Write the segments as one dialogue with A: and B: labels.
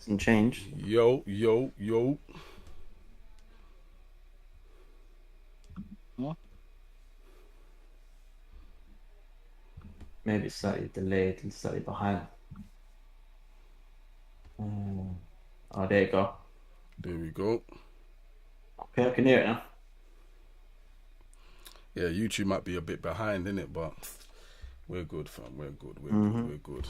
A: and change.
B: Yo, yo, yo.
C: Hmm?
A: Maybe it's slightly delayed and slightly behind. Oh, there you go.
B: There we go.
A: Okay, I can hear it now.
B: Yeah, YouTube might be a bit behind, innit? But we're good, fam. We're good. We're good.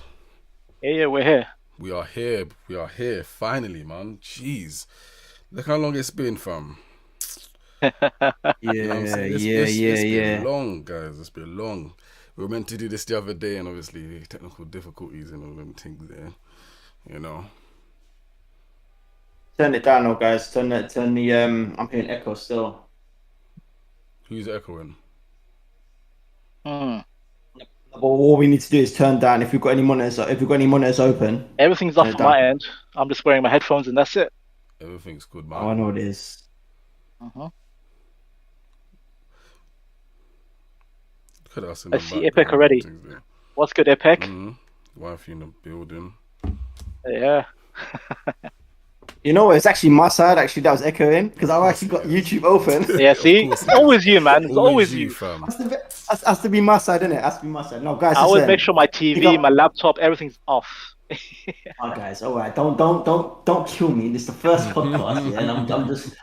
C: Yeah, we're here.
B: We are here. We are here. Finally, man. Jeez. Look how long it's been, fam.
A: Yeah,
B: You know what I'm saying? It's been long, guys. It's been long. We were meant to do this the other day, and obviously technical difficulties and all them things there. You know.
A: Turn it down, now, guys. Turn the. I'm hearing echo still.
B: Who's echoing?
C: Hmm.
A: But all we need to do is turn down. If we've got any monitors open.
C: Everything's off on my end. I'm just wearing my headphones and that's it.
B: Everything's good, man.
A: Oh, I know it is.
B: Look at us in
C: I
B: the
C: see
B: background
C: Epic already. What's good, Epic?
B: Wifey in the building.
C: Yeah.
A: You know what? It's actually my side. Actually, that was echoing because I've actually got YouTube open.
C: Yeah, see, it's always you, man. It's always you.
B: Fam.
A: Has to be my side, innit? Has to be my side. No, guys.
C: I always make sure my TV, my laptop, everything's off.
A: Oh, guys, all right. Don't kill me. This is the first podcast, yeah, and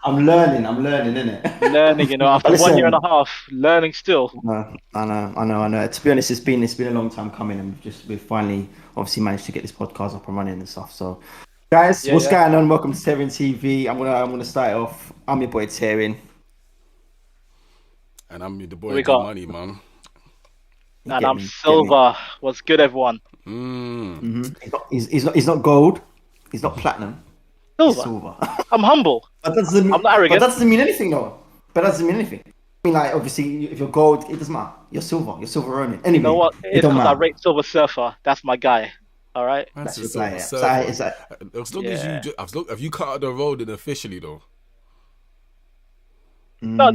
A: I'm learning, innit?
C: Learning, you know, after 1 year and a half, learning still.
A: No, I know. To be honest, it's been a long time coming, and we've finally obviously managed to get this podcast up and running and stuff. So, guys, what's going on? Welcome to Takin TV. I'm gonna start off. I'm your boy Takin.
B: And I'm the boy with money, man.
C: And I'm Silver. What's good, everyone?
A: He's not gold. He's not platinum.
C: Silver. I'm humble. I'm not arrogant.
A: But that doesn't mean anything, though. I mean, like, obviously, if you're gold, it doesn't matter. You're silver. You're silver earning. Anyway,
C: you know what? It's because I rate Silver Surfer. That's my guy. All right.
A: That's your guy.
B: As long as have you cut out the road in officially though?
C: Not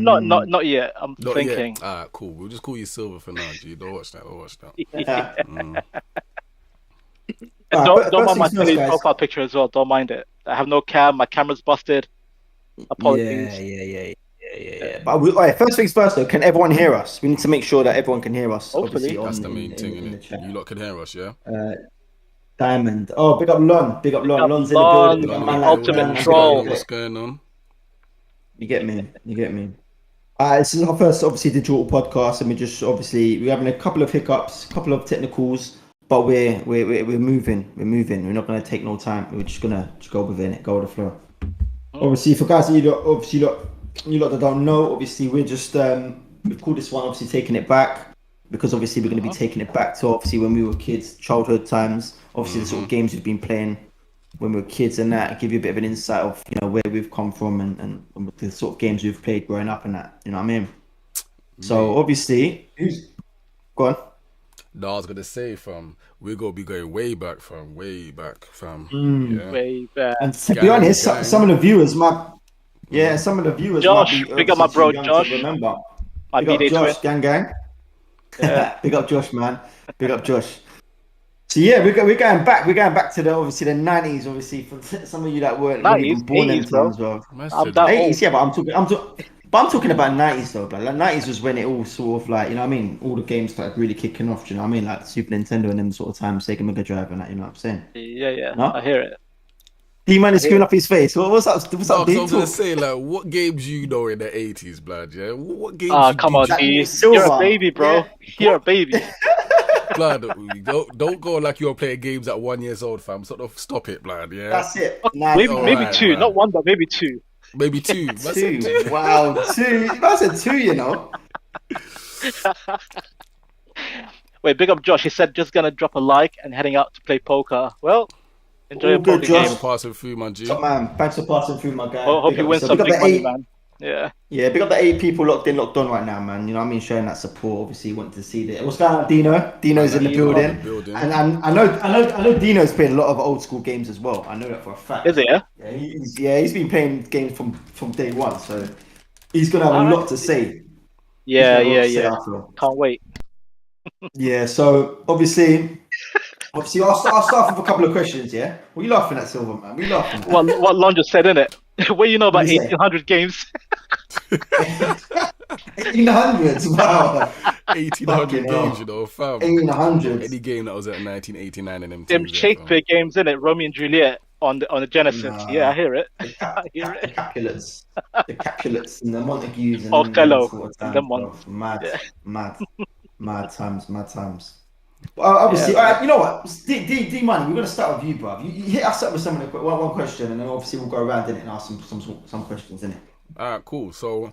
C: yet. I'm
B: not
C: thinking.
B: Yet. Alright, cool. We'll just call you Silver for now, G. Don't watch that.
C: Don't mind my silly profile picture as well. Don't mind it. I have no cam. My camera's busted. Apologies.
A: Yeah. But alright, first things first, though. Can everyone hear us? We need to make sure that everyone can hear us.
C: Hopefully,
B: that's the main thing, innit? You lot can hear us, yeah.
A: Diamond. Oh, big up Lon. Lon's in the building.
C: Ultimate troll.
B: What's going on?
A: You get me. This is our first, obviously, digital podcast, and we're having a couple of hiccups, a couple of technicals, but we're moving. We're not going to take no time. We're just gonna go with it, go with the flow. Obviously, for guys that you lot that don't know, obviously we're just we've called this one obviously taking it back, because obviously we're going to be taking it back to obviously when we were kids, childhood times. Obviously, the sort of games we've been playing when we were kids, and that give you a bit of an insight of where we've come from and the sort of games we've played growing up and that. You know what I mean? So obviously, go on.
B: No, I was gonna say, we're gonna be going way back, way back.
C: Way back.
A: And to be honest, some of the viewers might. Yeah, some of the viewers.
C: Josh,
A: might be
C: big up my bro, Josh.
A: Remember,
C: big up
A: Josh, gang. Yeah. Big up Josh, man. Big up Josh. So yeah, we're going back. We're going back to the 90s. Obviously, for some of you that weren't even born in times, bro.
C: I'm that
A: 80s,
C: old.
A: yeah, but I'm talking about 90s though. But like 90s was when it all sort of like, you know what I mean, all the games started really kicking off. Do you know what I mean, like Super Nintendo and them sort of times, Sega Mega Drive and that. You know what I'm saying?
C: Yeah.
A: No?
C: I hear it.
A: D-Man is screwing up his face. What's up?
B: I was gonna say, like, what games you know in the 80s, blood? Yeah, what games?
C: Come on, D. You're a baby, bro. Yeah. You're a baby.
B: Blood, don't go like you're playing games at 1 year old, fam. Sort of stop it, blood. Yeah,
A: that's it.
C: Maybe two, not one, but maybe two.
B: Maybe two.
A: Two. Wow, two. I said two. You know.
C: Wait, big up Josh. He said just gonna drop a like and heading out to play poker. Well, enjoy your poker game.
B: Passing through, man. G.
A: Top man, thanks for passing through, my guy.
C: Hope you win some big money, man. Yeah,
A: big up the 8 people locked on right now, man. You know what I mean, showing that support. Obviously, wanting to see that. What's going on, Dino? Dino's in the building. And I know Dino's played a lot of old school games as well. I know that for a fact.
C: Is it?
A: Yeah, he's been playing games from day one, so he's gonna have a lot to say.
C: Yeah. Can't wait.
A: Yeah, so obviously, Obviously, I'll start with a couple of questions. Yeah, what are you laughing at, Silver man? What are you laughing at?
C: What Lon just said, innit? What do you know about
A: What do you say?
C: 1800 games?
A: 1800s, wow.
B: 1800
A: Fucking
B: games,
A: hell.
B: you know, fam.
A: 1800s.
B: Any game that was at 1989 and them
C: Them
B: things there, fam.
C: Shakespeare games, innit? Romeo and Juliet on the Genesis.
A: Nah.
C: Yeah, I hear it.
A: The
C: I hear it.
A: Capulets. The Capulets and the Montagues and
C: Othello.
A: sort of
C: Them
A: times,
C: ones.
A: bro. Mad,
C: Yeah.
A: mad times. Obviously,
C: Yeah,
A: you know what? D Money, we're gonna start with you, bro. You hit us up with some of the one question, and then obviously we'll go around in it and ask some questions in it.
B: Alright, cool. So,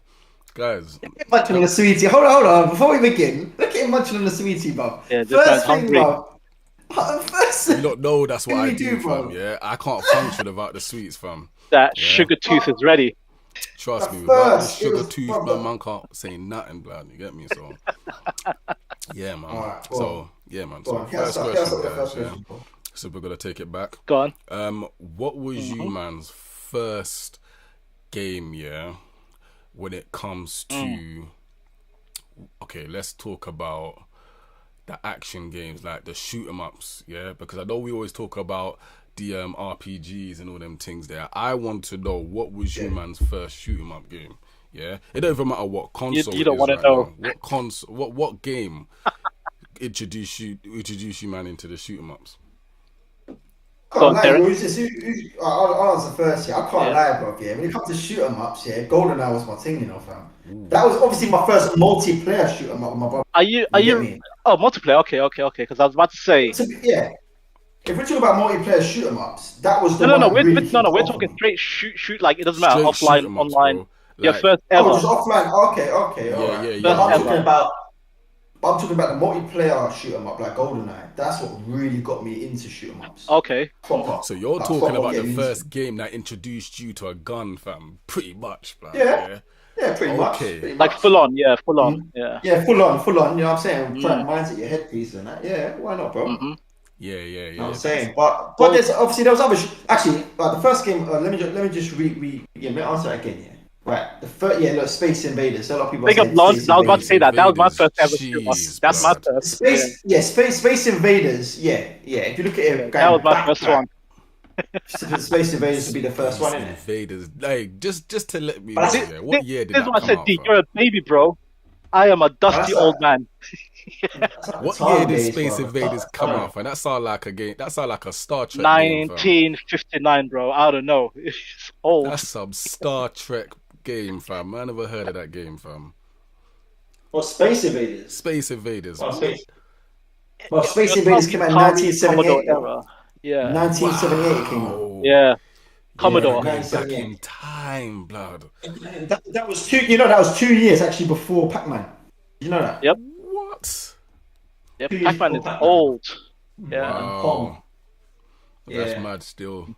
B: guys,
A: Munching on the sweetie. Hold on. Before we begin, look at him munching on the sweetie, bro.
C: Yeah, this
A: First
C: man's
A: thing,
C: hungry.
A: bro. First
B: you don't know that's what
A: What
B: I
A: do you
B: do,
A: do, bro?
B: fam. Yeah, I can't function without the sweets, fam.
C: That
B: Yeah.
C: sugar tooth is ready.
B: Trust
A: At
B: me, without the
A: first, it
B: sugar
A: was
B: tooth,
A: problem.
B: man can't say nothing, blood. You get me? So, yeah, man.
A: Alright, go
B: So,
A: on.
B: yeah, man.
A: Go
B: So,
A: on.
B: first
A: Hit us
B: question,
A: up with the
B: guys.
A: first
B: Yeah.
A: question, bro.
B: So we're gonna take it back.
C: Go on.
B: What was you man's first game, yeah, when it comes to okay, let's talk about the action games, like the shoot 'em ups, yeah? Because I know we always talk about the RPGs and all them things there. I want to know what was you man's first shoot 'em up game. Yeah? It don't even matter what console
C: You don't
B: it is
C: wanna
B: right
C: know.
B: now. What console what game introduced you man into the shoot 'em ups?
A: Can't lie,
C: Darren.
A: I'll answer first. Yeah, I can't
C: Yeah.
A: lie, bro. Yeah, when it comes to shoot 'em ups, yeah, GoldenEye was my thing, you know, fam. That was obviously my first multiplayer shoot 'em up with my brother.
C: Are you?
A: get me?
C: Oh, multiplayer. Okay. Because I was about to say.
A: Yeah, if we're talking about multiplayer shoot 'em ups, that was the
C: No.
A: one that really
C: No.
A: kicked
C: We're
A: off for
C: talking
A: me.
C: straight shoot. Like it doesn't matter.
B: Straight
C: Offline,
B: shoot 'em ups,
C: online.
B: bro.
C: Your
B: Like,
C: first
A: Oh,
C: ever.
A: just offline. Okay, all right.
B: Yeah.
A: But I'm
C: First
A: talking
C: ever.
A: about. But I'm talking about the multiplayer shoot 'em up like GoldenEye. That's what really got me into shoot 'em ups.
C: Okay.
A: Proper.
B: so you're
A: Like,
B: talking
A: proper
B: about the
A: getting into
B: first
A: it.
B: game that introduced you to a gun, fam. Pretty much, fam.
A: Yeah. Yeah, pretty much.
B: Okay.
A: Pretty
C: Like
A: much.
C: full on. Yeah, full on. Yeah.
A: Yeah, full on. You know what I'm saying? Put minds at your headpiece and that. Yeah, why not, bro?
C: Mm-hmm.
B: Yeah.
A: You know what I'm saying? But there's obviously there was other actually like the first game. Let me just answer that again. Yeah. Right. Look, Space Invaders. A lot of people
C: Big up
A: said
C: launch.
A: Space
C: I was about to
A: Invaders.
C: say that. That was my first ever
B: Jeez,
C: shooter. That's my
B: blood.
C: first.
A: Space Invaders. Yeah. If you look at it,
C: That was my first one.
A: Space Invaders would be the first one, innit?
B: Invaders. Like, just to let me know,
A: But
B: yeah, what year did
C: This is
B: that
C: what I
B: come
C: said,
B: out
C: D.
B: from?
C: You're a baby, bro. I am a dusty
A: that's
C: old
A: a-
C: man.
B: What year did Space Invaders come out from? That sound like a game. That sound like a Star Trek game, fam.
C: 1959, bro. I don't know. It's old.
B: That's some Star Trek game, fam. I never heard of that game, fam.
A: Or Space Invaders.
B: Space Invaders.
A: Well, Space Invaders came out in
C: Atari
A: 1978.
C: Commodore era. Yeah.
A: 1978 it came out.
B: Wow.
C: Yeah. Commodore.
B: Yeah,
A: Yeah.
B: back in time, blood.
A: That was two. You know, that was 2 years actually before Pac-Man. You know that?
C: Yep.
B: What?
C: Yep.
A: 2 years
C: Pac-Man
A: before
C: is old. Yeah.
B: Wow.
A: Pong.
B: That's
A: Yeah.
B: mad still.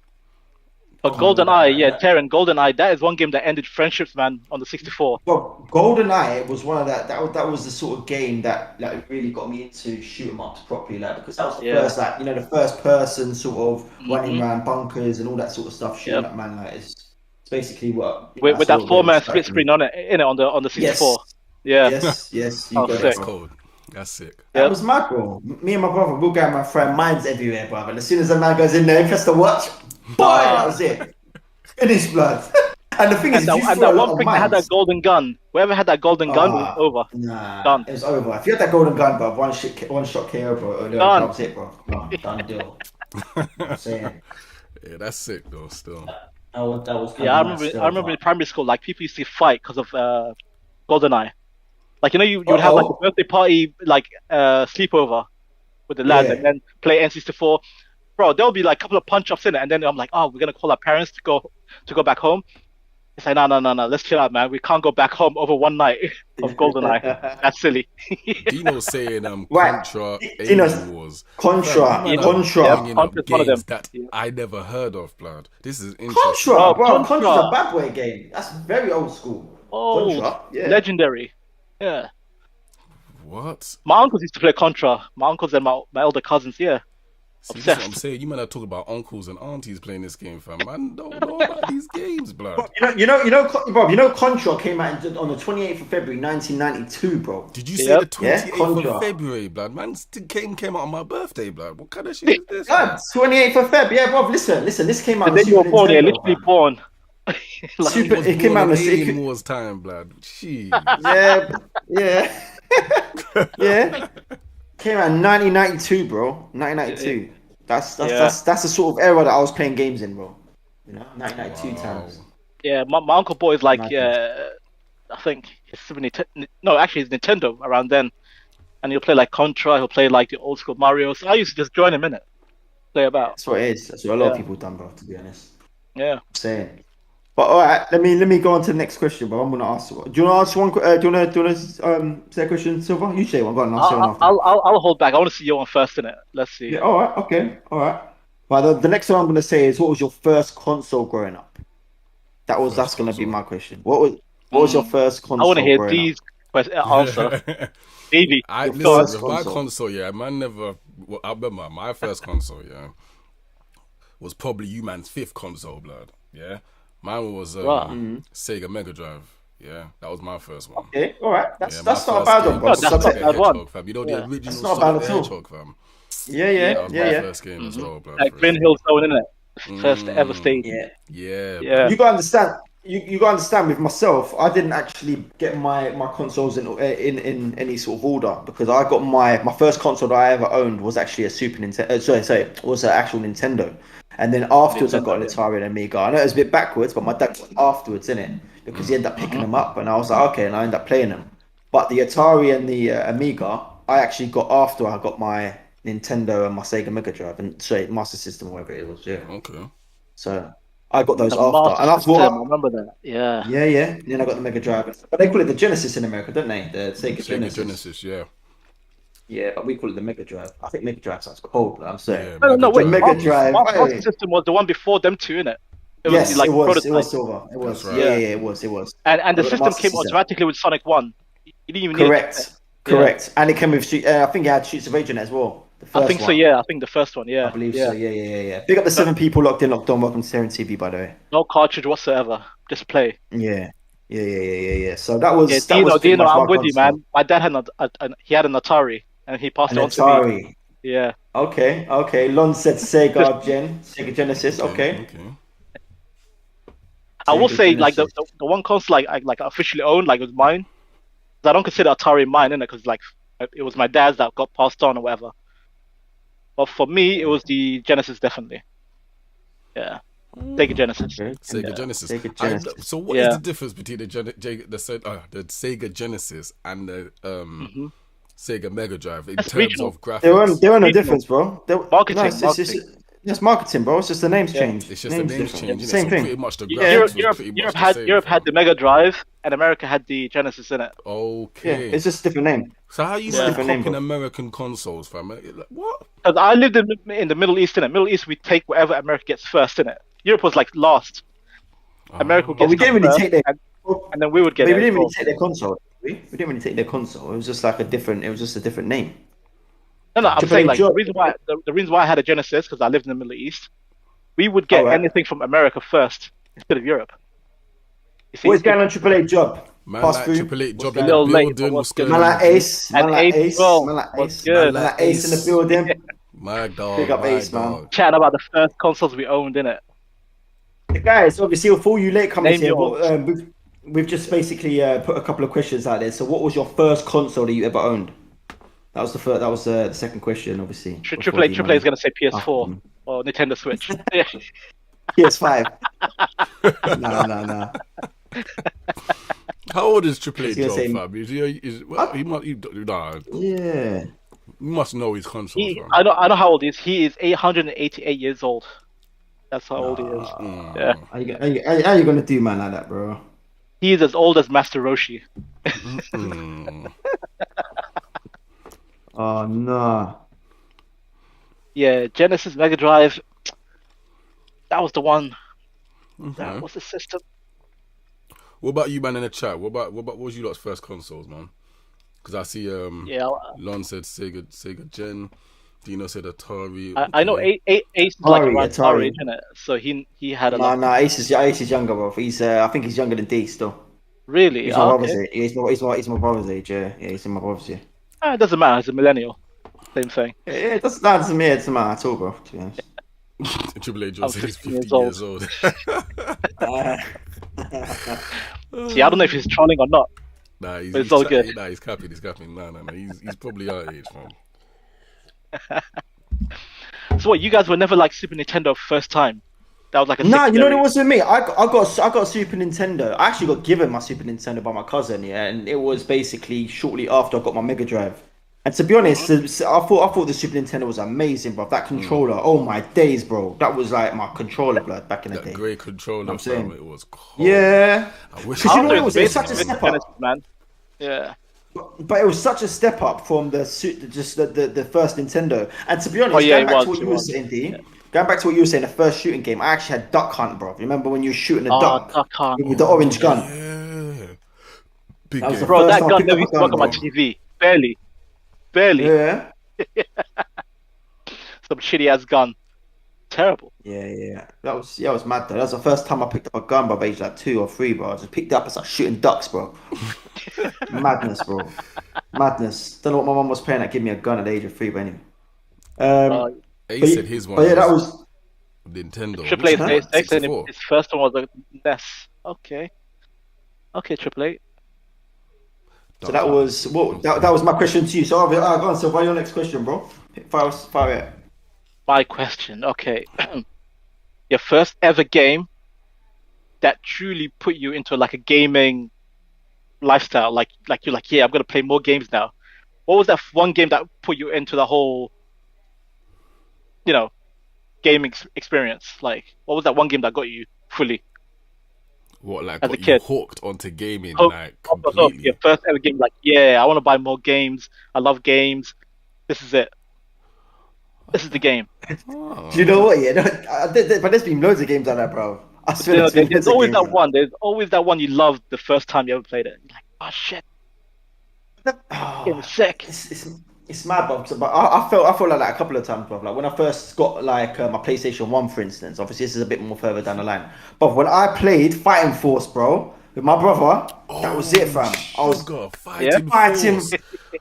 C: But GoldenEye, yeah, Terran, GoldenEye, that is one game that ended friendships, man, on the 64.
A: Well, GoldenEye was one of that was the sort of game that like really got me into shoot 'em ups properly, like because that was the
C: Yeah.
A: first the first person sort of running around bunkers and all that sort of stuff. Shooting at man like it's basically what
C: With that 4-man split screen on it, in it on the 64.
A: Yes.
C: Yeah.
A: Yes, you
C: Oh,
A: got
C: sick.
A: it,
B: That's
A: bro.
B: cold. That's sick.
A: That was mad, bro. Me and my brother, we'll go my friend, mine's everywhere, brother. And as soon as the man goes in there, he press the watch, boy, that was it. Finish blood. And the thing is,
C: And that one prick that had that golden gun, whoever had that golden gun was over.
A: Nah,
C: Done.
A: it was over. If you had that golden gun, bro, one shot KO, bro, that was it, bro. Done deal. I'm saying.
B: Yeah, that's sick though. Still.
A: That was
C: Yeah, I remember in primary school, like people used to fight because of GoldenEye. Like you would have like a birthday party, like sleepover with the lads, and then play N64. Bro, there'll be like a couple of punch ups in it, and then I'm like, oh, we're gonna call our parents to go back home. It's like, no, let's chill out, man. We can't go back home over one night of GoldenEye. That's silly.
B: Dino saying
A: Right.
B: Contra,
A: Dino's-
B: Alien Wars.
A: Contra.
B: Bringing
C: Contra's
B: up
C: one of
B: games
C: them.
B: that I never heard of, blood. This is interesting.
A: Contra, bro.
C: Contra.
A: Contra's a bad boy game. That's very old school.
C: Oh,
A: Contra, yeah.
C: legendary. Yeah.
B: What?
C: My uncles used to play Contra. My uncles and my elder cousins, yeah.
B: See, this is what I'm
C: Obsessed.
B: saying. You man are talking about uncles and aunties playing this game, fam. Man, don't know about these games, blood.
A: Bob, Contra came out on the 28th of February 1992, bro.
B: Did you say
C: Yep.
B: the 28th
A: Contra.
B: of February, blood? Man, came out on my birthday, blood. What kind of shit is this,
A: Yeah,
B: man?
A: 28th of Feb. Yeah, bro. Listen. This came out
C: The
A: on
C: day you
A: Super
C: were born, you're
A: Nintendo.
C: literally
A: Man.
C: born.
A: Super.
B: Was
A: It came
B: born
A: out
B: in
A: on
B: Alien
A: the.
B: Wars time, blood. Jeez.
A: Yeah. Yeah. Came out in 1992, bro.
C: Yeah.
A: 1992. That's the sort of era that I was playing games in, bro. 1992
B: Wow.
A: times.
C: Yeah, my uncle bought his like
A: Madness.
C: I think his Super Nintendo. No, actually, his Nintendo around then, and he'll play like Contra. He'll play like the old school Mario. So I used to just join him in it, play about.
A: That's what it is. That's what a lot of
C: Yeah.
A: people done, bro. To be honest,
C: Yeah.
A: I'm saying. But all right, let me go on to the next question, bro. I'm gonna ask. Do you want to ask one? Do you want to say a question, Silver? You say one. Go on. I'll say one after.
C: I'll hold back. I want to see your one first in it. Let's see.
A: Yeah. All right. Okay. All right. But the next one I'm gonna say is, what was your first console growing up? That's gonna be my question. What was your first console?
C: I want to hear
A: growing
C: these
A: up?
C: answer. Maybe.
B: Listen,
A: first
B: with my
A: console.
B: console, yeah, man never. Well, I remember my first console, yeah, was probably you man's fifth console, blood. Yeah, mine was Sega Mega Drive. Yeah, that was my first one.
A: Okay. All right. That's
B: Yeah,
A: not
B: my
A: a
B: first
A: bad
B: game
A: one, bro.
B: was
C: that's not
B: Sonic
C: a
B: the
C: bad one.
B: Hedgehog, fam. You know the
C: Yeah.
B: original
A: That's not
B: Sonic
A: bad
B: the
A: at all.
B: Hedgehog, fam.
A: Yeah.
B: That was my first game as well, blood.
C: Like
B: for
C: Green
B: real.
C: Hill Zone, isn't it? First ever stage.
A: Yeah.
B: Yeah,
C: Yeah.
A: You gotta understand. You gotta understand. With myself, I didn't actually get my consoles in any sort of order, because I got my first console that I ever owned was actually a Super Nintendo. Sorry, was an actual Nintendo. And then afterwards, I got an Atari and Amiga. I know it was a bit backwards, but my dad got afterwards in it, because he ended up picking them up, and I was like, okay, and I ended up playing them. But the Atari and the Amiga, I actually got after I got my Nintendo and my Sega Mega Drive and Master System, or whatever it was. Yeah.
B: Okay.
A: So I got those
C: The
A: after,
C: Master
A: and I
C: System. I
A: thought,
C: remember that. Yeah.
A: yeah. And then I got the Mega Drive, but they call it the Genesis in America, don't they? The Sega Genesis.
B: Yeah.
A: Yeah, but we call it the Mega Drive. I think Mega Drive sounds cold, but I'm saying.
B: Yeah,
C: No, wait.
A: The Mega
C: Master,
A: Drive.
C: Master System was the one before them two, innit? It
A: Yes,
C: was like
A: it was.
C: prototype.
A: It was Silver. It was.
B: That's right.
A: Yeah, it was. It was.
C: And the
A: I got
C: system
A: Master
C: came
A: System.
C: automatically with Sonic 1. You didn't even need it.
A: Correct. And it came with. I think it had Streets of Rage in it as well. The first
C: I think so,
A: one.
C: yeah. I think the first one, yeah.
A: I believe so. Yeah. Big up the 7 people locked in, locked on. Welcome to Serum TV, by the way.
C: No cartridge whatsoever. Just play.
A: Yeah. So that was.
C: Yeah,
A: that was pretty
C: Dino,
A: much
C: I'm
A: my
C: with you,
A: console.
C: man. My dad had he had an Atari, and he passed
A: An
C: it on to me.
A: Atari.
C: Yeah.
A: Okay. Lon said Sega Genesis. Okay.
C: I will
A: Sega
C: say, like the
A: Genesis.
C: one console I officially owned, like it was mine. 'Cause I don't consider Atari mine, innit? Because like it was my dad's that got passed on or whatever. But for me, it was the Genesis, definitely. Yeah. Sega Genesis.
A: Okay.
B: Sega Genesis.
A: Sega Genesis.
B: So what is the difference between the Sega Genesis and the Sega Mega Drive in
C: That's
B: terms
C: regional.
B: of graphics?
A: There were no difference, bro.
C: Marketing,
A: It's marketing, bro. It's just the names changed.
B: It's just the names
A: different.
B: change, innit?
A: Same
B: So
A: thing.
B: pretty much the
C: Europe,
B: graphics was pretty much the same.
C: Europe had the Mega Drive, and America had the Genesis in it.
A: Yeah,
B: Okay.
A: it's just a different name.
B: So how you
A: different name,
B: copying
A: bro.
B: American consoles, fam? Like, what?
C: Because I lived in the Middle East, in it. Middle East, we take whatever America gets first, in it. Europe was like last. America would
A: But
C: get
A: we didn't really
C: first,
A: take their.
C: and then we would get
A: We
C: it.
A: didn't really take their console. We didn't really take their console. It was just like a different. It was just a different name.
C: No, I'm
A: Triple
C: saying
A: A
C: like
A: job.
C: the reason why I had a Genesis, because I lived in the Middle East, we would get
A: Alright.
C: anything from America first instead of Europe. You see,
A: What is going on Triple A job?
B: Man,
A: Fast
B: like
A: food.
B: Triple Eight job in
C: A
B: the
C: little late, but
B: building.
C: what's
B: What's
C: good?
B: going
A: Man
B: on?
A: like Ace.
C: And
A: Man like
C: Ace
A: Ace.
C: as well.
A: Man like
C: What's
A: Ace.
C: good?
A: Man like Ace in the building.
B: My dog.
A: Big up
B: my
A: Ace, man.
B: dog.
C: Chatting about the first consoles we owned, in it.
A: The guys, obviously, for all you latecomers
C: Name
A: here,
C: yours.
A: we've just basically put a couple of questions out there. So, what was your first console that you ever owned? That was the first. That was the second question, obviously.
C: Triple A is going to say PS4
A: Mm.
C: or Nintendo Switch. Yeah.
A: PS5. No.
B: How old is Triple Eight
A: He's
B: job,
A: gonna say-
B: fam?
A: Yeah.
B: You must know his consoles, fam.
C: I know how old he is. He is 888 years old. That's how old he is. Yeah.
A: How you gonna do man like that, bro?
C: He is as old as Master Roshi.
A: Oh no.
C: Yeah, Genesis, Mega Drive. That was the one. That was the system.
B: What about you, man, in the chat? What was you lot's first consoles, man? Because I see
C: Yeah.
B: Lon said Sega Gen. Dino said Atari.
C: I know
B: Okay.
C: Ace is like
A: Atari,
C: around our
A: Atari.
C: age, isn't it? So he had a
A: No,
C: lot.
A: no, Ace is younger, bro. He's I think he's younger than D still.
C: Really?
A: He's my
C: Oh,
A: brother's
C: okay.
A: age. He's my brother's age. Yeah, yeah, he's in my brother's year.
C: It doesn't matter. He's a millennial. Same thing.
A: Yeah, it doesn't matter. It doesn't matter at all, bro. To be honest.
B: Triple H
C: I'm
B: said he's
C: 15 years
B: 15 years
C: old.
B: old.
C: See, I don't know if he's trolling or not,
B: Nah,
C: but it's all good.
B: Nah, he's capping. He's capping. Nah. He's probably our age, fam.
C: So what? You guys were never like Super Nintendo first time. That was like a
A: Nah, you know what it
C: secondary.
A: was with me? I got a Super Nintendo. I actually got given my Super Nintendo by my cousin, yeah, and it was basically shortly after I got my Mega Drive. And to be honest, I thought the Super Nintendo was amazing, bro. That controller, oh my days, bro. That was like my controller, blood, back in the
B: That
A: day.
B: grey controller,
A: I'm
B: fam.
A: saying.
B: It was cold.
A: Yeah,
B: I wish
A: because you know
C: After
A: what it was? It was
C: it's
A: such a
C: basic
A: step up.
C: Genesis, man. Yeah.
A: But it was such a step up from the first Nintendo. And to be honest,
C: Oh yeah,
A: going
C: it
A: back
C: was.
A: to what
C: It
A: you were
C: was.
A: saying, D,
C: Yeah.
A: going back to what you were saying, the first shooting game, I actually had Duck Hunt, bro. Remember when you were shooting a
C: Oh,
A: duck
C: Duck Hunt.
A: with the orange gun?
B: Yeah. Big
A: That was the
B: game.
C: Bro,
A: first
C: that
A: time I
C: gun
A: picked
C: never
A: up a
C: used to work
A: gun,
C: on my
A: bro.
C: TV. Barely.
A: Yeah.
C: Some shitty ass gun. Terrible.
A: Yeah. That was mad though. That was the first time I picked up a gun by age like 2 or 3, bro. I just picked it up and started shooting ducks, bro. Madness, bro. Madness. Don't know what my mum was playing at give me a gun at the age of 3, but anyway.
C: Uh,
B: Ace said his one
A: But yeah, that
B: was
A: was
B: Nintendo.
C: Triple
B: Which
C: A
B: one?
C: says and
B: 64.
C: his first one was a NES. Okay, Triple A.
A: so that was what that was my question to you. So go on, so what's your next question, bro? Fire it.
C: My question. Okay, your first ever game that truly put you into like a gaming lifestyle. Like you're like, yeah, I'm gonna play more games now. What was that one game that put you into the whole, you know, gaming experience? Like, what was that one game that got you fully
B: What, like,
C: as a
B: got you
C: kid?
B: hooked onto gaming,
C: Oh,
B: like,
C: your
B: completely?
C: first ever game. Like, yeah, I want to buy more games. I love games. This is it. This is the game.
B: Oh.
A: Do you know what? Yeah, but there's been loads of games like that, bro. I swear there's been
C: There's
A: loads of
C: always
A: games
C: that
A: like
C: one. There's always that one you loved the first time you ever played it. You're like, oh shit,
A: that.
C: game
A: Oh,
C: is sick.
A: it's mad, but I felt like that a couple of times, bro. Like when I first got like my PlayStation 1, for instance. Obviously, this is a bit more further down the line. But when I played Fighting Force, bro, with my brother, that was it, fam. I was
B: Sugar,
C: Yeah?
B: fighting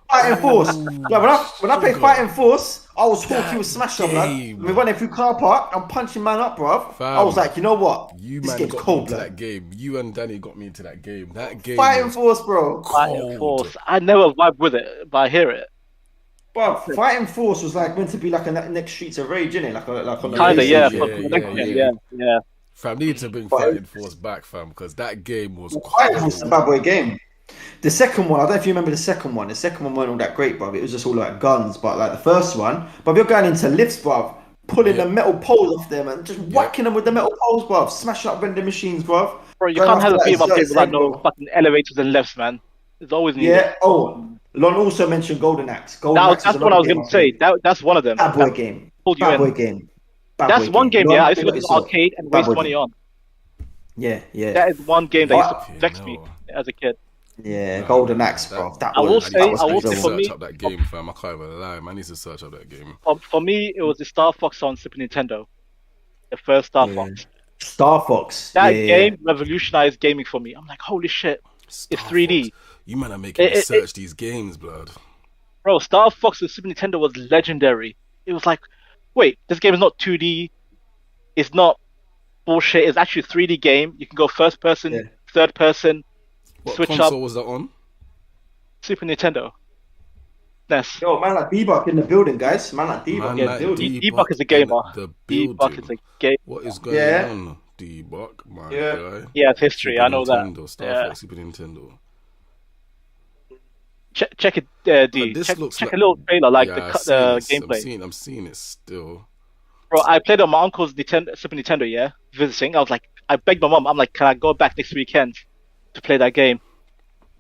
A: Fighting
B: force.
A: Force. Like when I played
B: Sugar.
A: Fighting Force, I was
B: That
A: Hawkeye with Smasher, blood.
B: game.
A: We're running through car park. I'm punching man up, bro. I was
B: Fam,
A: like, you know what?
B: You
A: This
B: man
A: game's
B: got me
A: cold,
B: into
A: blood.
B: that game. You and Danny got me into that game. That game
A: Fighting
B: was
A: Force, bro.
C: Fighting
B: cold.
C: Force. I never vibe with it, but I hear it.
A: Bro, Fighting Force was like meant to be like a next Streets of Rage, innit? Like on the
C: Kinda, yeah.
A: PlayStation.
C: For the next gen, yeah.
B: Fam, need to bring
A: But-
B: Fighting Force back, fam, because that game was
A: Fighting Force is a
B: cold.
A: bad boy game. The second one, I don't know if you remember the second one. The second one wasn't all that great, bro. It was just all like guns. But like the first one, but you're going into lifts, bro, pulling
B: Yep.
A: the metal poles off them and just whacking them with the metal poles, bro. Smashing up vending machines, bro.
C: Bro, you
A: Going
C: can't have
A: after
C: a beat 'em up
A: that
C: game without
A: Zerg,
C: no
A: bro.
C: fucking elevators and lifts, man. It's always needed.
A: Yeah. Oh, Lon also mentioned Golden Axe. Golden Axe
C: That's
A: is
C: what I
A: another
C: was
A: game
C: gonna
A: I
C: say.
A: played.
C: That's one of them.
A: Bad boy
C: That
A: game.
C: pulled you
A: Bad
C: in.
A: boy game. Bad
C: That's
A: boy
C: one game,
A: Lon,
C: yeah. I used to
A: big
C: go
A: up
C: to the
A: yourself.
C: arcade and
A: Bad
C: waste
A: boy
C: money
A: game.
C: on.
A: Yeah.
C: That is one game that used to
B: Fucking
C: vex me
B: hell.
C: as a kid.
A: Yeah, Golden Axe, bro. That
C: I will
A: was
C: say-
A: that was
C: I will
B: need to
C: say
A: crazy.
C: for
B: search
C: me-
B: up that game, fam. I can't even lie, man. I need to search up that game.
C: For me, it was the Star Fox on Super Nintendo. The first Star
A: Yeah.
C: Fox.
A: Star Fox.
C: That
A: yeah.
C: game revolutionized gaming for me. I'm like, holy shit.
B: Star
C: 3D.
B: Fox. You man are making me
C: It-
B: search these games, blood.
C: Bro, Star Fox with Super Nintendo was legendary. It was like, wait, this game is not 2D. It's not bullshit. It's actually a 3D game. You can go first person,
A: Yeah.
C: third person,
B: What
C: switch
B: console
C: up.
B: was that on?
C: Super Nintendo. NES.
A: Yo, man, like Bebop in the building, guys. Man, like Bebop
B: Man,
A: in the
B: like
A: building.
C: Debug is a gamer.
B: The
C: Debug is
B: building.
C: a game.
B: What is going
A: Yeah.
B: on, Debug? My
A: Yeah.
B: guy.
C: Yeah, it's history.
B: Super
C: I know that.
B: Nintendo, Star
C: Yeah.
B: Fox, Super Nintendo.
C: Check it, D.
B: This
C: Check
B: looks
C: a
B: like-
C: little trailer, like
B: Yeah, I've
C: the
B: seen this.
C: gameplay.
B: I'm seeing it still.
C: Bro, I played on my uncle's Super Nintendo, yeah, visiting. I was like, I begged my mom, I'm like, can I go back next weekend to play that game?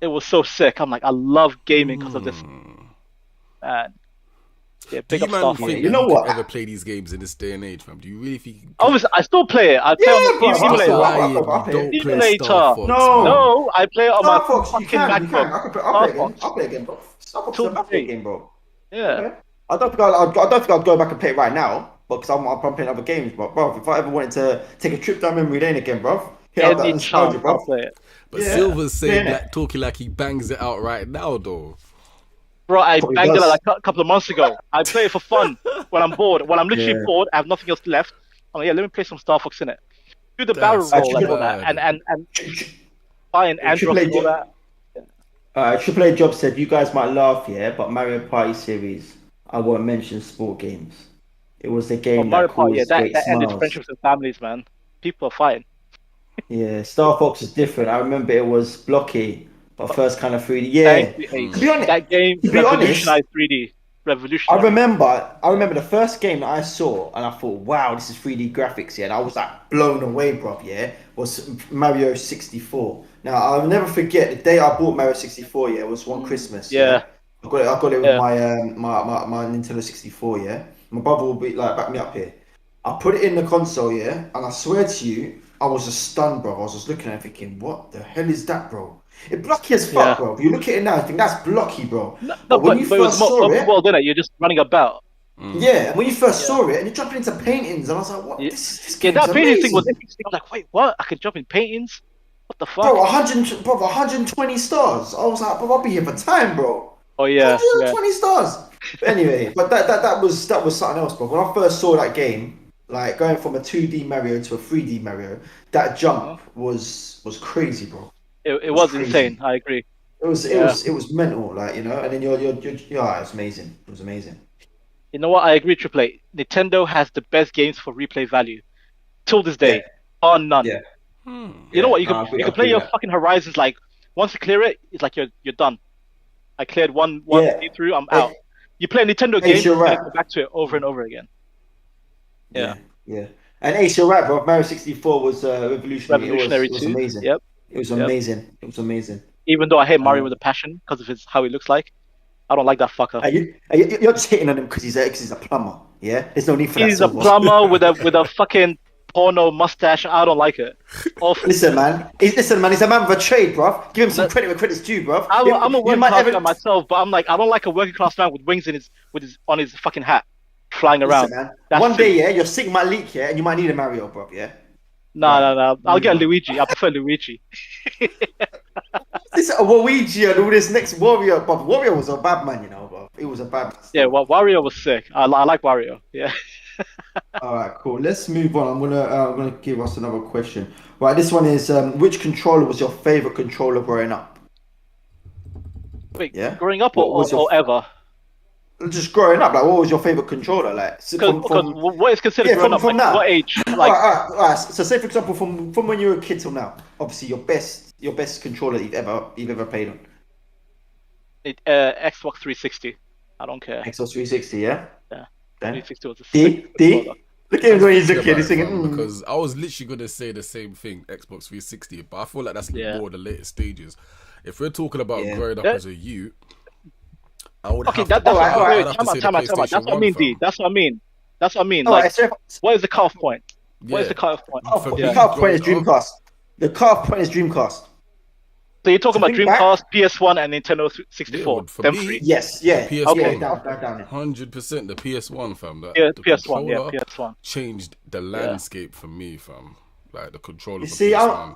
C: It was so sick. I'm like, I love gaming because of this. Man. Yeah,
B: Do
C: big
B: you
C: up
B: man
C: Star
B: think
C: Fox.
A: You
B: you
A: know
B: could
A: what?
B: ever play these games in this day and age, fam? Do you really think you could?
C: Obviously, I still play it. I play
A: Yeah,
C: on the
A: bro,
C: TV
A: I
C: later.
A: still-
B: Lying,
A: I
B: you
A: play
B: don't
C: it.
B: play
C: Later.
B: Star Fox,
A: No.
B: man.
C: No, I play it on
A: Star
C: my
A: Fox, you
C: fucking
A: can.
C: MacBook.
A: I'll play
C: Star
A: again.
C: Fox.
A: I'll play again, bro. Star Fox is
C: Till
A: a bad
C: today.
A: game, bro.
C: Yeah.
A: Okay. I don't think I'd go back and play it right now, because I'm playing other games. But bro, if I ever wanted to take a trip down memory lane again, bro, hit up that
C: Any chance
A: nostalgia,
C: I'll
A: bro.
C: play it.
B: But
A: Yeah,
B: Silver's saying
A: yeah,
B: like talking like he bangs it out right now though.
C: Bro, I
A: probably
C: banged it
A: does.
C: like a couple of months ago. I play it for fun when I'm bored. When I'm literally
A: Yeah.
C: bored, I have nothing else left. I'm like, yeah, let me play some Star Fox in it. Do the barrel
B: That's
C: roll and all that,
B: mad.
C: and buy an
A: Triple
C: Androx
A: A,
C: and all that.
A: Triple A Job said, "You guys might laugh, yeah, but Mario Party series, I won't mention sport games. It was the
C: Oh,
A: game that
C: Mario Party, yeah,
A: caused great
C: that ended
A: smiles."
C: friendships and families, man. People are fighting.
A: Yeah, Star Fox is different. I remember it was blocky, but
C: But
A: first kind of 3D.
C: thank
A: Yeah,
C: you,
A: to
B: Mm.
A: be
C: Ace.
A: honest,
C: That game
A: to be honest,
C: revolutionized 3D.
A: I
C: Revolutionary.
A: remember, I remember the first game that I saw, and I thought, "Wow, this is 3D graphics." Yeah, and I was like blown away, bro. Yeah, was Mario 64. Now I'll never forget the day I bought Mario 64. Yeah, it was one Christmas. Yeah,
C: Yeah,
A: I got it with
C: yeah,
A: my Nintendo 64. Yeah, my brother will be like back me up here. I put it in the console. Yeah, and I swear to you, I was just stunned, bro. I was just looking at it thinking, "What the hell is that, bro?" It's blocky as fuck,
C: yeah.
A: bro. If you look at it now, I think that's blocky, bro.
C: No, no,
A: But when you
C: but it was
A: first
C: more
A: saw
C: open
A: it.
C: world, didn't it? You're just running about.
B: Mm.
A: Yeah, when you first
C: Yeah,
A: saw it and you're jumping into paintings, and I was like, "What?
C: yeah,
A: This
C: yeah.
A: game's
C: That painting thing was
A: amazing,
C: interesting. I'm like, wait, what? I can jump in paintings? What the
A: bro."
C: fuck?
A: 120 stars. I was like, "Bro, I'll be here for time, bro."
C: Oh yeah, yeah.
A: 120 stars. But anyway, but that was something else, bro. When I first saw that game, like going from a 2D Mario to a 3D Mario, that
C: Uh-huh.
A: jump was crazy, bro.
C: It
A: It was
C: was insane.
A: crazy.
C: I agree.
A: It
C: Yeah.
A: was mental, like you know. And then yeah, it was amazing. It was amazing.
C: You know what? I agree, Triple A. Nintendo has the best games for replay value till this
A: Yeah,
C: day, bar none.
A: yeah,
C: You know
A: yeah.
C: what?
A: No,
C: You
A: I
C: can play
A: agree with
C: your
A: that.
C: fucking Horizons like once you clear it, it's like you're done. I cleared one
A: Yeah,
C: playthrough, I'm
A: hey,
C: out. You play a Nintendo
A: Ace,
C: game,
A: you're
C: you're gonna
A: right.
C: go back to it over and over again. Yeah,
A: Yeah, yeah. And Ace, you're right, bro. Mario 64 was revolutionary.
C: revolutionary
A: It was
C: too.
A: amazing.
C: Yep,
A: It was
C: yep.
A: amazing. It was amazing.
C: Even though I hate Mario
A: Uh,
C: with a passion because of his how he looks like, I don't like that fucker.
A: you're just hitting on him because he's a plumber. Yeah, there's no need for that
C: He's a
A: silver.
C: plumber with a fucking porno mustache. I don't like it. Awful.
A: Listen, man. He's a man with a trade, bro. Give him some
C: No,
A: credit where credit's due, bro.
C: I'm a
A: You
C: working
A: might
C: class guy
A: ever
C: myself, but I'm like I don't like a working class man with wings in his on his fucking hat, flying
A: listen,
C: around.
A: man.
C: That's
A: One day,
C: silly.
A: yeah, your sync might leak, yeah, and you might need a Mario, bro. Yeah,
C: No,
A: right.
C: no, no. I'll
A: Move
C: get
A: on.
C: Luigi. I prefer Luigi.
A: This a Waluigi and all this next Warrior, but Warrior was a bad man, you know, bro. He was a bad man
C: Yeah,
A: still.
C: Wario was sick. I like Wario. Yeah.
A: All right, cool. Let's move on. I'm gonna give us another question. Right, this one is which controller was your favorite controller growing up?
C: Wait,
A: Yeah.
C: growing up
A: What was your
C: or ever?
A: just growing up? Like, what was your favorite controller? Like,
C: Because
A: from
C: what is considered
A: yeah,
C: growing up?
A: from
C: Like
A: now.
C: what age?
A: All
C: Like
A: right, all right, all right. So, say for example, from when you were a kid till now. Obviously, your best controller you've ever played on.
C: Xbox 360. I don't care.
A: Xbox 360. Yeah.
C: Yeah,
A: Okay.
C: 360 was a sick
A: D
C: controller.
A: D. Look at him when he's
B: Think
A: looking.
B: about
A: He's
B: it,
A: thinking.
B: fam, because I was literally gonna say the same thing, Xbox 360, but I feel like that's
C: Yeah.
B: more the later stages. If we're talking about
A: Yeah.
B: growing up
C: That-
B: as a youth, I would
C: okay,
B: have to.
C: that's
A: Alright,
C: what.
A: alright.
C: Wait,
B: I'd have to
C: time out,
B: say the
C: time out, time out. That's
B: PlayStation
C: what I
B: One,
C: mean, D.
B: fam.
C: That's what I mean. That's what I mean.
A: All
C: Like,
A: right. So
C: what is the cutoff point? What is
B: Yeah,
C: the cutoff point?
B: for
A: the
B: me,
A: cutoff point is
B: growing up,
A: Dreamcast. The cutoff point is Dreamcast.
C: So you're talking
A: So
C: about
A: think back.
C: Dreamcast, PS1, and Nintendo
B: yeah,
C: 64.
B: but for
C: Them
B: me,
C: three.
A: Yes,
B: the
A: yeah,
C: Okay.
B: PS1,
A: down.
B: 100% the PS1, fam. That
C: Yeah,
B: the
C: PS1. Yeah,
B: controller
C: PS1.
B: changed the
C: Yeah.
B: landscape for me, fam. Like the controller
A: You
B: for
A: see,
B: PS1.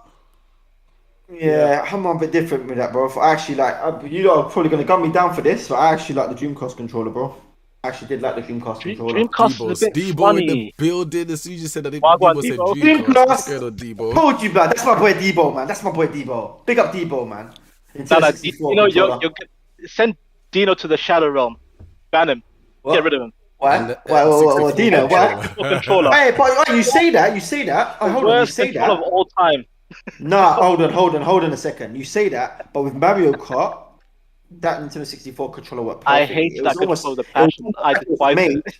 C: Yeah.
A: I'm a bit different with that, bro. I actually like, you lot are probably gonna gun me down for this, but I actually like the Dreamcast controller, bro. I actually did like the Dreamcast controller.
C: Dreamcast is a bit
B: Debo in the
C: funny.
B: building. As soon as you said that,
C: Wagwan
B: Debo said
C: Debo.
B: Dreamcast. What's going
A: Dreamcast.
B: on, Debo?
A: Told you, man. That's my boy Debo, man. That's my boy Debo. Big up Debo, man.
C: No,
A: Nintendo
C: no,
A: 64
C: you know,
A: controller.
C: send Dino to the Shadow Realm. Ban him.
A: What?
C: Get rid of him.
A: Why?
B: And the
A: Why,
B: N64
A: Dino? Why?
B: controller.
C: Controller.
A: Hey, but you say that. You say that. Oh,
C: The
A: hold on. You
C: worst
A: say
C: controller of
A: that.
C: all time.
A: Nah, hold on a second. You say that, but with Mario Kart, that Nintendo 64 controller worked
C: I
A: perfectly.
C: hate that controller with a passion. I despise it.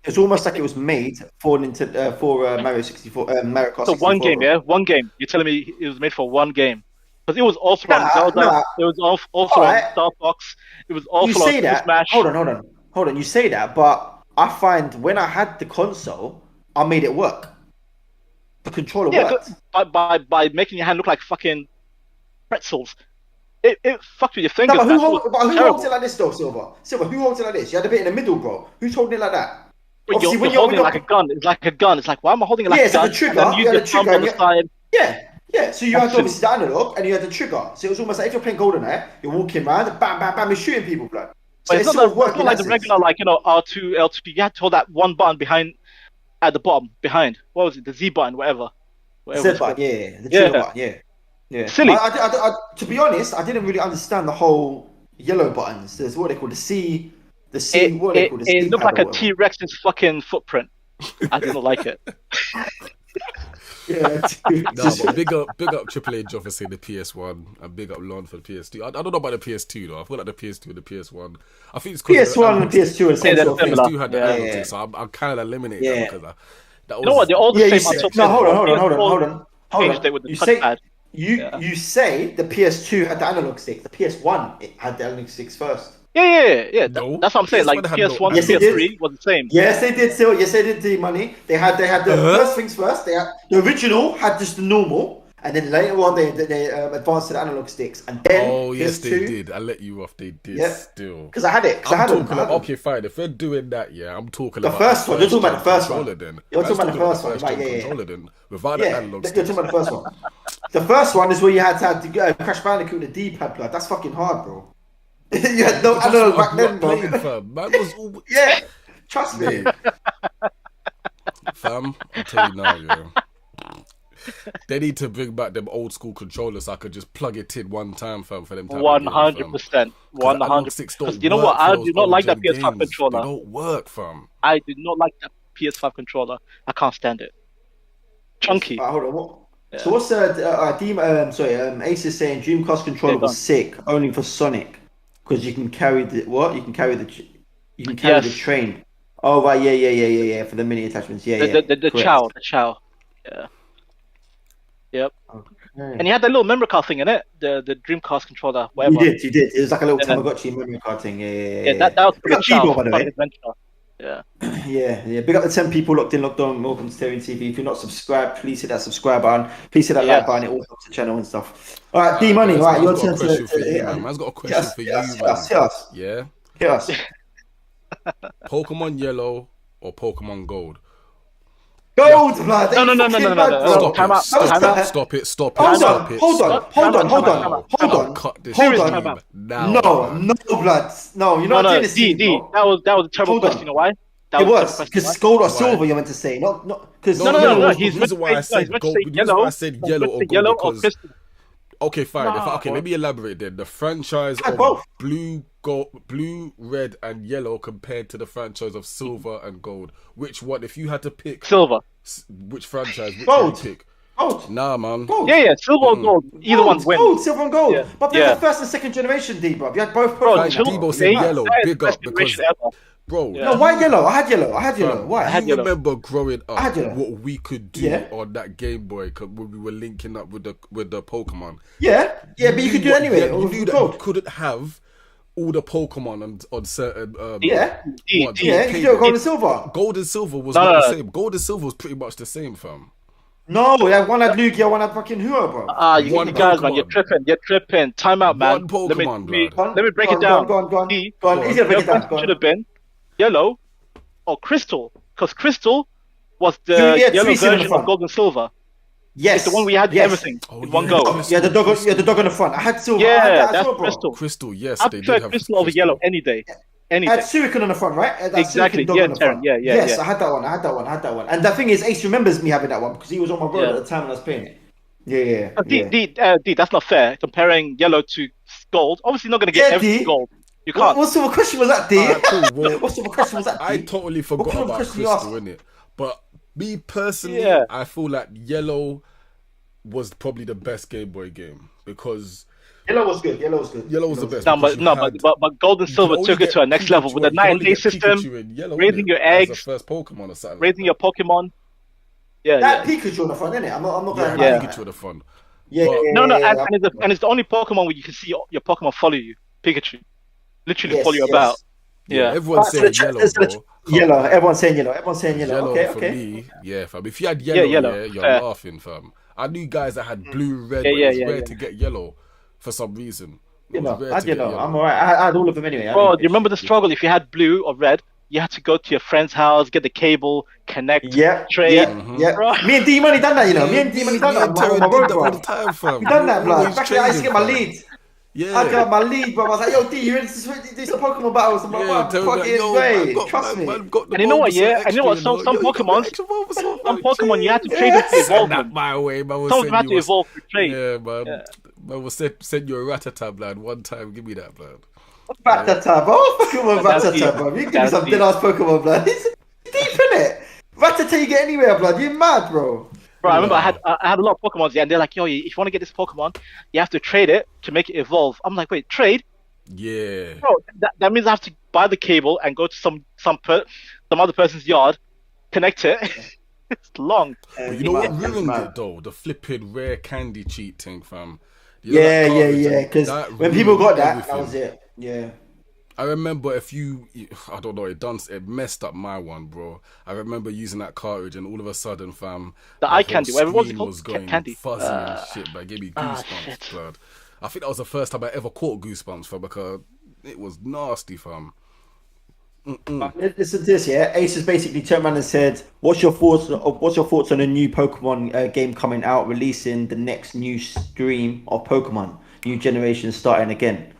A: It's almost like it was made for Nintendo Mario 64, Mario Kart
C: So
A: 64.
C: one game,
A: Bro.
C: yeah, one game. You're telling me it was made for one game? Because it was also on Zelda.
A: Nah.
C: It was also on
A: Alright.
C: Star Fox. It was
A: You
C: also on
A: say
C: Super
A: that.
C: Smash.
A: Hold on. You say that, but I find when I had the console, I made it work. The controller
C: Yeah,
A: worked.
C: by making your hand look like fucking pretzels. it fucked with your fingers.
A: No, but
C: man.
A: who
C: Terrible.
A: holds it like this though, Silver? Silver, who holds it like this? You had a bit in the middle, bro. Who's holding it like that?
C: But
A: Obviously,
C: you're holding it like a gun. It's like a gun. It's like, why am I holding it like
A: yeah,
C: a
A: it's
C: gun?
A: like a trigger.
C: And then
A: You
C: use
A: had
C: your
A: a
C: thumb
A: trigger.
C: on the side.
A: Yeah. So you had
C: Absolutely.
A: obviously the analog and you had the trigger. So it was almost like if you're playing GoldenEye, you're walking around, bam, bam, bam, you're shooting people, blood. So
C: But
A: it's sort of
C: it's
A: working
C: not like the regular, like, R2, L2. You had to hold that one button behind, at the bottom, behind. What was it? The Z button, whatever. Whatever
A: Z
C: it's called.
A: button, yeah, the trigger
C: Yeah.
A: button, yeah.
C: Silly.
A: To be honest, I didn't really understand the whole yellow buttons. There's what they call the C, what they call the C
C: It looked
A: pad
C: like
A: or
C: a
A: whatever.
C: T-Rex's fucking footprint. I did not like it.
A: Yeah, dude.
B: Nah, but big up Triple H obviously the PS1 and big up Lon for the PS2. I don't know about the PS2 though. I feel like the PS2 and the PS1. I think it's because
A: PS1 and PS2 are the same
C: they're
A: sort of thing.
C: similar.
B: PS2 had the
C: Yeah.
B: analog stick, so I'm kind of eliminating that because that was.
C: You know what? They're all the
A: Yeah, you
C: same.
A: say,
C: until
A: no, hold
C: PS4
A: on.
C: Changed it with the
A: You say
C: touchpad.
A: you say the PS2 had the analog stick. The PS1 it had the analog sticks first.
C: Yeah.
B: No,
C: That's what I'm saying. Like
B: PS1 had no
C: PS1
A: Yes,
C: and
A: it did.
C: PS3 was the same.
A: Yes, they did. Still, yes, they did. The money they had the first things first. They had the original had just the normal, and then later on they advanced to the analog sticks, and then
B: Oh yes,
A: PS2,
B: they did. I let you off. They did
A: Yeah.
B: still.
A: because I had it. Because I
B: I'm
A: had them.
B: talking about okay, fine. If they're doing that, yeah, I'm talking
A: The
B: about
A: first one. You're talking about the first one.
B: controller then.
A: You're
B: Man's
A: talking about the first one,
B: first
A: right,
B: gen
A: yeah.
B: controller then. Without the
A: Yeah,
B: analog
A: you're
B: sticks.
A: talking about the first one. The first one is where you had to have the Crash Bandicoot and the D-pad, blood. That's fucking hard, bro. You had no
B: That's
A: analog
B: what I
A: back
B: grew
A: then,
B: up
A: bro.
B: playing, fam. Man was all...
A: Yeah, trust me.
B: Mate. Fam, I'll tell you now, yeah. They need to bring back them old school controllers so I could just plug it in one time, fam, for them to have a game, fam.
C: 100%. 100%.
B: Because
C: You know what? I do not like that PS5 controller.
B: They don't work, fam.
C: I do not like that PS5 controller. I can't stand it. Chunky.
A: Hold on. What?
C: Yeah.
A: So what's Ace is saying Dreamcast controller
C: Yeah, go on.
A: was sick only for Sonic because you can carry the what? You can carry the the train. Oh right, yeah. For the mini attachments,
C: The
A: correct.
C: chow. Yeah. Yep.
A: Okay.
C: And you had that little memory card thing in it, the Dreamcast controller, whatever.
A: You did. It was like a little
C: Yeah.
A: Tamagotchi memory card thing.
C: Yeah, that was
A: Big
C: pretty
A: up
C: chow.
A: Chibo, by the way.
C: Adventure. Yeah.
A: Yeah. Big up the 10 people locked on. Welcome to Terry TV. If you're not subscribed, please hit that subscribe button. Please hit that like button. It all helps the channel and stuff. All right, D Money. Right, your turn to hit.
B: Man's got a question for you, man.
A: Hit us.
B: Yeah.
A: Hit us.
B: Pokemon Yellow or Pokemon Gold?
A: Gold, blood.
C: No. Time out.
B: Stop it.
A: Hold on.
B: Cut this
C: Serious
B: shit
C: time out.
B: now.
A: No, blood. No, you're not doing this.
C: D. That was a terrible
A: Hold on.
C: question. You know why? That
A: It
C: a
A: was
C: terrible
A: because
C: question,
A: gold or
B: Why?
A: silver. You meant to say not because
C: No.
B: The
C: He's meant
B: reason why I
C: to
B: said
C: say
B: gold. The reason
C: yellow.
B: why I said yellow or gold
C: Yellow or
B: because
C: crystal.
B: okay, fine.
C: Nah,
B: Okay,
C: bro.
B: let me elaborate then. The franchise
A: Had
B: of
A: both.
B: blue, red, and yellow compared to the franchise of silver and gold. Which one? If you had to pick
C: Silver.
B: which franchise, which
A: Gold.
B: one you pick?
A: Gold.
B: Nah, man.
A: Gold.
C: Yeah. Silver or gold. Either one wins.
A: Gold, silver and gold.
C: Yeah.
A: But they're
C: Yeah.
A: the first and second generation, D, bro. You had both.
C: Bro,
B: Like
A: Pokemon.
B: Debo said
C: That
B: yellow,
C: is
B: big
C: the
B: up
C: best
B: because
C: generation ever.
B: bro.
C: Yeah.
A: No, why yellow? I had yellow. Why?
C: I had
B: You
C: yellow.
B: remember growing
A: I had
B: up
A: yellow.
B: what we could do
A: Yeah.
B: on that Game Boy when we were linking up with the Pokemon.
A: Yeah, but you could do it anyway.
B: You
A: With
B: knew that
A: gold.
B: you couldn't have all the Pokemon on certain
A: Yeah.
B: ones.
A: Yeah, you could do it gold and silver.
B: Gold and silver was
C: No,
B: not
C: no,
B: the
C: no.
B: same. Gold and silver was pretty much the same, fam.
A: No, yeah, one had Lugia, one had fucking Huo, bro.
B: One
C: You guys, man,
B: Pokemon.
C: you're tripping. Time out, man.
B: One Pokemon, blood.
C: Let me break it
A: Go
C: down.
A: on.
C: D,
A: Go on, easy to break it down. Go
C: should
A: on.
C: have been yellow or crystal, because crystal was the
A: Yeah,
C: yellow
A: three silver in the
C: version
A: front.
C: of gold and silver.
A: Yes.
C: It's the one we had everything
B: Oh,
C: in one
B: yeah.
C: go.
A: Yeah, the dog on the front. I had silver. I had
C: Yeah,
A: that as
C: that's
A: well, bro.
C: crystal.
B: Crystal, yes,
C: I
B: they
C: prefer
B: did have
C: crystal over yellow any day. Any
A: I had
C: day.
A: Suicune on the front, right? That
C: Exactly.
A: Suicune dog
C: Yeah,
A: on the front.
C: Terran. Yeah,
A: Yes,
C: yeah.
A: I had that one. And the thing is, Ace remembers me having that one because he was on my road
C: Yeah.
A: at the time when I was playing it. Yeah.
C: D, that's not fair. Comparing yellow to gold, obviously not going to get
A: Yeah,
C: everything
A: D.
C: gold. You can't.
A: What sort of question was that, D?
B: Alright, cool. Well,
A: What sort of question was that, D?
B: I totally forgot
A: kind of
B: about
A: question you
B: Crystal,
A: asked?
B: innit? But me personally,
C: Yeah.
B: I feel like yellow was probably the best Game Boy game because
A: Yellow was good.
B: yellow was the best.
C: No,
B: because
C: but gold and
B: you
C: silver
B: could
C: took
B: only
C: it to a
B: get
C: next level with the
B: Pikachu- you could only
C: 9-day
B: get
C: system,
B: Pikachu in yellow,
C: raising
B: innit?
C: your
B: As
C: eggs,
B: the first Pokemon or something.
C: raising your Pokemon. Yeah,
A: That
C: yeah.
A: Pikachu on the front, innit? I'm not going
C: Yeah.
B: Pikachu the fun.
A: Yeah.
C: No, and it's the only Pokemon where you can see your Pokemon follow you. Pikachu, literally
A: Yes,
C: follow you
A: yes.
C: about. Yeah.
B: Everyone's saying yellow, bro.
A: Yellow. Everyone's saying yellow.
B: Yellow
A: Okay,
B: for
A: okay.
B: me, yeah, fam. If you had yellow,
C: yellow.
B: you're
C: Fair.
B: laughing, fam. I knew guys that had blue, red,
C: Yeah,
B: but it was
C: yeah,
B: rare
C: yeah.
B: to get yellow for some reason. It was rare to
A: you
B: get
A: know, I'm
B: yellow.
A: alright. I had all of them anyway. I
C: Bro,
A: didn't
C: do you
A: get
C: remember the
A: shit.
C: struggle? If you had blue or red, you had to go to your friend's house, get the cable, connect,
A: Yep,
C: trade.
A: yep, yep.
C: Bro,
A: Me and D Money done that, you know. Me
B: Yeah,
A: and D Money done
B: me
A: that
B: and
A: on
B: Terry
A: my
B: did
A: road,
B: that all
A: bro.
B: the time,
A: We
B: fam.
A: done that, blood.
B: Always
A: Back then, I used to
B: trading,
A: get my
B: fam.
A: lead. I
B: Yeah.
A: got my lead, bro. I was like, yo, D, you ready to do some Pokemon battles? I'm like,
B: Yeah,
A: what?
B: Terry be like,
A: Fucking
B: yo, man,
A: way. Trust me.
B: got the
C: and you know what?
B: Bulbasaur
C: Yeah, and you know
B: extra,
C: what?
B: you know.
C: Some
B: Yo, you got the
C: Pokemons,
B: extra Bulbasaur,
C: some
B: man.
C: Pokemon you had to trade them to
B: Send
C: evolve
B: that
C: them.
B: my way, man. Will
C: Some of them
B: send
C: had
B: you
C: to
B: a...
C: evolve through trade.
B: Yeah, man.
C: Yeah.
B: Man will send you a Rattata, blood, one time. Give me that, blood.
A: Rattata, bro. Pokemon
C: That's deep.
A: Rattata, bro. You give me
C: That's
A: some dead
C: deep.
A: ass Pokemon, blood. It's deep in it. Rattata, you get anywhere, blood. You're mad, bro.
C: Bro, I remember I
B: Nah.
C: had I had a lot of Pokemons, yeah, and they're like, yo, if you want to get this Pokemon, you have to trade it to make it evolve. I'm like, wait, trade?
B: Yeah.
C: Bro, that means I have to buy the cable and go to some other person's yard, connect it. It's long.
B: But you
A: It's
B: know what
A: mad, it's
B: ruined
A: mad.
B: it, though? The flipping rare candy cheat thing, fam. You know that
A: Yeah, yeah,
B: cartridge,
A: yeah.
B: and
A: Because
B: that
A: when people
B: ruined
A: got that, that
B: everything.
A: was it. Yeah.
B: I remember I don't know, it messed up my one, bro. I remember using that cartridge, and all of a sudden, fam,
C: The
B: the
C: eye
B: whole
C: candy, whatever what was it
B: screen
C: called?
B: was going
C: Candy.
B: fuzzy and shit, but it gave me goosebumps,
C: Shit.
B: blood. I think that was the first time I ever caught goosebumps, fam, because it was nasty, fam.
A: Listen to this, yeah. Ace has basically turned around and said, "What's your thoughts? What's your thoughts on a new Pokemon game coming out, releasing the next new stream of Pokemon, new generation starting again?"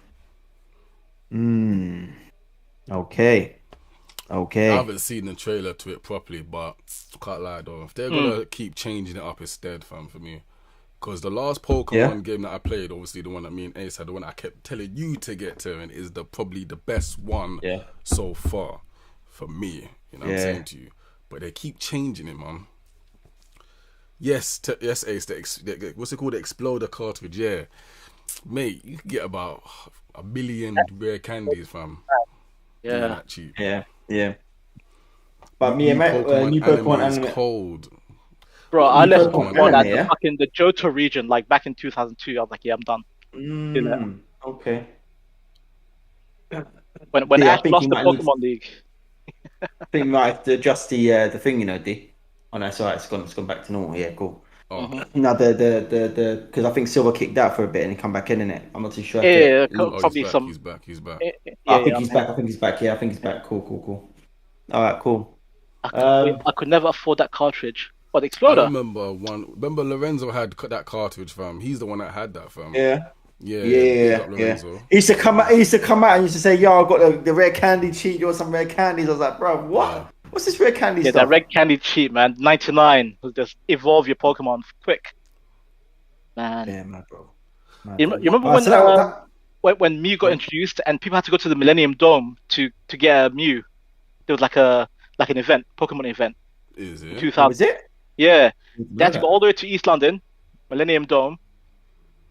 A: Okay,
B: I
A: okay.
B: haven't seen the trailer to it properly, but I can't lie though. If they're gonna keep changing it up instead, fam, for me. Because the last Pokemon
A: Yeah.
B: game that I played, obviously the one that me and Ace had, the one I kept telling you to get to, and is probably the best one
A: Yeah.
B: so far for me. You know what I'm
A: Yeah.
B: saying to you? But they keep changing it, man. Yes, yes, Ace. What's it called? The Exploder cartridge. Yeah, mate, you can get about 1,000,000 rare candies, fam. Doing
C: Yeah.
B: that cheap.
A: Yeah, yeah. But me and
B: New
A: new Pokemon
B: anime is
A: anime.
B: cold.
C: Bro,
A: What
C: I
A: new
C: left
A: Pokemon
C: Pokemon
A: anime?
C: at the
A: Yeah.
C: fucking the Johto region, like back in 2002. I was like, yeah, I'm done. You know,
A: Okay.
C: when
A: D, I
C: Ash
A: think
C: lost
A: you
C: the
A: might need.
C: Pokemon League.
A: I think you might have to adjust the thing, you know, D. Oh no, it's alright. It's gone back to normal. Yeah, cool.
B: Oh,
A: No, the because I think Silver kicked out for a bit and he come back in it. I'm not too sure.
C: Yeah, yeah,
B: oh, he's
C: probably
B: back.
C: some.
B: He's back. He's back.
C: Yeah,
A: I
C: yeah,
A: think he's
C: I'm here.
A: back. I think he's back. Yeah, I think he's back. Cool, cool, cool. All right, cool.
C: I could never afford that cartridge. What, the
B: I
C: Exploder?
B: remember Remember Lorenzo had that cartridge, fam. He's the one that had that, fam.
A: Yeah.
B: Yeah.
A: Yeah,
B: Big up
A: yeah.
B: Lorenzo.
A: He used to come out. He used to come out and used to say, "Yo, I got the rare candy cheat. You want some rare candies?" I was like, "Bro, what?
B: Yeah.
A: What's this rare candy
C: Yeah,
A: stuff?"
C: that red candy cheat, man. 99. Just evolve your Pokemon quick, man.
A: Yeah, mad, bro. Mad,
C: You,
A: bro.
C: you remember
A: Alright, so
C: when Mew got introduced and people had to go to the Millennium Dome to get a Mew? There was like an event, Pokemon event,
B: Is
C: in
B: it?
C: 2000.
A: was it?
C: Yeah, they had to
A: Yeah.
C: go all the way to East London, Millennium Dome,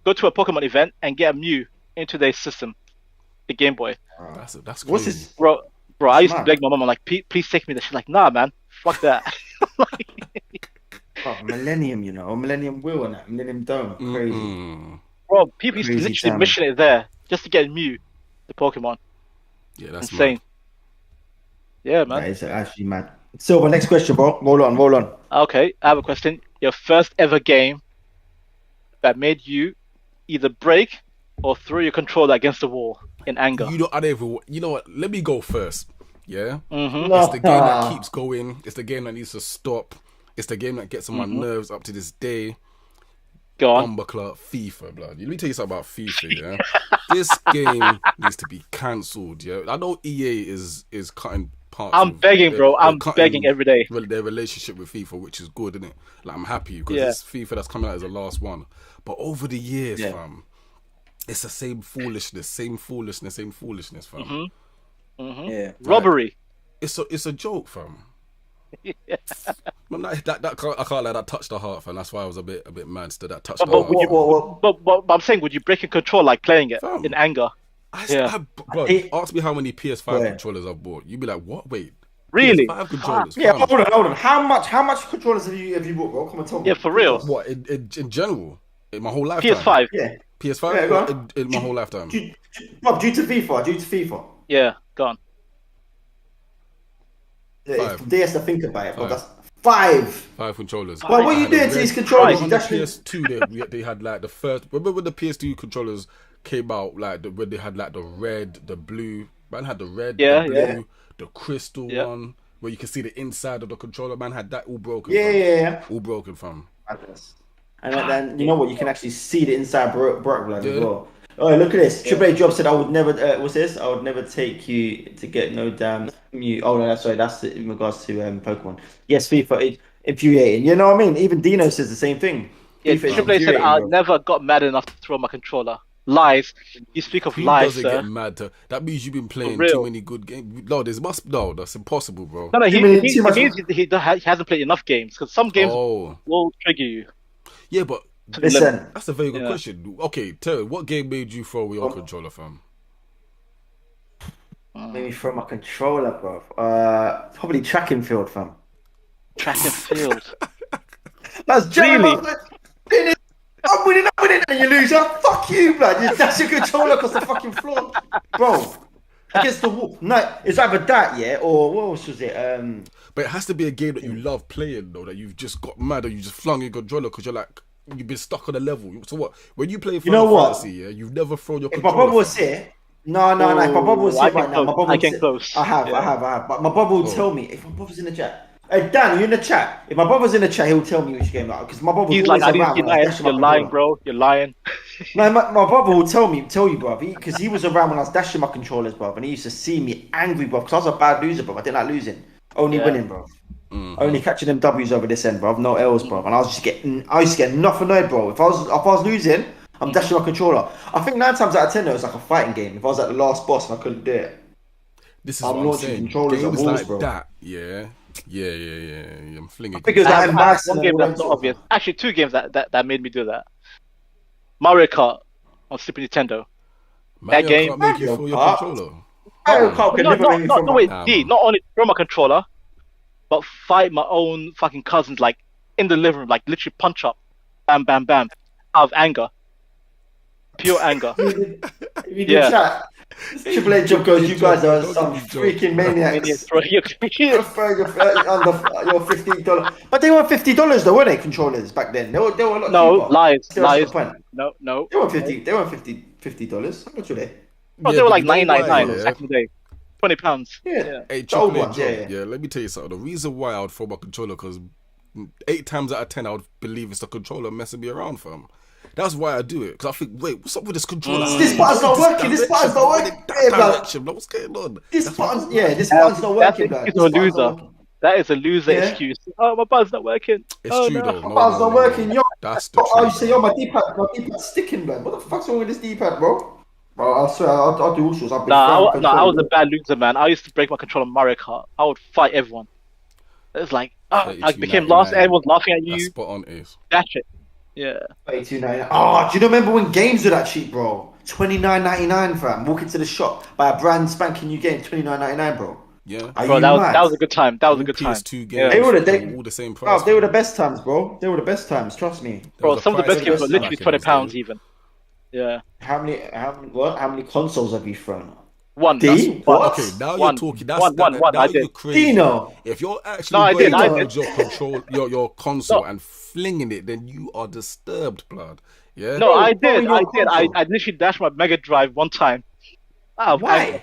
C: go to a Pokemon event and get a Mew into their system, the Game Boy.
B: That's
A: What's
B: crazy.
A: this?
C: Bro, I used to
A: mad.
C: beg my mom. I'm like, please take me there. She's like, nah, man, fuck that.
A: Oh, Millennium, you know, Millennium Wheel and that Millennium Dome, crazy.
C: Bro, people used to
A: Crazy
C: literally
A: time.
C: mission it there just to get Mew, the Pokemon.
B: Yeah, that's
C: Insane.
B: mad.
C: Yeah,
A: That
C: man.
A: is actually mad. Silver, next question, bro. Roll on, roll on.
C: Okay, I have a question. Your first ever game that made you either break or throw your controller against the wall in anger.
B: I don't even. You know what? Let me go first. Yeah.
C: Mm-hmm.
B: It's the game that keeps going. It's the game that needs to stop. It's the game that gets on my nerves up to this day.
C: Go on.
B: Bumbleclot, FIFA, blood. Let me tell you something about FIFA, yeah? This game needs to be cancelled, yeah? I know EA is cutting parts
C: I'm
B: of
C: begging,
B: their-
C: bro.
B: they're
C: I'm
B: cutting
C: begging every day.
B: Their relationship with FIFA, which is good, isn't it? Like, I'm happy because
C: Yeah.
B: this FIFA that's coming out is the last one. But over the years,
A: Yeah.
B: fam, it's the same foolishness, fam.
A: Yeah.
C: Robbery.
B: It's a joke, fam. Man, I can't let that touch the heart, fam. That's why I was a bit mad. Still, that touched the
C: But
B: heart.
C: would you,
A: What?
C: but I'm saying, would you break a control like playing it
B: Fam.
C: in anger? Yeah.
B: Bro,
A: It-
B: ask me how many PS5
A: Yeah.
B: controllers I've bought. You'd be like, what? Wait,
C: Really?
B: PS5 controllers?
A: Yeah,
B: fam.
A: hold on. How much controllers have you bought, bro? Come on, tell me.
C: Yeah, for real.
B: What in general? In my whole lifetime?
C: PS5.
A: Yeah.
B: PS5
A: Yeah, go
B: or
A: on.
B: in my whole lifetime?
A: Bob, due to FIFA.
C: Yeah, gone.
A: Yeah,
B: Five.
A: DS to think about it, bro.
B: Five.
A: That's 5.
B: 5 controllers.
A: Well, what
B: I
A: are you
B: had a
A: doing to
B: red-
A: these controllers?
B: on
A: You
B: the
A: dashing.
B: PS2, they had like the first. Remember when the PS2 controllers came out? Like when they had like the red, the blue. Man had the red, the
C: Yeah,
B: blue, the crystal
C: yeah.
B: one, where you can see the inside of the controller. Man had that all broken.
A: Yeah,
B: fam.
A: yeah, yeah.
B: All broken from.
A: And then you know what? You can actually see the inside broke blood as
B: Yeah.
A: well. Oh, look at this. Triple A Job said, "I would never." What's this? I would never take you to get no damn mute. Oh no, sorry. That's in regards to Pokemon. Yes, FIFA infuriating. You know what I mean? Even Dino says the same thing.
C: Yeah,
A: FIFA is
C: Triple A said
A: infuriating,
C: I
A: bro.
C: never got mad enough to throw my controller. Lies. You speak of
B: Who
C: lies,
B: doesn't
C: sir.
B: get mad? That means you've been playing
C: real.
B: too many good games. No, that's impossible, bro.
C: No,
A: Too many- too
C: it
A: much-
C: means he hasn't played enough games because some games
B: Oh,
C: will trigger you.
B: yeah, but
C: To the limit.
A: Listen,
B: that's a very good
C: Yeah.
B: question. Okay, Terry, what game made you throw your controller, fam?
A: maybe throw my controller, bro. Probably track and field, fam.
C: Track and field.
A: That's jamming
C: Really?
A: my foot. I'm winning, and you lose. Oh, fuck you, blood. You dash your controller across the fucking floor, bro. Against the wall. No, it's either that, yeah, or what else was it?
B: But it has to be a game that you love playing, though. That you've just got mad, or you just flung your controller because you've been stuck on a level. So what? When you play Final
A: know what?
B: Fantasy, yeah, you've never thrown your
A: If my
B: controller.
A: brother was here, no. If my brother was
C: I
A: here
C: can
A: right now, my
C: close.
A: brother
C: I
A: would
C: can
A: say-
C: close.
A: I have. But my brother will tell me if my brother's in the chat. Hey Dan, you in the chat? If my brother's in the chat, he'll tell me which game. Because my brother was
C: He's
A: always
C: like, I
A: around
C: didn't
A: when I was
C: deny it.
A: dashing my
C: You're lying,
A: controller.
C: bro. You're lying.
A: No, my brother will tell you, bro, because he was around when I was dashing my controllers, bro, and he used to see me angry, bro, because I was a bad loser, bro. I didn't like losing, only
C: Yeah.
A: winning, bro. Only catching them W's over this end, bro. I've no L's, bro, and I used to get enough annoyed, bro. If I was losing, I'm dashing my controller. I think 9 times out of 10, it was like a fighting game. If I was at the last boss and I couldn't do it,
B: This is
A: I'm
B: what I'm
A: launching
B: saying.
A: controllers at
B: Games
A: walls,
B: like
A: bro.
B: that, yeah. I'm flinging.
A: think it was
C: I
A: like
C: have
A: embarrassing
C: one
A: and
C: game
A: all
C: that's
A: them
C: not
A: sort of
C: obvious.
A: stuff.
C: Actually, 2 games that made me do that. Mario Kart on Super Nintendo.
B: Mario
C: game-
B: can't make you throw your
A: Mario Kart.
B: controller.
A: Mario Kart could never make me from
C: No,
A: my...
C: wait,
B: Nah,
C: D,
B: man.
C: not only throw my controller, but fight my own fucking cousins, like, in the living room, like, literally punch up. Bam, bam, bam. Out of anger. Pure anger.
A: If you
C: Yeah.
A: do chat, Triple A Job goes, you guys are
B: Don't
A: some
B: give me
A: freaking
B: jokes.
A: maniacs.
C: Throw your
A: Prefer your $15. But they were $50 though, weren't they? Controllers back then. They were a lot
C: No,
A: cheaper.
C: lies,
A: Still, that's
C: lies.
A: the point.
C: No.
A: They weren't $50. How much were they?
C: Bro,
B: Yeah,
C: they were
B: but
C: like
B: you know why,
C: 9.99
B: yeah?
C: back in the day. £20.
A: Yeah.
B: Hey,
A: The
B: Triple
A: old
B: A
A: ones,
B: Joe,
A: yeah.
B: let me tell you something. The reason why I would throw my controller, because 8 times out of 10 I would believe it's the controller messing me around, fam. That's why I do it. Because I think, wait, what's up with this controller?
A: This button's not working. This button's not working. Yeah, blood.
B: Direction, bro. What's going on?
A: This
B: That's what-
A: button's this button's not
C: That's
A: working,
C: the
A: blood.
C: excuse
A: This
C: of a
A: button's not
C: loser.
A: working.
C: That is a loser
A: Yeah.
C: excuse. Oh, my button's not working.
B: It's
C: Oh,
B: true,
C: no.
B: though.
A: My button's not working. Yo,
B: That's the
A: I
B: truth.
A: say, yo, my D-pad's sticking, blood. What the fuck's wrong with this D-pad, bro? Bro, I swear, I'll do all sorts. I'll be
C: Nah,
A: throwing
C: I was a
A: controllers.
C: bad loser, man. I used to break my controller in Mario Kart. I would fight everyone. It was like, I became last,
B: 32.99.
C: everyone's laughing at
B: That's
C: you.
B: spot on, Ace.
C: Dash it. Yeah.
A: $32.99. Oh, do you remember when games were that cheap, bro? $29.99, fam. Walk into the shop, buy a brand spanking new game, $29.99, bro.
B: Yeah.
A: Are
C: Bro,
A: you
C: that
A: mad?
C: was a good time. That was
B: All
C: a good time.
B: PS2 games,
C: Yeah.
A: They were
B: they were all the same price.
A: Bro, they were the
B: fam.
A: best times, bro. They were the best times. Trust me.
B: There
C: Bro,
B: was a
C: some of the
B: price
C: best games were
A: difference
C: literally
B: back in
C: £20
B: those days.
C: even. Yeah.
A: How many consoles have you thrown?
C: One.
A: D?
C: One.
A: What?
B: Okay, now
C: One.
B: you're talking. That's
C: One,
B: now
C: I
B: you're
C: did.
B: crazy.
A: Dino.
B: If you're actually
C: No, I
B: going
C: did, I
B: towards
C: did.
B: your control, your console,
C: No.
B: and flinging it, then you are disturbed, blood. Yeah.
C: No, I
A: Bro,
C: did.
A: your
C: I did.
A: console.
C: I literally dashed my Mega Drive one time. Out of anger.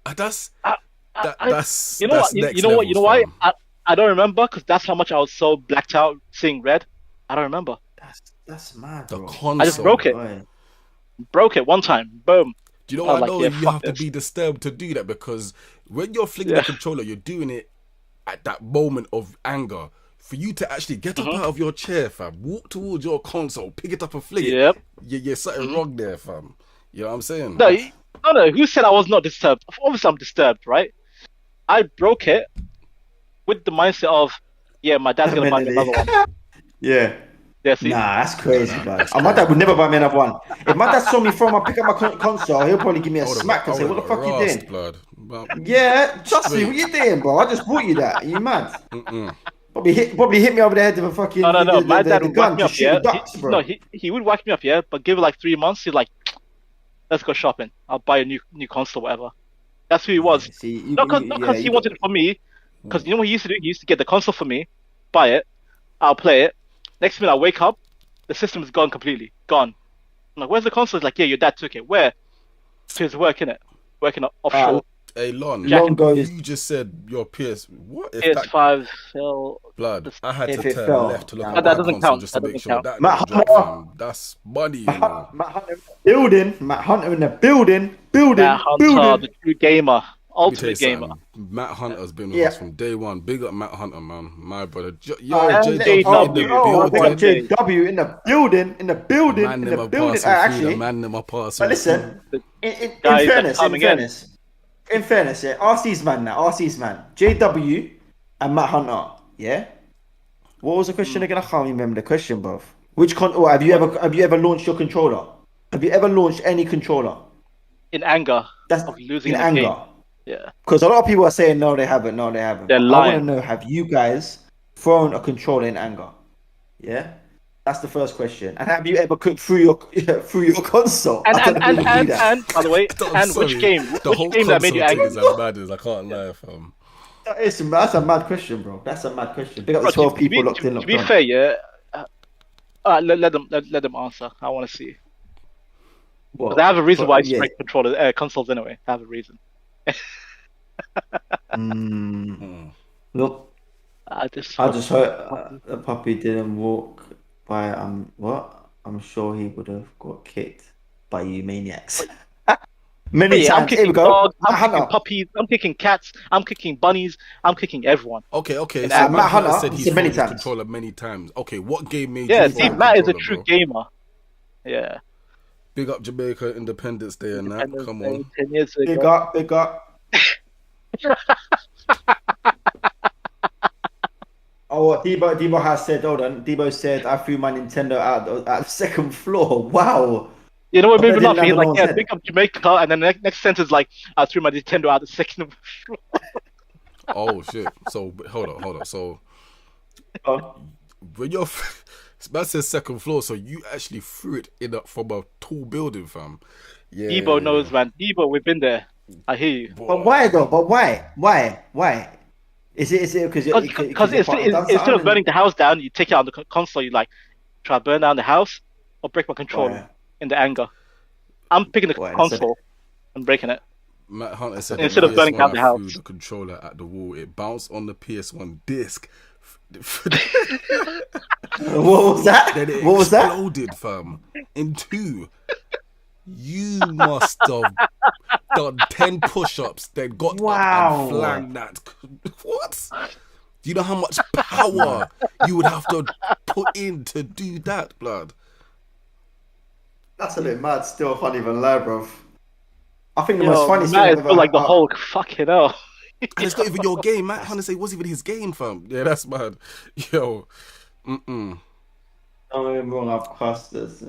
A: Why?
B: That's
C: I-
B: that's
C: You know
B: that's
C: what?
B: next
C: You know what? You know
B: levels,
C: why?
B: fam.
C: I don't remember because that's how much I was so blacked out seeing red. I don't remember.
A: That's mad,
B: The
A: bro.
B: console.
C: I just broke it.
A: Boy.
C: Broke it one time. Boom.
B: Do you know
C: I
B: what I
C: was
B: know?
C: like, yeah,
B: You
C: fuck
B: have to
C: this.
B: be disturbed to do that, because when you're flinging
C: Yeah.
B: the controller, you're doing it at that moment of anger. For you to actually get up out of your chair, fam, walk towards your console, pick it up and fling
C: Yep.
B: it. You're something wrong there, fam. You know what I'm saying?
C: No. Who said I was not disturbed? Obviously, I'm disturbed, right? I broke it with the mindset of, yeah, my dad's gonna buy me another one.
A: Yeah.
C: Yeah, see?
A: Nah, that's crazy, man. My dad would never buy me another one. If my dad saw me pick up my console, he'll probably give me a smack and say, "What the fuck you doing?"
B: Blood. But,
A: Yeah, trust me. What you doing, bro? I just bought you that. Are you mad? Probably hit me over the head with a fucking
C: No. My dad
A: the
C: would
A: gun
C: whack me
A: to
C: up,
A: shoot
C: yeah.
A: the ducks, bro.
C: He would whack me up, yeah, but give it like 3 months. He's like, let's go shopping. I'll buy a new console, whatever. That's who he was.
A: See,
C: Not because he wanted it for me. Because you know what he used to do? He used to get the console for me, buy it, I'll play it. Next minute I wake up, the system is gone completely, gone. I'm like, where's the console? It's like, yeah, your dad took it. Where? To his work, innit? Working offshore.
B: Hey, Lon,
A: Long goes.
B: you just said your PS. What if
C: PS5 fell.
B: blood? I had
A: If
B: to
A: it
B: turn
A: fell,
B: left to look
A: that
B: at my
C: doesn't
B: console
C: count.
B: just to
C: That
B: make
C: doesn't
B: sure
C: count.
B: that
A: Matt
B: didn't drop,
A: Hunter.
B: fam. That's money, you know.
A: Matt Hunter in the building. Matt Hunter in the building.
C: Matt Hunter, the true gamer,
B: Let me tell you
C: ultimate gamer.
B: something. Matt Hunter's been with
A: Yeah.
B: us from day one. Big up Matt Hunter, man. My brother. Yo,
A: And
B: JW in the
C: big
B: building.
A: JW in the building. In the building.
B: Man,
A: In
B: them
A: the
B: are
A: building.
B: passing through.
A: Actually,
B: The man, them are passing
A: but listen.
B: through.
A: In
C: Guys,
A: fairness,
C: come again.
A: in fairness, yeah. Ask these man now. Ask these man. JW and Matt Hunter. Yeah. What was the question again? I can't remember the question, bruv. Or have you ever launched your controller? Have you ever launched any controller?
C: In anger
A: That's
C: of losing
A: in
C: the
A: anger.
C: game. Yeah.
A: Because a lot of people are saying no, they haven't. No, they haven't.
C: They're
A: I want
C: lying.
A: to know: have you guys thrown a controller in anger? Yeah, that's the first question. And have you ever cooked through your console?
C: And
A: I don't know if you do that.
C: and by the way,
B: I'm
C: and
B: sorry.
C: which game?
B: The
C: Which
B: whole
C: game that made you
B: console thing
C: angry?
B: is as bad as I can't lie, fam.
A: That's a mad question, bro. That's a mad question. Big up the
C: Bro,
A: 12 people locked in.
C: to be fair, yeah. Let them answer. I want to see. But they have a reason why it's break controllers, consoles anyway. They have a reason.
A: Look, I just heard the puppy didn't walk by. What? I'm sure he would have got kicked by you maniacs. Many
C: Hey,
A: times.
C: I'm
A: Here
C: kicking
A: we go.
C: dogs, I'm
A: Matt
C: kicking
A: Hunter.
C: puppies, I'm kicking cats, I'm kicking bunnies, I'm kicking everyone.
B: Okay.
C: And
B: So
A: Matt
B: Matt Hunter
A: Hunter
B: said he's
A: said many
B: thrown his
A: times.
B: controller many times. Okay, what game made
C: Yeah,
B: you
C: see,
B: throw
C: Matt is a
B: controller,
C: true
B: bro?
C: gamer. Yeah.
B: Big up Jamaica Independence Day and that.
C: Independence
B: Come
C: Day,
B: on.
C: 10 years ago.
A: Big up. Oh, what Debo has said. Hold on. Debo said, "I threw my Nintendo out the second floor." Wow.
C: You know what
A: I
C: made
A: bet
C: me
A: they
C: laugh?
A: didn't
C: He's
A: have
C: like,
A: no
C: yeah,
A: one
C: big up Jamaica, and then the next sentence like, I threw my Nintendo out the second floor.
B: Oh shit. So hold on. So
A: Oh.
B: when your man says second floor, so you actually threw it from a tall building, fam. Yeah.
C: Debo knows, man. Debo, we've been there. I hear you.
A: But why though? But why? Is it because
C: Because instead of burning the house down, you take it out on the console. You like try to burn down the house or break my controller in the anger. I'm picking the console and breaking it.
B: Matt Hunter said
C: Instead of burning down the house,
B: threw the controller at the wall. It bounced on the PS1 disc.
A: What was that?
B: Then it
A: What was that?
B: exploded, fam, in two. You must have done 10 push-ups, then got up and flanged that. What? Do you know how much power you would have to put in to do that, blood?
A: That's a bit mad. Still, I can't even lie, bro. I think the
C: Yo,
A: most funny thing
C: Matt
A: I've
C: is
A: ever
C: still like the Hulk. Fucking hell.
B: And it's not even your game. Matt Hunter said it wasn't even his game, fam. Yeah, that's mad. Yo,
A: Don't get me wrong. I've cussed this.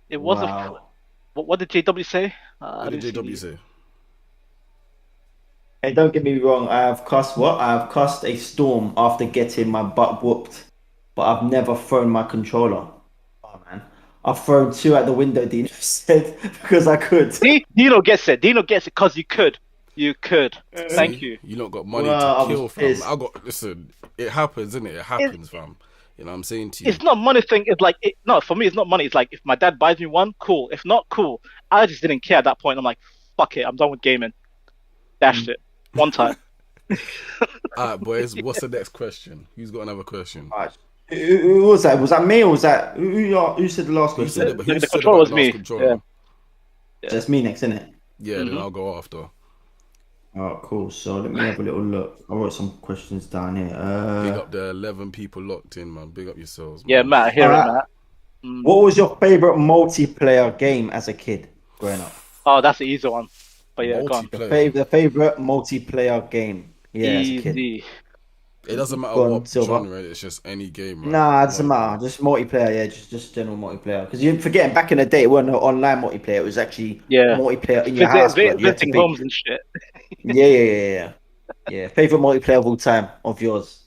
C: It wasn't.
A: Wow.
C: What did JW say?
B: What did JW say?
A: Hey, don't get me wrong. I have cussed what? I have cussed a storm after getting my butt whooped, but I've never thrown my controller. Oh man, I've thrown two out the window. Dino said because I could.
C: Dino gets it. Dino gets it because you could. You could. Thank you.
B: You not got money
A: Well,
B: to kill, fam.
A: it's-
B: Listen. It happens, isn't it? It happens, fam. You know what I'm saying to you?
C: It's not money thing. It's like no, for me, it's not money. It's like if my dad buys me one, cool. If not, cool. I just didn't care at that point. I'm like, fuck it. I'm done with gaming. Dashed it one time.
B: Alright, boys. What's the next question? Who's got another question?
A: Who was that? Was that me or was that who said the last
B: Who
A: question?
B: said it? But who
C: The
B: said
C: controller
B: about
C: was
B: the last
C: me.
B: controller?
C: Yeah.
A: That's me next, isn't it?
B: Yeah, then I'll go after.
A: Oh, cool. So let me have a little look. I wrote some questions down here.
B: Big up the 11 people locked in, man. Big up yourselves, man.
C: Yeah, Matt. I hear it, Matt.
A: What was your favorite multiplayer game as a kid growing up?
C: Oh, that's the easy one. But yeah, go on.
A: The favorite multiplayer game. Yeah, as a kid.
C: Easy.
B: It doesn't matter
A: Go on,
B: what
A: Silver.
B: genre, it's just any game, right?
A: Nah, it doesn't matter. Just multiplayer, yeah, just general multiplayer. Because you're forgetting back in the day, it wasn't no online multiplayer. It was actually multiplayer in your house. But you had to
C: Visiting
A: be...
C: homes and shit.
A: Yeah. Favorite multiplayer of all time of yours?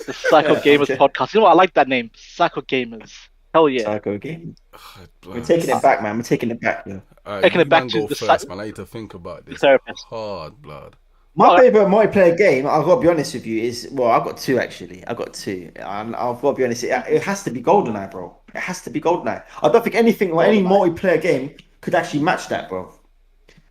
C: The Psycho Gamers podcast. You know what? I like that name. Psycho Gamers. Hell yeah.
A: Psycho game. We're taking it back, man. We're taking it back, yeah.
B: Alright,
C: Taking it back to
B: go
C: the
B: first, man. I need to think about this.
C: Therapist.
B: Hard, blood.
A: My favorite multiplayer game, I've got to be honest with you, is I've got two actually. I've got two, and I've got to be honest. It has to be GoldenEye, bro. It has to be GoldenEye. I don't think anything or any multiplayer game could actually match that, bro.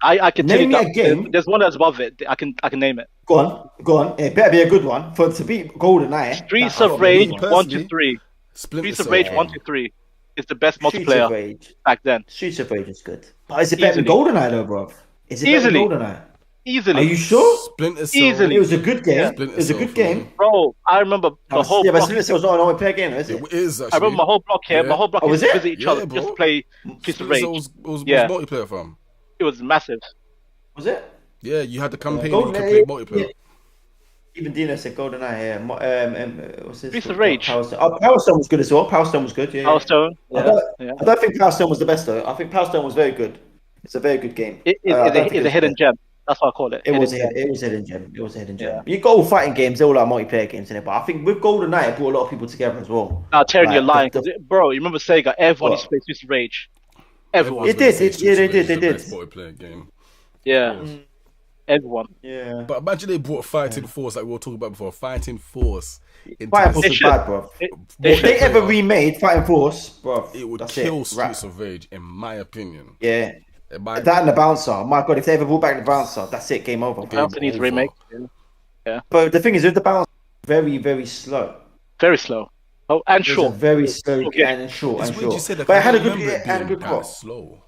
C: I can tell you
A: Name me
C: that
A: a game.
C: there's one that's above it. I can name it.
A: Go on, go on. It better be a good one for to beat GoldenEye.
C: Streets
A: That's
C: of
A: got to be a
C: Rage
A: good one.
C: 1 to 3.
B: Splinter
C: Streets of
B: Cell,
C: Rage
B: fam.
C: 1 to 3 is the best
A: Streets of
C: multiplayer
A: Rage.
C: back then.
A: Streets of Rage is good, but is it better than
C: Easily.
A: GoldenEye though, bro? Is it better
C: Easily.
A: than GoldenEye?
C: Easily.
A: Are you sure?
B: Splinter Cell.
C: Easily.
A: It was a good game.
B: Splinter
A: It was a
B: Cell
A: good
B: for
A: game.
B: me.
C: Bro, I remember the whole
A: Yeah, but
C: block.
A: Splinter Cell's not an multiplayer game, is it?
B: It is actually.
C: I remember my whole block here.
B: Yeah.
C: My whole block
A: Oh,
C: used
A: was
C: to
A: it?
C: visit each
B: Yeah,
C: other
B: bro.
C: just to play Streets of
B: Splinter
C: Rage.
B: Cell was
C: Yeah.
B: multiplayer, fam.
C: It was massive.
A: Was it?
B: Yeah, you had the campaign
A: Golden-
B: and you could play multiplayer.
A: yeah. Even Dino said GoldenEye. Yeah. What's this?
C: Streets of Rage.
A: Power Stone. Oh, Power Stone was good as well. Power Stone was good. Yeah.
C: Power Stone.
A: I
C: Yeah.
A: don't think Power Stone was the best though. I think Power Stone was very good. It's a very good game.
C: It's
A: I don't think
C: a
A: was
C: hidden
A: the-
C: gem. That's what I call it.
A: It was
C: Hidden gem.
A: it was a hidden gem. It was a hidden gem.
C: Yeah.
A: You got all fighting games, they're all like multiplayer games in it. But I think with GoldenEye, it brought a lot of people together as well.
C: Now, Terry, you're
A: Like,
C: lying. Bro, you remember Sega? Everyone
A: What?
C: used to play Streets of Rage. Everyone.
A: It did,
B: Everyone's
A: it- yeah,
B: gonna say
A: they did,
B: Streets of
A: they
B: Rage is
A: did.
B: the best multiplayer game.
C: Yeah.
B: Of course.
C: Everyone.
A: Yeah.
B: But imagine they brought Fighting Force, like we were talking about before. Fighting Force. Into
A: Fighting
B: the-
A: Force
C: They
A: was
C: should.
A: bad, bro.
C: They
A: If they
C: should.
A: ever remade Fighting Force, bro,
B: It would
A: that's
B: kill
A: it.
B: Streets of Rage, in my opinion.
A: Yeah.
B: In my-
A: That and the bouncer. My God, if they ever brought back the bouncer, that's it. Game over.
B: Game
C: Bouncer needs
B: over.
C: remake.
A: But the thing is, with the bouncer, very, very slow.
C: Very slow. Oh, and
A: It was
C: short.
A: a very slow
C: Okay.
A: and short
B: It's
A: and
B: weird you
A: short.
B: said that.
A: But it
B: 'cause
A: had
B: I
A: a good,
B: remember
A: it had a
B: being
A: good
B: kinda
A: plot.
B: slow.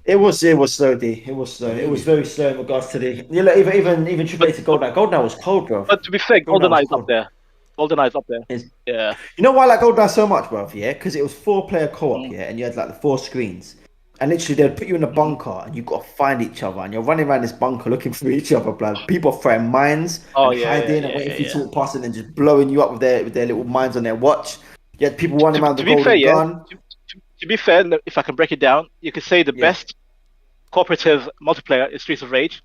A: It was slow, D. It was slow. It was very slow in regards to the. Yeah, like, even Triple A to GoldenEye. GoldenEye was cold, bro.
C: But to be fair,
A: GoldenEye
C: GoldenEye is
A: was
C: up there. GoldenEye is up there.
A: Is-
C: Yeah.
A: You know why I like GoldenEye so much, bro? Yeah, because it was 4-player co-op, yeah, and you had like the 4 screens, and literally they'd put you in a bunker, and you got to find each other, and you're running around this bunker looking for each other, blood. People are throwing mines
C: Oh,
A: and
C: yeah,
A: hiding
C: yeah,
A: and waiting
C: yeah,
A: for you to
C: yeah.
A: walk past, and then just blowing you up with their little mines on their watch. You had people running around
C: To
A: the
C: be
A: golden
C: fair, yeah.
A: gun.
C: To be fair, if I can break it down, you could say the
A: Yeah.
C: best cooperative multiplayer is Streets of Rage,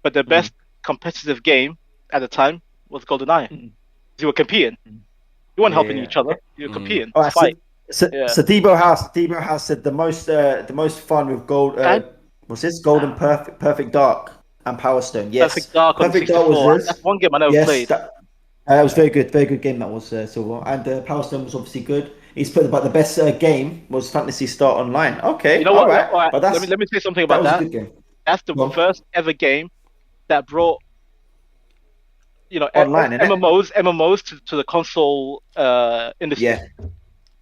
C: but the best competitive game at the time was GoldenEye.
A: Mm.
C: You were competing. You weren't helping
A: Yeah.
C: each other. You were competing.
A: All right,
C: Fight.
A: So
C: Yeah.
A: Debo House said the most fun with gold.
C: And-
A: What's this? Golden Perfect Dark and Power Stone. Yes,
C: Perfect Dark on
A: Perfect
C: 64.
A: was this.
C: That's one game I never
A: Yes,
C: played.
A: that was very good game. That was Silver, and Power Stone was obviously good. He's put about the best game was Fantasy Star Online. Okay,
C: You know what?
A: all right,
C: All right,
A: but that's
C: let me say something
A: that
C: about
A: was
C: that.
A: a good game.
C: That's the
A: Go on.
C: first ever game that brought,
A: Online, innit?
C: MMOs to the console industry.
A: Yeah,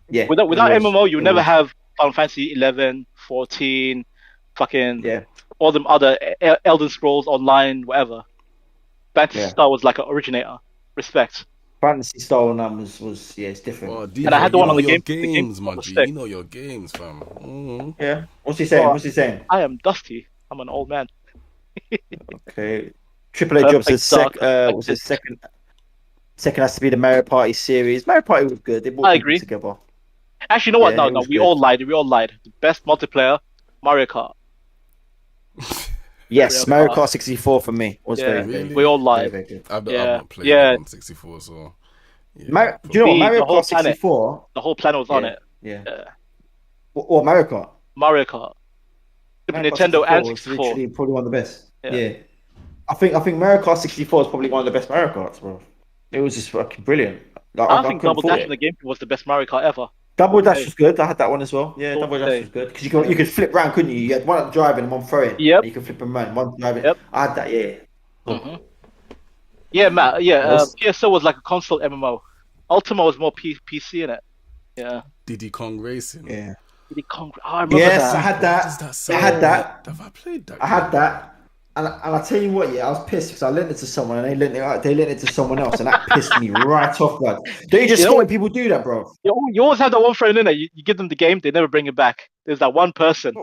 A: yeah.
C: Without
A: it was.
C: MMO, you
A: It
C: never
A: was.
C: have Final Fantasy 11, 14, fucking
A: Yeah,
C: all them other Elden Scrolls Online, whatever. Fantasy
A: Yeah.
C: Star was like an originator. Respect.
A: Fantasy Star Online was it's different.
B: Well,
C: And I had the
B: you
C: one on
B: know
C: the
B: your
C: game- the game
B: games, my
C: was
B: G.
C: sick.
B: You know your games, fam. Mhm.
A: Yeah. What's he saying?
C: Oh,
A: What's he saying?
C: I am dusty. I'm an old man.
A: Okay. Triple A Jobs says
C: Perfect Dark,
A: was his second. Second has to be the Mario Party series. Mario Party was good. They brought
C: I
A: people
C: agree.
A: together.
C: Actually, you know what?
A: Yeah,
C: No,
A: it
C: no,
A: was
C: we
A: good.
C: all lied. We all lied. The best multiplayer, Mario Kart.
A: Yes,
C: Mario
A: Mario
C: Kart.
A: Kart 64 for me was
C: Yeah,
A: very,
B: Really?
A: very,
C: we all
A: very,
C: lied.
A: very good.
B: I've
C: Yeah.
B: not played
C: Yeah.
B: it on 64, so. Yeah,
A: Do you know what?
C: Me,
A: Mario
C: the whole
A: Kart 64.
C: The whole planet was on
A: Yeah.
C: it.
A: Yeah.
C: Yeah.
A: What Mario Kart?
C: Mario Kart. Super
A: Mario Kart
C: Nintendo and
A: was
C: 64.
A: literally probably one of the best.
C: Yeah.
A: Yeah. I think Mario Kart 64 is probably one of the best Mario Karts, bro. It was just fucking brilliant. Like,
C: I think
A: couldn't
C: Double
A: fault
C: Dash
A: it.
C: in the game was the best Mario Kart ever.
A: Double Dash
C: Okay.
A: was good. I had that one as well. Yeah,
C: Full
A: Double Dash
C: day.
A: was good because you could flip round, couldn't you? You had one driving and one throwing.
C: Yep.
A: And you could flip them around, one driving.
C: Yep.
A: I had that. Yeah.
C: hmm Yeah, Matt. Yeah,
A: Was-
C: PSO was like a console MMO. Ultima was more PC in it. Yeah.
B: Diddy Kong Racing.
A: Yeah.
C: Diddy Kong. Oh, I remember
A: Yes,
C: that.
A: I had
B: What
A: that.
B: does that
A: I
B: sound
A: had that.
B: like? Have I played that?
A: I had that. And I tell you what, yeah, I was pissed because I lent it to someone and they lent it to someone else, and that pissed me right off, blood. Don't you just
C: You know
A: hate when
C: what?
A: people do that, bro?
C: You always have that one friend in there. You give them the game, they never bring it back. There's that one person.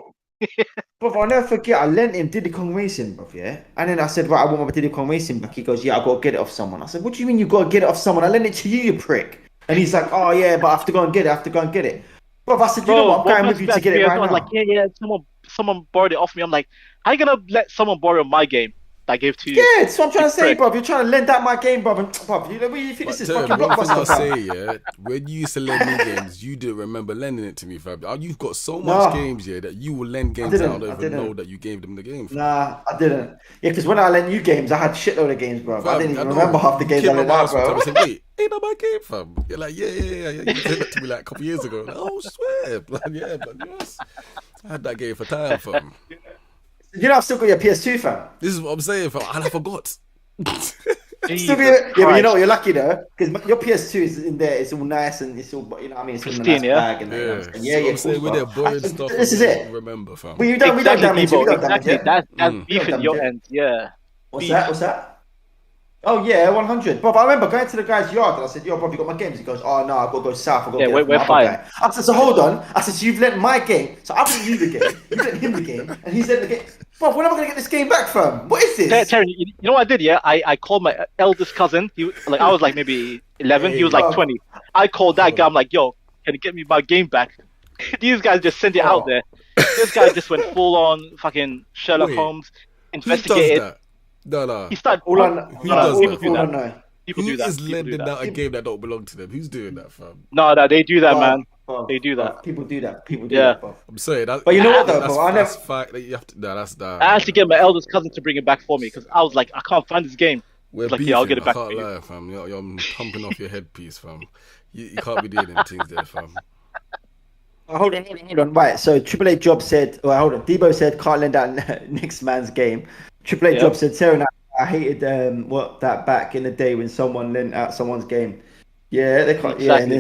A: Bro, I'll never forget. I lent him Diddy Kong Racing, bro. Yeah, and then I said, right, I want my Diddy Kong Racing back. He goes, yeah, I gotta get it off someone. I said, what do you mean you gotta get it off someone? I lent it to you, you prick. And he's like, oh yeah, but I have to go and get it. I have to go and get it. Bro, I said, you know what? I'm
C: one
A: going with you to
C: person
A: get it
C: back
A: right
C: here, I
A: now.
C: was like, yeah, someone borrowed it off me. I'm like, how you gonna let someone borrow my game? that I gave to you.
A: Yeah, that's what I'm trying to say,
C: prick.
A: bro. You're trying to lend out my game, bro. Bro, you think
B: But
A: this is
B: Terry,
A: fucking
B: one thing I'll
A: blockbuster, fam?
B: say, yeah, when you used to lend me games, you didn't remember lending it to me, fam. You've got so much
A: No.
B: games, yeah, that you will lend games out. I don't even know
A: didn't.
B: that you gave them the game, fam.
A: Nah, I didn't. Yeah, because when I lent you games, I had shitload of games, bro. I
B: Fam,
A: didn't
B: I
A: even
B: know.
A: remember half the
B: You
A: games I
B: came
A: lent
B: on my
A: out,
B: house one time
A: bro.
B: and said, "Wait, ain't that my game, fam?" You're like, yeah. You said that to me like a couple years ago. Like, oh, swear, like, yeah, but yes, I had that game for time, fam.
A: You know, I've still got your PS2, fam.
B: This is what I'm saying, fam, and I forgot.
A: Still
C: Jesus
A: yeah, but you
C: Christ.
A: know what? You're lucky though, because your PS2 is in there. It's all nice and it's all, you know what I mean? It's all in a nice
C: Pristine, yeah?
A: bag and that, you know what I'm saying? Yeah,
B: So
A: yeah,
B: I'm saying
A: cool,
B: we're
A: bro.
B: there borrowing stuff
A: This
B: and
A: is
B: we
A: it.
B: don't remember, fam.
A: We don't
C: Exactly,
A: damage it.
C: Debo.
A: We don't damage
C: Exactly.
A: it.
C: That's
A: We don't
C: beef in
A: damage
C: your
A: it.
C: end. Yeah.
A: What's
C: Beef.
A: that? What's that? Oh yeah, 100. Bob, I remember going to the guy's yard and I said, "Yo, Bob, you got my games?" He goes, "Oh no, I've got to go south. I've got to
C: Yeah,
A: get it from
C: we're
A: my other
C: fine.
A: guy." I said, "So hold on." I said, "So you've lent my game. So I've lent you the game. You lent him the game, and he's lent the game. Bob, when am I gonna get this game back from? What is this?"
C: Terry, you know what I did? Yeah, I called my eldest cousin. I was like maybe 11. He was like
A: Bob.
C: 20. I called that guy. I'm like, yo, can you get me my game back? These guys just sent it out there. This guy just went full on fucking Sherlock
B: Wait,
C: Holmes,
B: Who does
C: investigated.
B: that? No.
C: He started.
A: All I
B: Who does
C: people
B: that,
C: do
A: all I
C: that.
A: know.
C: People
B: Who
C: do that.
B: is
C: People do
B: lending
C: that.
B: out a game that don't belong to them? Who's doing that, fam?
C: No, they do that, man.
A: Bob,
C: They do that.
A: People do that. People do
C: Yeah.
A: that, Bob.
B: I'm saying that.
A: But you know what though,
B: that's,
A: Bob?
B: that's fact. That you have to. No, that's that.
C: I had to get my eldest cousin to bring it back for me because I was like, I can't find this game.
B: We're
C: like,
B: beefing.
C: yeah, I'll get it back
B: I can't
C: for you.
B: lie, fam. You're pumping off your headpiece, fam. You can't be doing them things there, fam.
A: Hold on. Right, so Triple A Job said, well, hold on. Debo said can't lend out next man's game. Triple A
C: Yeah.
A: Job said, Sarah and I hated that back in the day when someone lent out someone's game. Yeah, they can't. Yeah, and
C: Exactly.
A: then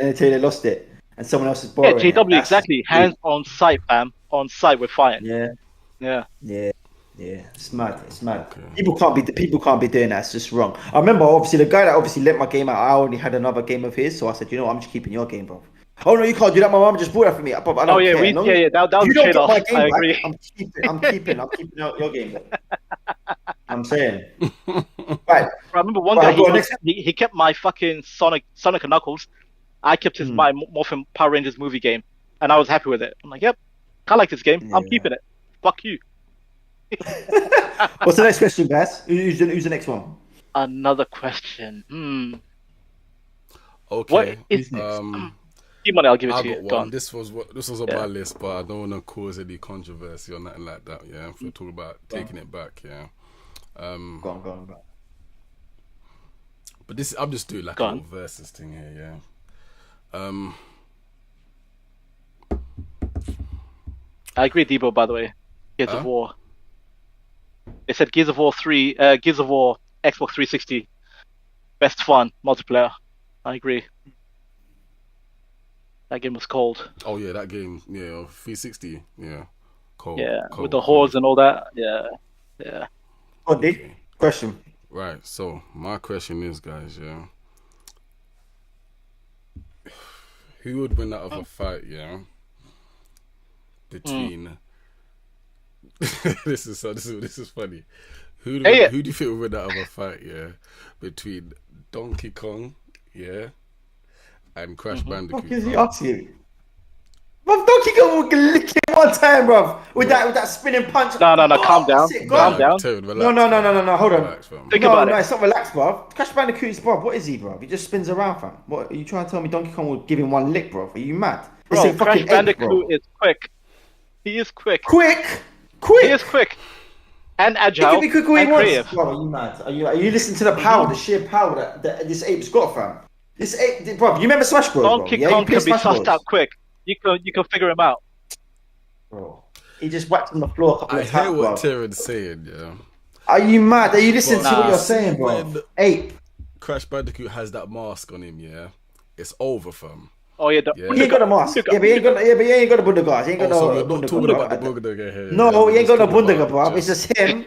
A: until they lost it, and someone else is
C: Yeah,
A: borrowing it.
C: JW,
A: That's-
C: exactly. Hands on site, fam. On site, we're fine.
A: Yeah,
C: Yeah.
A: yeah. It's mad.
B: Okay.
A: People can't be doing that. It's just wrong. I remember obviously the guy that obviously lent my game out. I already had another game of his, so I said, you know what, I'm just keeping your game, bro. Oh no, you can't do that. My mom just bought that for me. But I don't
C: Oh yeah,
A: care. No,
C: that was
A: you
C: a
A: don't
C: trade
A: get
C: off.
A: my game
C: I
A: back.
C: agree.
A: I'm keeping your game. I'm saying. Right.
C: I remember one
A: Right, go on,
C: guy.
A: next-
C: He kept my fucking Sonic and Knuckles. I kept his my Morphin Power Rangers movie game, and I was happy with it. I'm like, yep, I like this game. I'm
A: Yeah.
C: keeping it. Fuck you.
A: What's the next question, guys? Who's the next one?
C: Another question.
B: Okay.
C: What is Keep money, I'll give it
B: I
C: to you.
B: got
C: Go
B: one.
C: on.
B: This was on my list, but I don't want to cause any controversy or nothing like that. Yeah, if we're talking about taking it back, yeah.
A: Go on.
B: But this, I'm just doing like
C: Go
B: a
C: on.
B: little versus thing here, yeah.
C: I agree, Debo. By the way, Gears of War. They said Gears of War 3, Gears of War Xbox 360, best fun multiplayer. I agree. That game was cold.
B: Oh yeah, that game, yeah, 360, yeah, cold.
C: Yeah,
B: cold,
C: with the
B: cold.
C: hordes and all that. Yeah.
A: Go on, D. Question.
B: Right. So my question is, guys, yeah, who would win out of a fight, yeah, between? This is funny. Who do you think would win out of a fight, yeah, between Donkey Kong, yeah, and Crash Bandicoot?
A: What is he asking? Bro, Donkey Kong will lick him one time, bro. With that spinning punch.
C: No, calm down.
A: That's it,
C: Calm down.
A: No, hold on.
B: Relax, fam.
C: Think about it.
A: No, it's not relaxed, bro. Crash Bandicoot is, bro. What is he, bro? He just spins around, fam. What are you trying to tell me? Donkey Kong will give him one lick, bro? Are you mad? This
C: Bro,
A: ain't
C: Crash
A: fucking
C: Bandicoot
A: egg,
C: is quick. He is quick.
A: quick.
C: He is quick. And
A: He
C: agile.
A: can be quick all he
C: and
A: wants.
C: creative.
A: Bro, are you mad? Are you listening to the power, the sheer power that this ape's got, fam? This ape, bro. You remember Smash Bros?
C: Donkey
A: bro? Yeah,
C: Kong
A: you play
C: can be
A: Smash
C: sussed
A: Bros?
C: out quick. You can figure him out.
A: Bro, he just whacked on the floor a couple
B: I
A: of times,
B: hear
A: bro.
B: what Tyron's saying, yeah.
A: Are you mad? Are you listening to what
C: Nah.
A: you're saying, bro?
B: When-
A: Ape.
B: Crash Bandicoot has that mask on him, yeah. It's over, fam.
C: Oh yeah,
B: Yeah.
A: He ain't got a mask. Yeah, but he ain't got the Bundagars. He ain't got
B: Oh, so
A: no
B: we're not
A: Bundagar,
B: talking
A: bro.
B: about the Bundagar here.
A: No,
B: yeah,
A: he ain't got no
B: we're just talking
A: Bundagar,
B: about
A: bro. It's just him.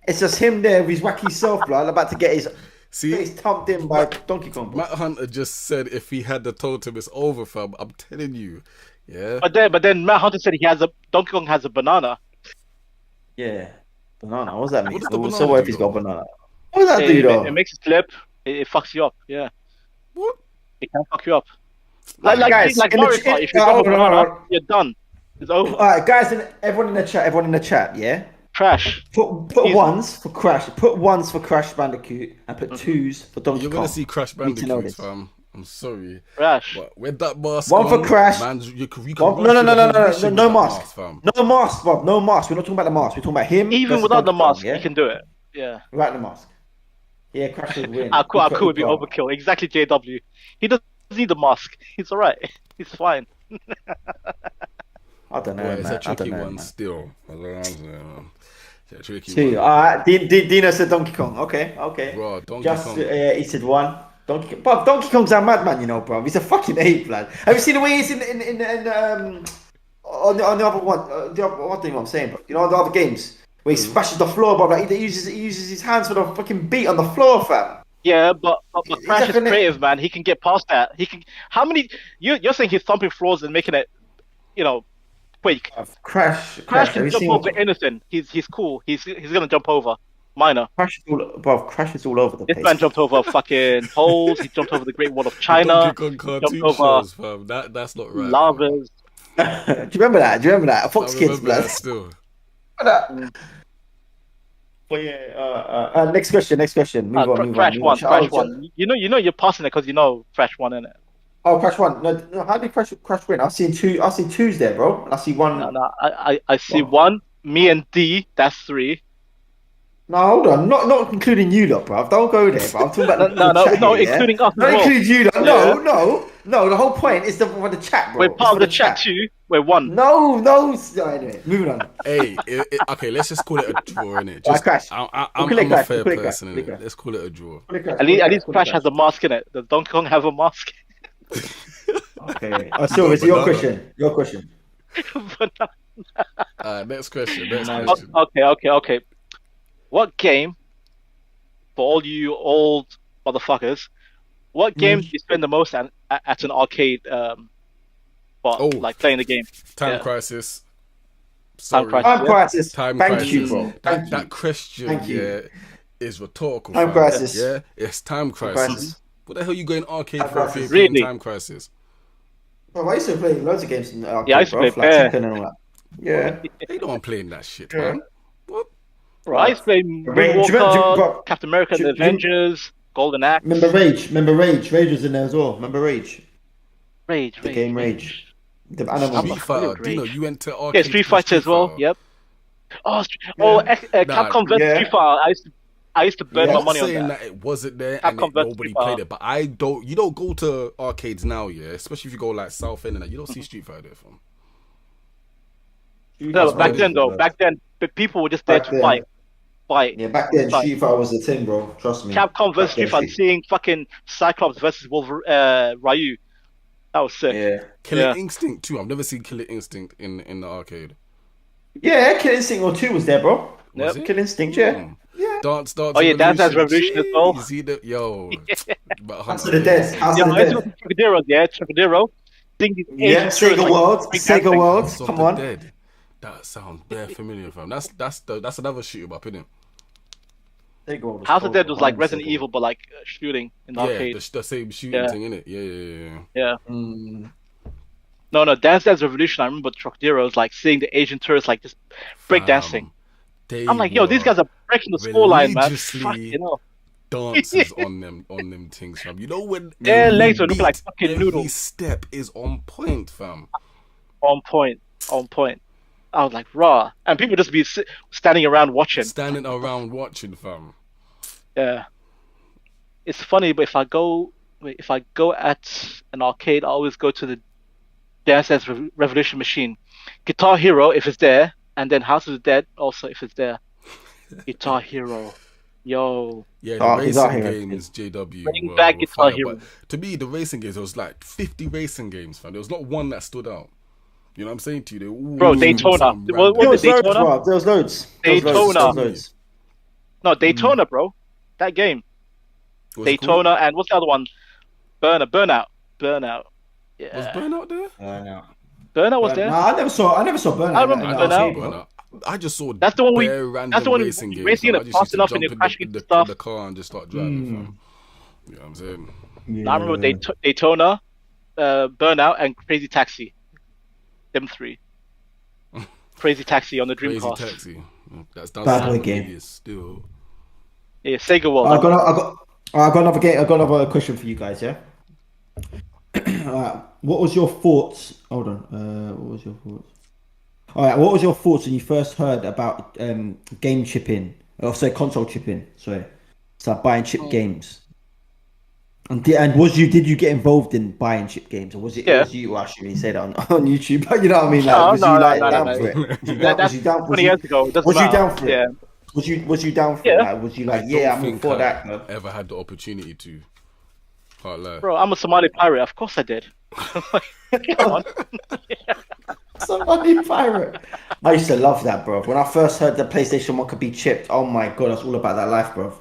A: It's just him there with his wacky self, bro. About to get his face thumped in by Donkey Kong, bro.
B: Matt Hunter just said if he had the totem, it's over, fam. I'm telling you, yeah.
C: But then Matt Hunter said Donkey Kong has a banana.
A: Yeah. Banana. What does that mean?
B: What does the
A: So
B: banana
A: what if
B: do,
A: he's got
B: though?
A: banana? What does that do, though?
C: It makes it slip. It fucks you up. Yeah,
B: What?
C: it can fuck you up.
A: Guys,
C: Like
A: in the
C: Mario
A: chat-
C: Kart, if you
A: hold
C: drop a
A: on, hold
C: banana,
A: on.
C: you're done. It's over.
A: All right, guys, everyone in the chat, yeah.
C: Trash.
A: Put
C: Easy.
A: ones for Crash. Put ones for Crash Bandicoot, and put twos for Donkey
B: You're
A: Kong.
B: gonna see Crash
A: You need to know
B: Bandicoots,
A: this.
B: fam. I'm sorry,
C: Trash.
B: but with that mask
A: One for
B: on,
A: Crash.
B: man, you can
A: Well,
B: run
A: no, no,
B: through
A: no,
B: the
A: no,
B: whole
A: no, no,
B: mission
A: no
B: with that
A: mask.
B: fam.
A: No mask, Bob. No mask. We're not talking about the mask. We're talking about him
C: Even
A: versus
C: without the
A: Donkey Kong,
C: mask,
A: yeah?
C: he can do it. Yeah.
A: Without the mask. Yeah, Crash would win.
C: Our cool would be overkill. Exactly, JW. He doesn't need the mask. He's alright. He's fine.
A: I don't know,
B: Boy,
A: man.
B: it's a
A: I
B: tricky
A: don't know,
B: one
A: man.
B: still. I don't know. It's a tricky
A: Two.
B: one.
A: Alright, Dino said Donkey Kong. Okay.
B: Bro, Donkey
A: Just
B: Kong.
A: he said one. Donkey Kong's a madman, you know, bro. He's a fucking ape, lad. Have you seen the way he's in on the other one? The other, what thing I'm saying, bro? You know, the other games where he smashes the floor, bro. Like he uses his hands for the fucking beat on the floor, fam.
C: Yeah, but Crash is
A: definitely-
C: creative, man. He can get past that. He can. How many? You're saying he's thumping floors and making it, quake.
A: Crash
C: Crash
A: have
C: can
A: you
C: jump
A: seen
C: over anything. He's cool. He's gonna jump over. Minor.
A: Crash is all over the
C: This
A: place.
C: man jumped over fucking holes. He jumped over the Great Wall of China.
B: Donkey Kong
C: Jumped
B: cartoon
C: over
B: shows, fam. That's not right. fam.
C: lavas.
A: Do you remember that? Fox
B: I
A: Kids,
B: remember
A: blood.
B: that still.
A: But yeah, next question. Move on.
C: Crash one. You know you're passing it because you know Crash one, innit?
A: Oh, Crash one. No, how did Crash win? I see twos there, bro. And I see one.
C: No. I see one. Me and D. That's three.
A: No, hold on. Not including you lot, bro. Don't go there. But I'm talking about the chat
C: No,
A: here, yeah?
C: including us as
A: Not
C: well.
A: including you lot.
C: Yeah.
A: No. The whole point is for the chat, bro.
C: We're part of
A: It's
C: the
A: for
C: chat too. We're one.
A: No. Anyway, moving on.
B: Hey, okay, let's just call it a draw, innit?
A: Alright, Crash.
B: I'm
A: We'll
B: a
A: Crash.
B: fair
A: We'll Crash.
B: person,
A: We'll
B: innit?
A: Crash.
B: Let's call it a draw.
C: At least Crash has a mask in it. Does Donkey Kong have a mask?
A: Okay. Oh, so it's your question.
B: Next question.
C: Okay. What game, for all you old motherfuckers, what game do you spend the most at an arcade spot, like playing the game?
B: Time Crisis.
C: Time
B: Sorry.
C: Crisis.
A: Time Crisis.
B: Time
A: Thank
B: Crisis.
A: you, bro.
B: That question,
A: Thank you.
B: yeah, is rhetorical.
A: Time
B: fam.
A: Crisis.
B: Yeah, it's Time Crisis.
A: Crisis.
B: What the hell you going arcade
A: Time
B: for if
A: Crisis.
B: you're playing
C: Really?
B: Time Crisis?
A: Bro, I used to play loads of games in the arcade,
C: Yeah, I used to
A: bro.
C: play
A: Like
C: Bear.
A: Tekken and all that. Yeah.
B: They don't want playing that shit,
A: Yeah.
B: man. What?
C: Bro, I used to play
A: Do you remember-
C: Moonwalker, Captain America and the
A: do you-
C: Avengers, Golden Axe.
A: Remember Rage? Rage was in there as well. Remember Rage?
C: Rage.
A: The game Rage. The animal.
B: Street Fighter.
C: Rage.
B: Do you know you went to arcade?
C: Yeah, Street
B: to play
C: Fighter as well.
B: Fighter?
C: Yep. Oh,
B: Nah,
C: Capcom vs
A: yeah.
C: Street Fighter. I used to burn
A: Yeah.
C: my
B: I'm
C: money
B: not
C: on
B: saying
C: that.
B: that it wasn't there and
C: Capcom versus
B: nobody
C: Street Fighter.
B: played it, but you don't go to arcades now, yeah, especially if you go like South End and that, you don't see Street Fighter there, fam.
C: No, back then though, the people were just there
A: Back
C: to
A: then.
C: fight.
A: Yeah, back then
C: Fight.
A: Street Fighter was the thing, bro. Trust me.
C: Capcom versus
A: Back
C: Street
A: then,
C: Fighter, seeing fucking Cyclops versus Ryu. That was sick.
A: Yeah.
B: Killer
C: Yeah.
B: Instinct 2. I've never seen Killer Instinct in the arcade.
A: Yeah, Killer Instinct or 2 was there, bro.
B: Was
C: Yep.
B: it?
A: Killer Instinct, yeah.
B: Mm.
A: Yeah.
B: Dance
C: Oh yeah, Dance Dance Revolution as well.
B: You see the
A: House of the Dead. House
C: Yeah,
A: of the
C: I used to
A: Dead.
C: go to Trocadero, Trocadero. Seeing these
A: Yeah,
C: Asian
A: Sega
C: tourists, like,
A: World.
C: break
A: Sega
C: dancing.
A: World.
B: House of
A: Come
B: the
A: on.
B: Dead. That sounds bare familiar, fam. That's another shoot 'em up, isn't it?
A: Sega World was
C: House of
A: cold,
C: Dead
A: bro.
C: was like
A: I
C: Resident
A: remember Sega
C: Evil, but like shooting in the
B: Yeah,
C: arcade.
B: the same shooting
C: Yeah.
B: thing, innit? Yeah.
C: Yeah.
A: World. Mm.
C: No, Dance Dance Revolution. I remember Trocadero, like seeing the Asian tourists like just break dancing.
B: They
C: I'm like, yo, these
B: were
C: guys are breaking the scoreline, man.
B: religiously
C: Fuck, you know.
B: dances on them things, fam. You know when
C: Their
B: every
C: legs were looking
B: beat,
C: like fucking
B: every
C: noodles.
B: step is on point, fam.
C: On point. I was like, raw. And people just be standing around watching.
B: Standing around watching, fam.
C: Yeah. It's funny, but if I go at an arcade, I always go to the Dance Dance Revolution machine. Guitar Hero if it's there, and then House of the Dead also if it's there. Guitar Hero. Yo.
B: Yeah, the
A: Oh, Guitar
B: racing
A: Hero.
B: games, JW.
C: Bring
B: were-
C: back
B: were
C: Guitar
B: fire,
C: Hero.
B: but to me, the racing games, there was like 50 racing games, fam. There was not one that stood out. You know what I'm saying to you? They all
C: Bro,
B: do
C: Daytona.
B: something
C: What-
B: random.
A: There was loads,
C: Daytona?
A: bro. There was loads.
C: Daytona. No, Daytona,
B: Mm.
C: bro. That game.
B: What's it called?
C: Daytona and what's the other one? Burnout. Yeah.
B: Was Burnout there?
C: Burnout was there.
A: No, I never saw Burnout.
C: I remember
A: in the
C: Burnout.
A: arcade, bro.
B: Burnout. I just saw
C: That's the one we-
B: bare random
C: that's the one
B: racing
C: we
B: games.
C: racing
B: fam.
C: it
B: I just
C: fast
B: used to
C: enough
B: jump
C: and you're
B: in
C: crashing
B: the
C: stuff.
B: car and just start driving, fam. You know what I'm saying?
C: I remember Daytona, Burnout, and Crazy Taxi. Them three. Crazy Taxi on the
B: Crazy
C: Dreamcast.
B: Taxi. That's does
A: Bad boy
B: sound
A: game.
B: familiar still.
C: Yeah, Sega World.
A: I got another game. I got another question for you guys. Yeah. What was your thoughts? Hold on. What was your thoughts? All right. What was your thoughts when you first heard about game chipping? Or sorry, console chipping. Sorry, start buying chip
C: Mm.
A: games. And did you get involved in buying chip games, or was it
C: Yeah.
A: you? Well, I shouldn't really say that on YouTube, but you know what I mean. Like,
C: No,
A: was you
C: no, no,
A: like
C: no, no,
A: down
C: no.
A: for it? Was you
C: That,
A: down? Was
C: that's
A: you down?
C: 20 years ago. It doesn't
A: Was you
C: matter.
A: down for it?
C: Yeah.
A: Was you down for it?
C: Yeah.
A: Like, was you
B: I
A: like,
B: don't
A: yeah, I'm all
B: think
A: for
B: I've
A: that, bro.
B: ever had the opportunity to. Can't lie.
C: Bro, I'm a Somali pirate. Of course I did. Come on.
A: Somebody pirate. I used to love that, bro. When I first heard the PlayStation 1 could be chipped, oh my god, I was all about that life, bro.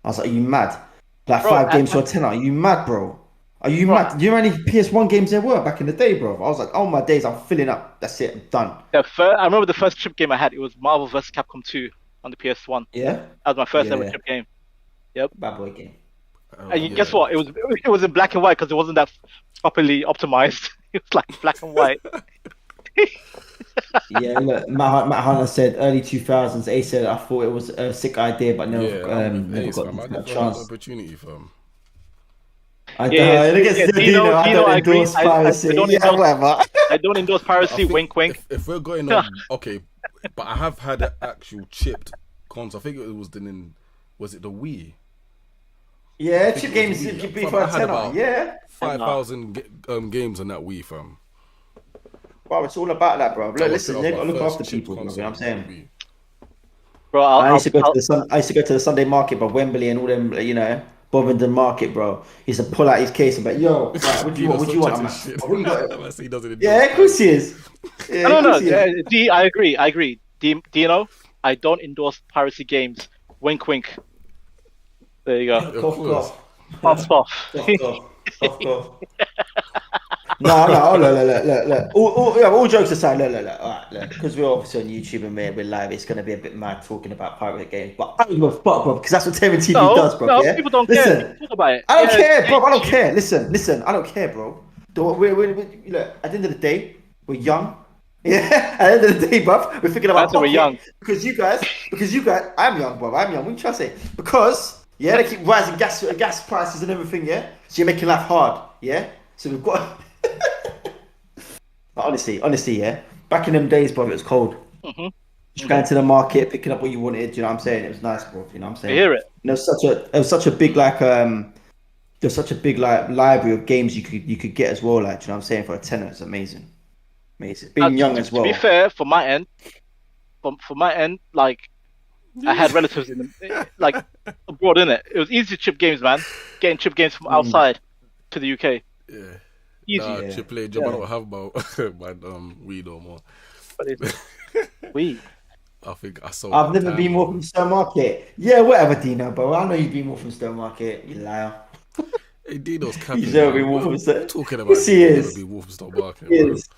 A: I was like, are you mad? Like
C: Bro,
A: 5 games for a tenner. Are you mad, bro? Are you
C: bro,
A: mad? Do you know how many PS1 games there were back in the day, bro? I was like, oh my days, I'm filling up. That's it, I'm done.
C: I remember the first chip game I had. It was Marvel vs. Capcom 2 on the PS1.
A: Yeah?
C: That was my first ever
A: Yeah.
C: chip game. Yep.
A: Bad boy game.
C: And guess what? It was in black and white because it wasn't that properly optimized. It was like black and white.
A: Yeah, look, Matt Hunter said early 2000s. Ace said, I thought it was a sick idea, but never,
B: Yeah, I'm with
A: never
B: Ace,
A: got
B: fam. I
A: that
B: never had the
A: chance.
B: opportunity, fam.
A: Look at Dino, I
C: Dino,
A: don't
C: I agree.
A: endorse piracy.
C: don't
A: Yeah,
C: endorse.
A: whatever.
C: I don't endorse
B: But I
C: piracy.
B: think
C: Wink, wink.
B: if we're going on, okay, but I have had an actual chipped console. I think it was was it the Wii?
A: Yeah,
B: think
A: chip
B: it
A: games
B: was Wii.
A: could be
B: Fam,
A: for
B: I
A: a
B: had
A: tenner.
B: about
A: Yeah.
B: 5,000 games on that Wii, fam.
A: Bro, it's all about that, bro. Look,
B: That
A: listen,
B: was
A: you
B: my
A: gotta look
B: first
A: after
B: chipped
A: people, bro. You know
B: console,
A: what I'm saying?
B: Wii.
C: Bro,
A: I used to go to the Sunday market, bro, Wembley and all them, you know, Bovingdon Market, bro. He used to pull out his case and be like, yo, right, what do you want? What do you want? I'm like,
B: Shit.
A: what you got?
B: Unless he doesn't
A: Yeah,
B: endorse
A: of course he
B: piracy.
A: is. Yeah,
C: No,
A: of
C: no,
A: course he
C: no.
A: is.
C: D, I agree. I agree. Dino, I don't endorse piracy games. Wink, wink. There you go.
B: Of
A: Cough,
B: course.
A: cough.
C: Cough.
A: Cough, cough. Cough, cough. No, look. All jokes aside, look. All right, look. Because we're obviously on YouTube and we're live, it's going to be a bit mad talking about pirate games. But I don't give a fuck, bro, because that's what Terran TV does, bro.
C: No,
A: Yeah?
C: people don't care.
A: Listen,
C: People talk about it.
A: I don't
C: Yeah,
A: care, bro. I don't
C: you-
A: care. Listen. I don't care, bro. Look, at the end of the day, we're young. Yeah, at the end of the day, bro, we're thinking about
C: That's why we're
A: pocket
C: young.
A: because you guys, I'm young, bro. I'm young. What you trying to say? Because they keep rising gas prices and everything. Yeah, so you're making life hard. Yeah, so we've got. But honestly, yeah. Back in them days, bro, it was cold.
C: Mhm.
A: Just going to the market, picking up what you wanted. You know what I'm saying? It was nice, bro. You know what I'm
C: I
A: saying?
C: hear it.
A: And it was such a big there's such a big like library of games you could get as well. Like, do you know what I'm saying? For a tenner, it's amazing. Being young as well.
C: To be fair, for my end, like I had relatives in like abroad in it. It was easy to chip games, man. Getting chip games from outside to the UK.
B: Yeah.
C: Easy.
B: Nah,
A: Yeah.
B: AAA job.
A: Yeah.
B: I don't have my Wii no more.
C: But it's we.
B: I think I sold.
A: I've
B: my
A: never
B: time,
A: been more
B: bro.
A: from Stone Market. Yeah, whatever, Dino, bro. I know you've been more from Stone Market. You liar.
B: Hey, Dino's capping.
A: He's never
B: Man.
A: been more from
B: What
A: Stone.
B: you talking about?
A: Yes, he
B: Dino never
A: is.
B: been Wolfenstein Market,
A: He
B: bro.
A: is.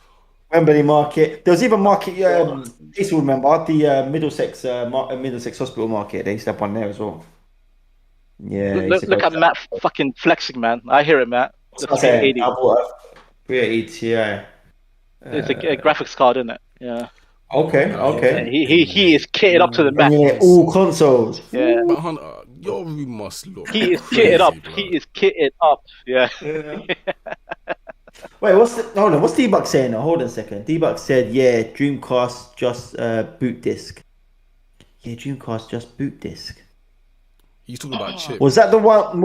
A: Wembley Market. There was even market. This will remember the Middlesex Hospital Market. They used to have one there as well. Yeah, I used to go
C: Look
A: to
C: at
A: that.
C: Matt fucking flexing, man. I hear it, Matt. The
A: That's what I'm saying.
C: 380.
A: I bought a 380 Ti.
C: It's a graphics card, isn't it? Yeah.
A: Okay,
B: Nah,
A: okay.
C: He is kitted up to the max.
A: Yeah, all consoles.
C: Yeah.
B: But Hunter, your room must look
C: He is
B: crazy,
C: kitted up.
B: bro.
C: He is kitted up. Yeah.
A: Wait, hold on, what's D-Buck saying? Now, hold on a second. D-Buck said, yeah, Dreamcast just boot disc. Yeah, Dreamcast just boot disc.
B: He's talking about chip.
A: Was that the one?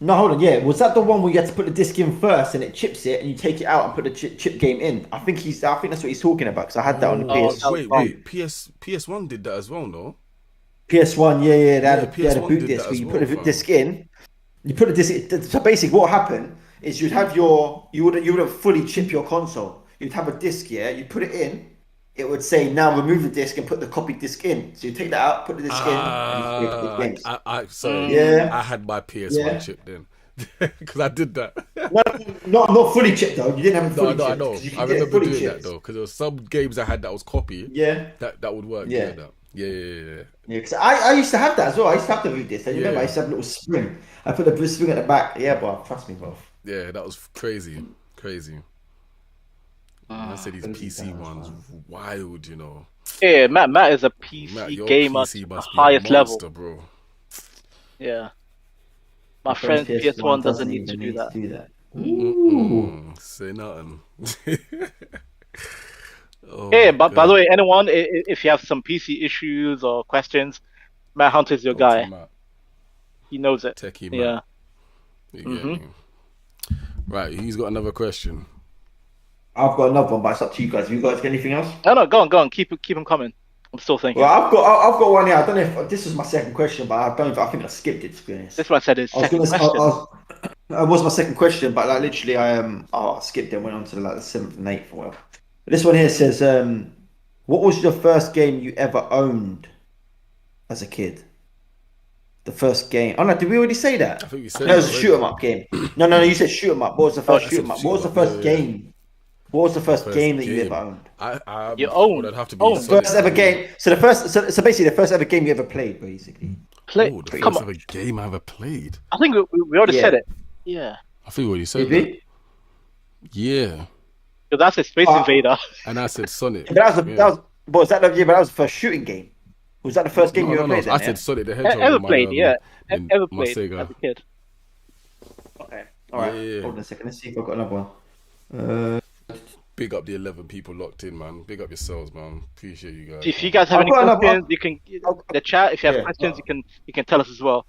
A: No, hold on. Yeah, was that the one where you had to put the disc in first and it chips it and you take it out and put the chip game in? I think that's what he's talking about because I had that on the
C: Oh,
A: PS.
C: that-
B: Wait. PS1 did that as well, no?
A: PS1, yeah, they had a
B: PS1
A: boot
B: did
A: disc
B: that
A: where
B: as
A: you
B: well,
A: put the
B: fam.
A: disc in. You put the disc. So basically, what happened is you wouldn't fully chip your console. You'd have a disc, yeah. You put it in. It would say now remove the disc and put the copied disc in. So you take that out, put the disc in, and you play the games.
B: Sorry,
A: Yeah.
B: I had my PS1
A: Yeah.
B: chip then because I did that.
A: No, not fully chipped though. You didn't have it fully
B: No, I
A: chipped.
B: know.
A: 'Cause you can
B: I
A: get it
B: remember
A: fully
B: doing that
A: chipped.
B: though because there was some games I had that was copy.
A: Yeah.
B: That would work.
A: Yeah.
B: Yeah.
A: Yeah, because I used to have that as well. I used to have the boot disc. I remember
B: Yeah.
A: I used to have a little spring. I put the spring at the back. Yeah, bro, trust me, bro.
B: Yeah, that was crazy. said his
A: Close it
B: PC
A: down,
B: one's
A: fam.
B: wild, you know.
C: Yeah, Matt is a
B: Matt,
C: PC
B: your
C: gamer
B: PC
C: to the
B: must be a
C: highest level.
B: monster, bro.
C: Yeah, my
A: My friend's
C: friend's PS1
A: PS1
C: doesn't
A: doesn't
C: need to
A: even
C: do
A: need to
C: that.
A: do that. Ooh.
B: Say nothing. Oh
C: Yeah,
B: my
C: but by the
B: god.
C: way, anyone, if you have some PC issues or questions, Matt Hunter's your
B: Go to
C: guy.
B: Matt.
C: He knows it.
B: Techie Matt.
C: Yeah.
B: You get me? Right, he's got another question.
A: I've got another one, but it's up to you guys. Have you guys got anything else?
C: No, go on. Keep him coming. I'm still thinking.
A: Well, I've got one here. I don't know if this was my second question, but I think I skipped it, to be honest.
C: This one said his
A: I was
C: second
A: gonna.
C: question.
A: It was my second question, but like literally, I skipped it and went on to like the seventh and eighth. Well, this one here says, "What was your first game you ever owned as a kid?" The first game. Oh no, did we already say that?
B: I think we
A: No,
B: said
A: it was a
B: that
A: shoot 'em
B: already.
A: up game. No, you said shoot 'em up. What was the
C: Oh,
A: first
B: I
A: shoot
B: said
A: 'em up?
B: shoot
A: What was
B: 'em
A: the
B: up,
A: first
B: yeah.
A: game? What was the first
B: First
A: game that you
B: game.
A: ever owned?
C: You
B: Would
C: own.
B: it have to be
C: Own.
B: Sonic
A: First ever
B: for me?
A: game. So basically the first ever game you ever played, basically.
C: Play.
B: Oh, the
C: Come
B: first
C: on.
B: ever game I ever played.
C: I think we already
A: Yeah.
C: said it. Yeah.
B: I think we already said
A: Did
B: that.
A: we?
B: Yeah.
C: So that's a Space Invader.
B: And I said Sonic.
A: But that was
B: Yeah.
A: that was. But was that the yeah? But that was the first shooting game. Was that the first game you ever
B: No.
A: played? Then,
B: I
A: yeah?
B: said Sonic the Hedgehog.
C: Ever
B: in my,
C: played? Yeah.
B: in
C: Ever
B: my
C: played
B: Sega.
C: as a kid.
A: Okay. All right.
B: Yeah.
A: Hold on a second. Let's see if I've got another one.
B: Big up the 11 people locked in, man. Big up yourselves, man. Appreciate you guys.
C: If you guys have
A: I've
C: any
A: got another
C: questions,
A: one.
C: you can the chat. If you have
A: Yeah.
C: questions, you can tell us as well.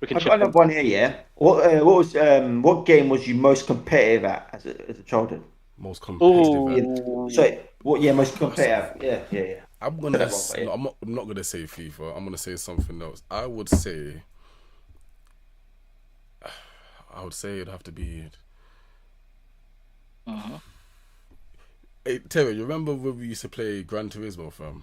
C: We can
A: I've
C: chip
A: got
C: in.
A: another one here. Yeah. What game was you most competitive at as a childhood?
B: Most competitive. At.
C: Ooh.
A: Sorry. What? Yeah, most competitive. Yeah.
B: I'm gonna.
A: That one, yeah.
B: I'm not gonna say FIFA. I'm gonna say something else. I would say it'd have to be. Hey Terry, you remember when we used to play Gran Turismo, fam?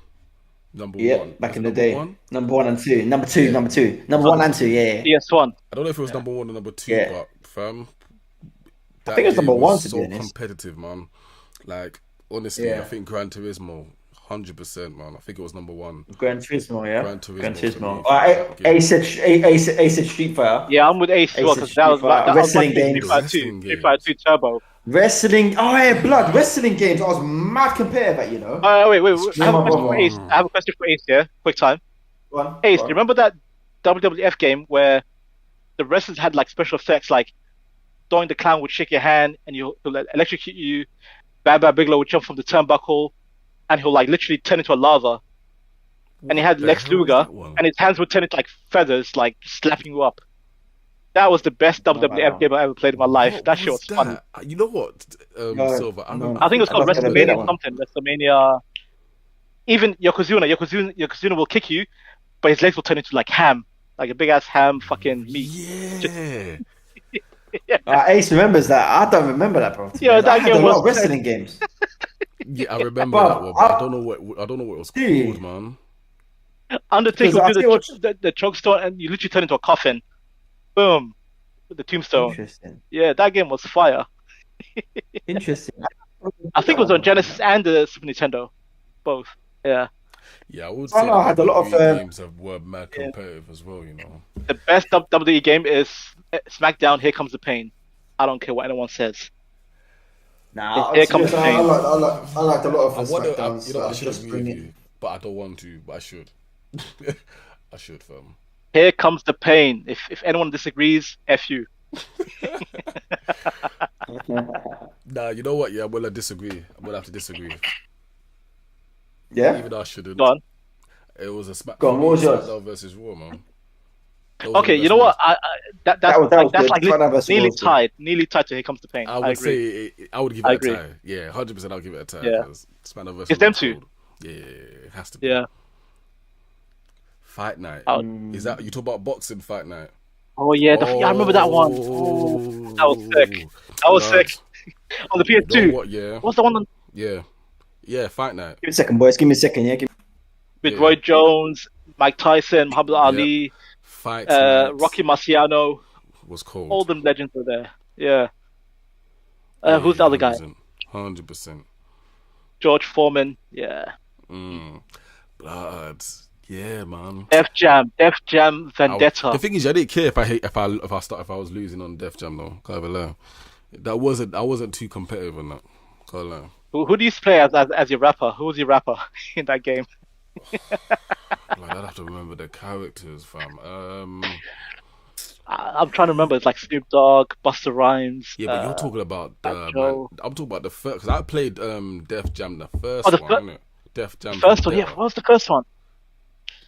B: Number
A: Yeah,
B: one.
A: back
B: Was
A: in the
B: number
A: day.
B: one?
A: Number one and two. Number two.
B: Yeah.
A: Number two. Number one and two. Yeah.
C: PS1.
B: I don't know if it was number one or number two,
A: Yeah.
B: but fam, that
A: think it was
B: game
A: number one, to be
B: so
A: honest.
B: competitive, man. Like honestly,
A: Yeah.
B: I think Gran Turismo, 100%, man. I think it was number one.
A: Gran Turismo. Yeah.
B: Gran Turismo
A: Gran
B: for me,
A: Turismo.
B: for that game.
A: Ace said Street Fighter.
C: Yeah, I'm with Ace as well because that was like
A: Wrestling
C: Street
A: games.
C: Fighter 2,
B: Wrestling
C: Street Fighter 2
B: games.
C: Turbo.
A: Wrestling. Oh yeah, blood. Wrestling games. I was mad competitive at, you know.
C: Wait. I have a
A: my
C: question for
A: brother.
C: Ace. I have a question for Ace. Yeah, quick time.
A: Go on,
C: Ace,
A: go
C: do
A: on.
C: you remember that WWF game where the wrestlers had like special effects, like Doink the Clown would shake your hand and he'll electrocute you. Bad Bad Bigelow would jump from the turnbuckle and he'll like literally turn into a lava. And he had
B: The
C: Lex
B: hell was
C: Luger
B: that one?
C: and his hands would turn into like feathers, like slapping you up. That was the best WWF
A: wow.
C: game I ever played in my life.
B: What
C: that shit was
B: was
C: fun.
B: that? You know what,
A: No,
B: Silver?
A: no.
C: I think it was called
A: I don't think I played that
C: WrestleMania
A: one.
C: something. WrestleMania. Even Yokozuna will kick you, but his legs will turn into like ham, like a big ass ham, fucking meat.
B: Yeah.
A: Ace remembers that. I don't remember that, bro.
C: Yeah, that
A: I had
C: game
A: a lot
C: was
A: of wrestling games.
B: Yeah, I remember
A: Bro,
B: that one, but I don't know what it was
A: Dude.
B: called, man.
C: Undertaker
A: Because I
C: would do
A: feel
C: the choke stone, and you literally turn into a coffin. Boom, with the tombstone.
A: Interesting.
C: Yeah, that game was fire.
A: Interesting.
C: I think it was on Genesis and the Super Nintendo, both. Yeah,
B: Yeah, I would
A: Oh,
B: say
A: no, I had a lot of,
B: WWE games were mad competitive as well, you know.
C: the best WWE game is SmackDown. Here Comes the Pain. I don't care what anyone says.
A: Nah,
C: Here comes the
A: I
C: pain.
A: like a lot of
B: I wonder,
A: SmackDowns.
B: you know, I
A: that
B: should
A: just
B: agree with
A: bring it.
B: you, but I don't want to, but I should. I should, fam.
C: Here comes the pain. If anyone disagrees, f you.
B: Nah, you know what? Yeah, I'm gonna disagree. I'm gonna have to disagree.
A: Yeah.
B: Even though I shouldn't.
C: Go on.
B: It was a Smack.
A: Go on, what was yours?
B: SmackDown versus Raw, man. Those were
C: Okay,
B: the
C: you know
B: best
C: what?
B: ones.
C: That's
A: That was
C: like
A: good. SmackDown versus Raw was good.
C: nearly tied to Here Comes the Pain.
B: I would
C: agree.
B: say I would give
C: I
B: it
C: agree.
B: a tie. Yeah, 100%. I'll give it a tie.
C: Yeah.
B: 'Cause SmackDown versus
C: It's them
B: Raw was
C: two.
B: cold. Yeah, it has to be.
C: Yeah.
B: Fight night.
C: Oh.
B: Is that you talk about boxing fight night?
C: Oh yeah, I remember that one. Oh, that was sick. That was
B: Blood.
C: sick. On the
B: You
C: PS2.
B: know what? Yeah,
C: What's the one on,
B: yeah. Fight night.
A: Give me a second, boys. Give me a second. Yeah.
C: with
B: Yeah.
C: Roy Jones, Mike Tyson, Muhammad Ali,
B: Fight night
C: Rocky Marciano?
B: was cold.
C: All them legends were there. Yeah. Who's the other guy?
B: 100%.
C: George Foreman. Yeah.
B: Blood. Yeah, man.
C: Def Jam Vendetta.
B: The thing is, I didn't care if I was losing on Def Jam though. Can't even lie. I wasn't too competitive on that. Can't lie.
C: Who do you play as your rapper? Who was your rapper in that game?
B: Like, I'd have to remember the characters, fam.
C: I'm trying to remember. It's like Snoop Dogg, Busta Rhymes,
B: Yeah, but you're talking about
C: Fat
B: man.
C: Joe.
B: I'm talking about the first because I played Def Jam the
C: Oh,
B: first one, innit? Def
C: the
B: Jam
C: first one. Yeah,
B: Vendetta.
C: what was the first one?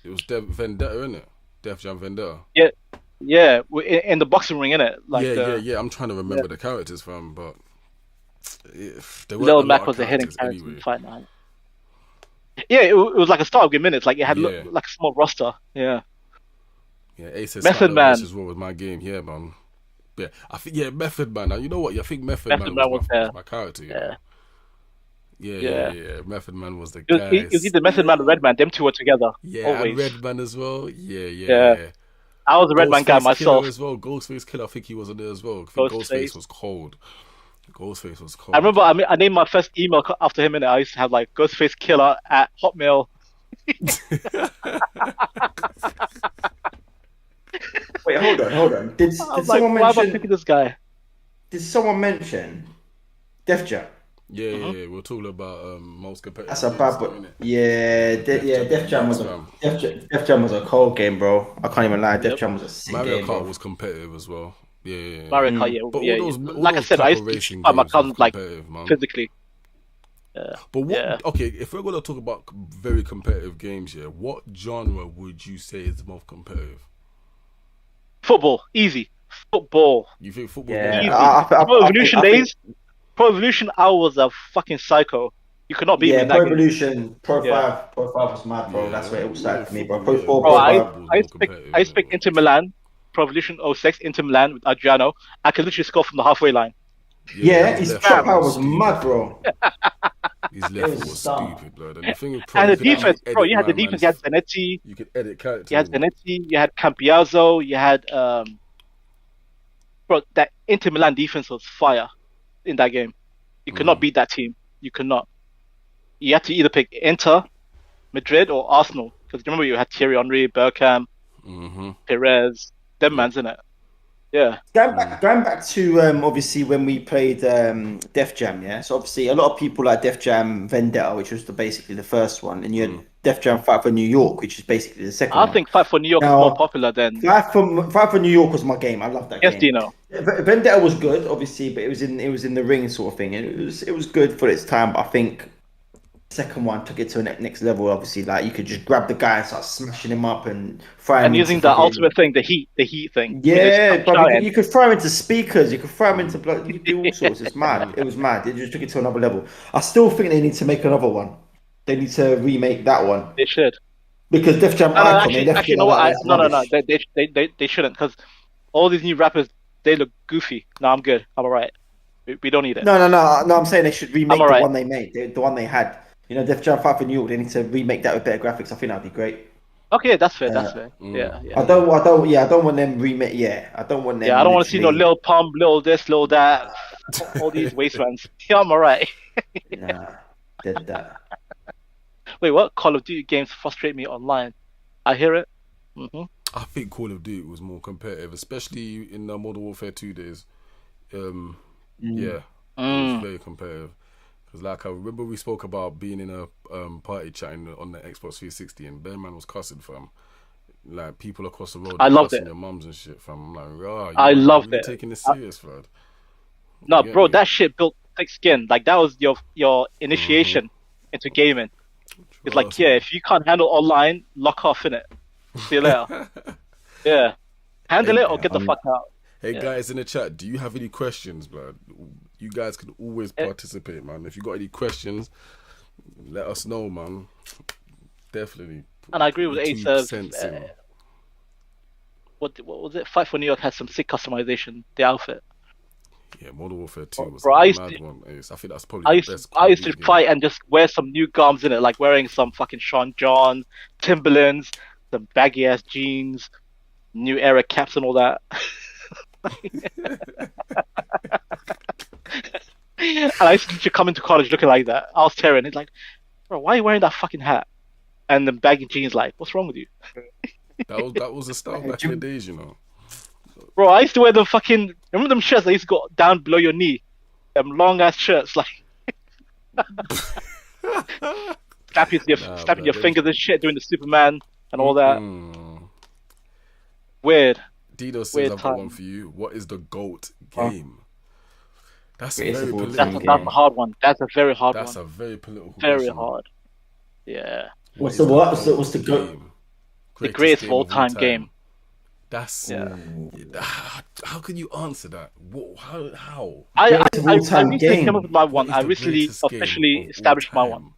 B: It was Vendetta, innit? Def Jam Vendetta.
C: Yeah, yeah, in the boxing ring, innit? Like
B: Yeah. I'm trying to
C: yeah.
B: remember the characters, fam, but there weren't
C: Lil
B: a lot
C: Mac
B: of
C: was the hidden
B: characters
C: character in
B: anyway.
C: Fight Night. Yeah, it was like a start of good minutes. Like it had
B: Yeah,
C: like a small roster. Yeah,
B: yeah. Ace
C: Method
B: Spider
C: Man.
B: versus what was my game? Yeah, man. Yeah, I think Method Man. Now you know what? Yeah, I think Method
C: Method
B: Man
C: Man
B: was
C: was there.
B: my character. You
C: Yeah,
B: know. Yeah, yeah,
C: yeah.
B: yeah. Method Man was the
C: It was
B: guys.
C: either Method Man or Redman. Them two were together
B: Yeah, and
C: always.
B: Redman as well. Yeah,
C: Yeah,
B: yeah.
C: I was a Redman guy
B: Ghostface Killer
C: myself.
B: as well. Ghostface Killer, I think he was in there as well. I think Ghostface
C: Ghostface.
B: was cold. Ghostface was
C: I
B: cold.
C: remember I named my first email after him, and I used to have like Ghostface Killer at Hotmail.
A: Wait, hold on.
C: I'm like, why am I picking this guy?
A: Did someone mention Def Jam?
B: Yeah,
C: Hmm.
B: yeah. We're talking about most competitive.
A: That's a
B: games
A: bad
B: now,
A: one.
B: innit?
A: Yeah, Def Jam was
B: fam.
A: Def Jam was a cold game, bro. I can't even lie. Def
C: Yep.
A: Jam was a sick
B: Mario
A: game,
B: Kart
A: bro.
B: was competitive as well. Yeah.
C: Mario Kart,
B: But
C: yeah,
B: all
C: yeah.
B: those
C: Like I said,
B: type
C: I
B: of
C: used to
B: racing
C: fight my
B: games was
C: cousins like
B: competitive, man.
C: physically. Yeah,
B: But what?
C: yeah.
B: Okay, if we're gonna talk about very competitive games here, what genre would you say is the most competitive?
C: Football, easy. Football,
B: You think football's more
A: Yeah,
C: easy.
B: competitive?
C: Pro Evolution
A: I think
C: days. Pro Evolution, I was a fucking psycho. You could not beat me
A: yeah,
C: in
A: Pro
C: that game.
A: Evolution,
C: Yeah,
A: Pro 5 was mad, bro. That's where it all
B: Yeah,
A: started for me, bro.
B: football.
A: Pro
B: Yeah,
A: 4,
C: bro.
A: Pro
B: yeah,
A: 5.
B: football's more competitive,
C: I used to
B: innit,
C: pick Inter Milan, Pro Evolution '06 Inter Milan with Adriano. I could literally score from the halfway line.
A: Yeah,
B: his
A: his
B: left
A: shot
B: foot
A: power was
B: stupid,
A: mad,
B: bro.
A: bro.
B: His
A: It
B: left foot
A: was
B: was
A: dumb.
B: stupid, blood. And the thing with pro,
C: And
B: you
C: the
B: could actually
C: defense, bro.
B: edit
C: You had the defense. You had Zanetti.
B: You could edit characters.
C: You had Zanetti. You had Campiazzo. You had bro. That Inter Milan defense was fire in that game. You could not beat that team. You could not. You had to either pick Inter, Madrid, or Arsenal. Because remember you had Thierry Henry, Bergkamp,
B: Mm-hmm.
C: Perez. Them
B: Yeah.
C: man's in it. Yeah.
A: Going back to obviously when we played Def Jam, yeah. So obviously a lot of people like Def Jam Vendetta, which was basically the first one, and you had Def Jam Fight for New York, which is basically the second
C: I
A: one.
C: think Fight for New York is
A: Now,
C: more popular than
A: Fight for New York was my game. I love that
C: Yes,
A: game.
C: Dino.
A: Vendetta was good, obviously, but it was in the ring sort of thing, and it was good for its time. But I think second one took it to a next level. Obviously, like you could just grab the guy and start smashing him up and fry him
C: And using
A: into
C: the
A: fucking-
C: ultimate thing, the heat thing.
A: Yeah, but
C: shouting.
A: you could throw him into speakers. You could throw him into blood. You could do all sorts. It's mad. It was mad. It just took it to another level. I still think they need to make another one. They need to remake that one
C: They should.
A: because Def Jam
C: No, no,
A: Icon. They left
C: actually,
A: it
C: you know what?
A: like that. It's
C: No.
A: rubbish.
C: They shouldn't, because all these new rappers, they look goofy. No, I'm good. I'm alright. We don't need it.
A: No. I'm saying they should remake
C: I'm
A: the
C: alright.
A: one they made, the one they had. You know, Def Jam Fight for New York. They need to remake that with better graphics. I think that'd be great.
C: Okay, that's fair. That's fair. Yeah.
A: I don't want them remake. Yeah, I don't want them.
C: Yeah, I don't want to see no
A: literally-
C: Lil Pump, Lil this, Lil that, all these wastelands. Yeah, I'm alright.
A: Nah, did that.
C: Wait, what? Call of Duty games frustrate me online. I hear it.
B: I think Call of Duty was more competitive, especially in the Modern Warfare 2 days. Yeah, it was very competitive. Because like I remember we spoke about being in a party chatting on the Xbox 360 and Bear Man was cussing, fam. Like people across the road
C: I loved
B: cussing
C: it.
B: your mums and shit, fam. I'm like, oh,
C: I loved
B: really
C: it.
B: taking this serious, fam.
C: No,
B: You get
C: bro,
B: me?
C: that shit built thick skin. Like that was your initiation into gaming. It's like,
B: Trust
C: yeah,
B: me.
C: if you can't handle online, lock off in it. See you later. Yeah, handle it or get the fuck out.
B: Hey
C: Yeah.
B: guys in the chat, do you have any questions, blood? You guys can always participate, man. If you got any questions, let us know, man. Definitely.
C: And I agree with
B: Put
C: Ace.
B: 2% in.
C: What was it? Fight for New York has some sick customization. The outfit.
B: Yeah, Modern Warfare 2 was
C: Bro, I
B: a
C: used
B: mad
C: to-
B: one. Ace. I think that's probably
C: I
B: the
C: used
B: best.
C: I used to
B: Call of Duty
C: fight and just wear some new garms in it, like wearing some fucking Sean John, Timberlands, some baggy ass jeans, new era caps and all that. And I used to come into college looking like that. I was tearing. He's like, bro, why are you wearing that fucking hat? And the baggy jeans, like, what's wrong with you?
B: game. That was the style back in the days, you know.
C: Bro, I used to wear the fucking, remember them shirts that used to go down below your knee? Them long ass shirts, like, snapping your fingers and shit, doing the Superman and all that. Weird.
B: Dino says,
C: Weird
B: I've got one
C: time.
B: for you. What is the GOAT game? That's
A: Greatest
B: very
A: of all
B: political.
A: time
C: That's a hard one. That's a very hard
B: That's
C: one.
B: a very political
C: Very
B: question.
C: hard. Yeah.
A: What's
B: is
A: the what?
B: GOAT
A: What's the goat?
B: game?
C: The greatest of all time game.
B: That's how can you answer that? How?
C: I
A: Greatest of all time
C: recently came
A: game.
C: up with my
B: What
C: one.
B: is
C: I
B: the
C: recently
B: greatest game
C: officially
B: of all
C: established my
B: time?
C: one.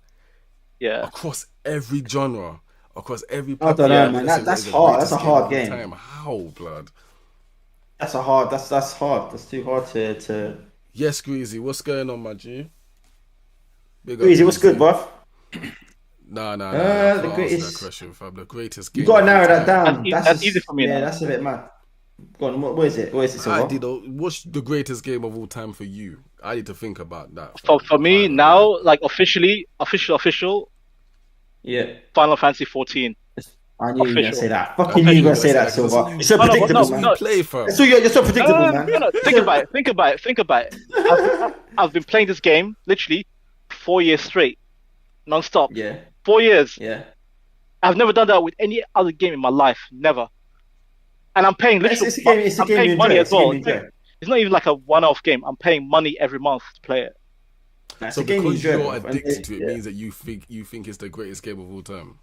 C: Yeah.
B: Across every genre, across every
A: I don't
B: platform.
A: know,
C: Yeah.
A: man.
B: Let's say, what
A: That's
B: is the
A: hard. That's
B: greatest
A: a
B: game
A: hard
B: of all
A: game.
B: time? How, blood?
A: That's a hard. That's hard. That's too hard to.
B: Yes, Greasy, what's going on, my G? Big up,
A: Greasy, what's good, bruv?
B: Nah, I
A: The
B: can't answer that
A: greatest.
B: question, fam. The greatest
A: You
B: game
A: gotta
B: of all
A: narrow that
B: time.
A: down.
C: That's
A: That's
C: easy
A: just,
C: for me
A: yeah,
C: now.
A: that's a bit mad. Go on. What is it? What is it,
B: I
A: Silver?
B: did. What's the greatest game of all time for you? I need to think about that. fam.
C: For me
B: Final,
C: now, like official,
A: Yeah.
C: Final Fantasy 14.
A: I knew you were gonna
C: Official.
A: say that. Fucking knew you were gonna say that,
B: because that's
A: Silver.
B: what you-
A: You're so
C: No, no,
A: predictable,
C: no,
A: man.
C: no.
B: play, fam.
A: You're so predictable, man.
C: No, think about it. Think about it. I've been playing this game literally 4 years straight, non-stop.
A: Yeah.
C: 4 years.
A: Yeah.
C: I've never done that with any other game in my life. Never. And I'm paying literally.
A: It's a game. It's a
C: I'm
A: game you
C: paying
A: enjoy.
C: money
A: It's
C: as
A: a game
C: well.
A: you enjoy.
C: It's not even like a one-off game. I'm paying money every month to play it.
A: It's
B: So
A: a game you
B: because
A: enjoy.
B: you're
A: bruv. And
B: addicted to it,
A: yeah.
B: means that you think it's the greatest game of all time.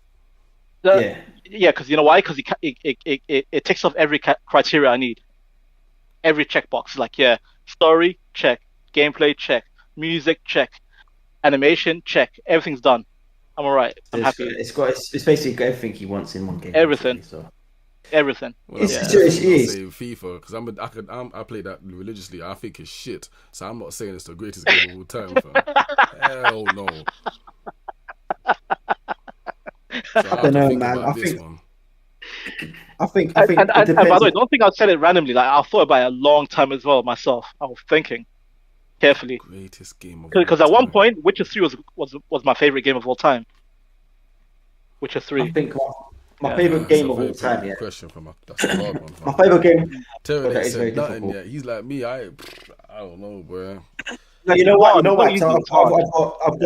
A: Yeah.
C: Yeah, because you know why? Because it ticks off every criteria I need. Every checkbox. Like, yeah, story, check. Gameplay, check. Music, check. Animation, check. Everything's done. I'm alright. I'm happy.
A: It's basically got everything he wants in one game.
C: Everything.
A: basically, So.
C: Everything.
B: Well,
A: It's-
B: I'm
A: it's-
B: definitely not
A: it's-
B: saying FIFA because I play that religiously. I think it's shit, so I'm not saying it's the greatest game of all time. Fam. Hell no. So I
A: don't know, man. I think-
B: one.
A: I think
C: And
A: it
C: by
A: depends.
C: the way, don't think I said it randomly. Like, I thought about it a long time as well myself. I was thinking carefully.
B: Greatest game of
C: Because
B: all
C: at one
B: time.
C: point, Witcher 3 was my favorite game of all time. Witcher 3.
A: I think my
B: Yeah,
A: favorite
B: that's
A: game
B: a
A: of
B: very
A: all time.
B: political
A: Yeah.
B: question from that's a hard one.
A: My
B: fam.
A: favorite game.
B: Terry
A: that
B: ain't
A: is very
B: said nothing
A: difficult.
B: yet. He's like me. I don't know, bro.
A: No, you know what? You know
C: It's
A: what?
C: not
A: So
C: easy, it's hard.
A: I've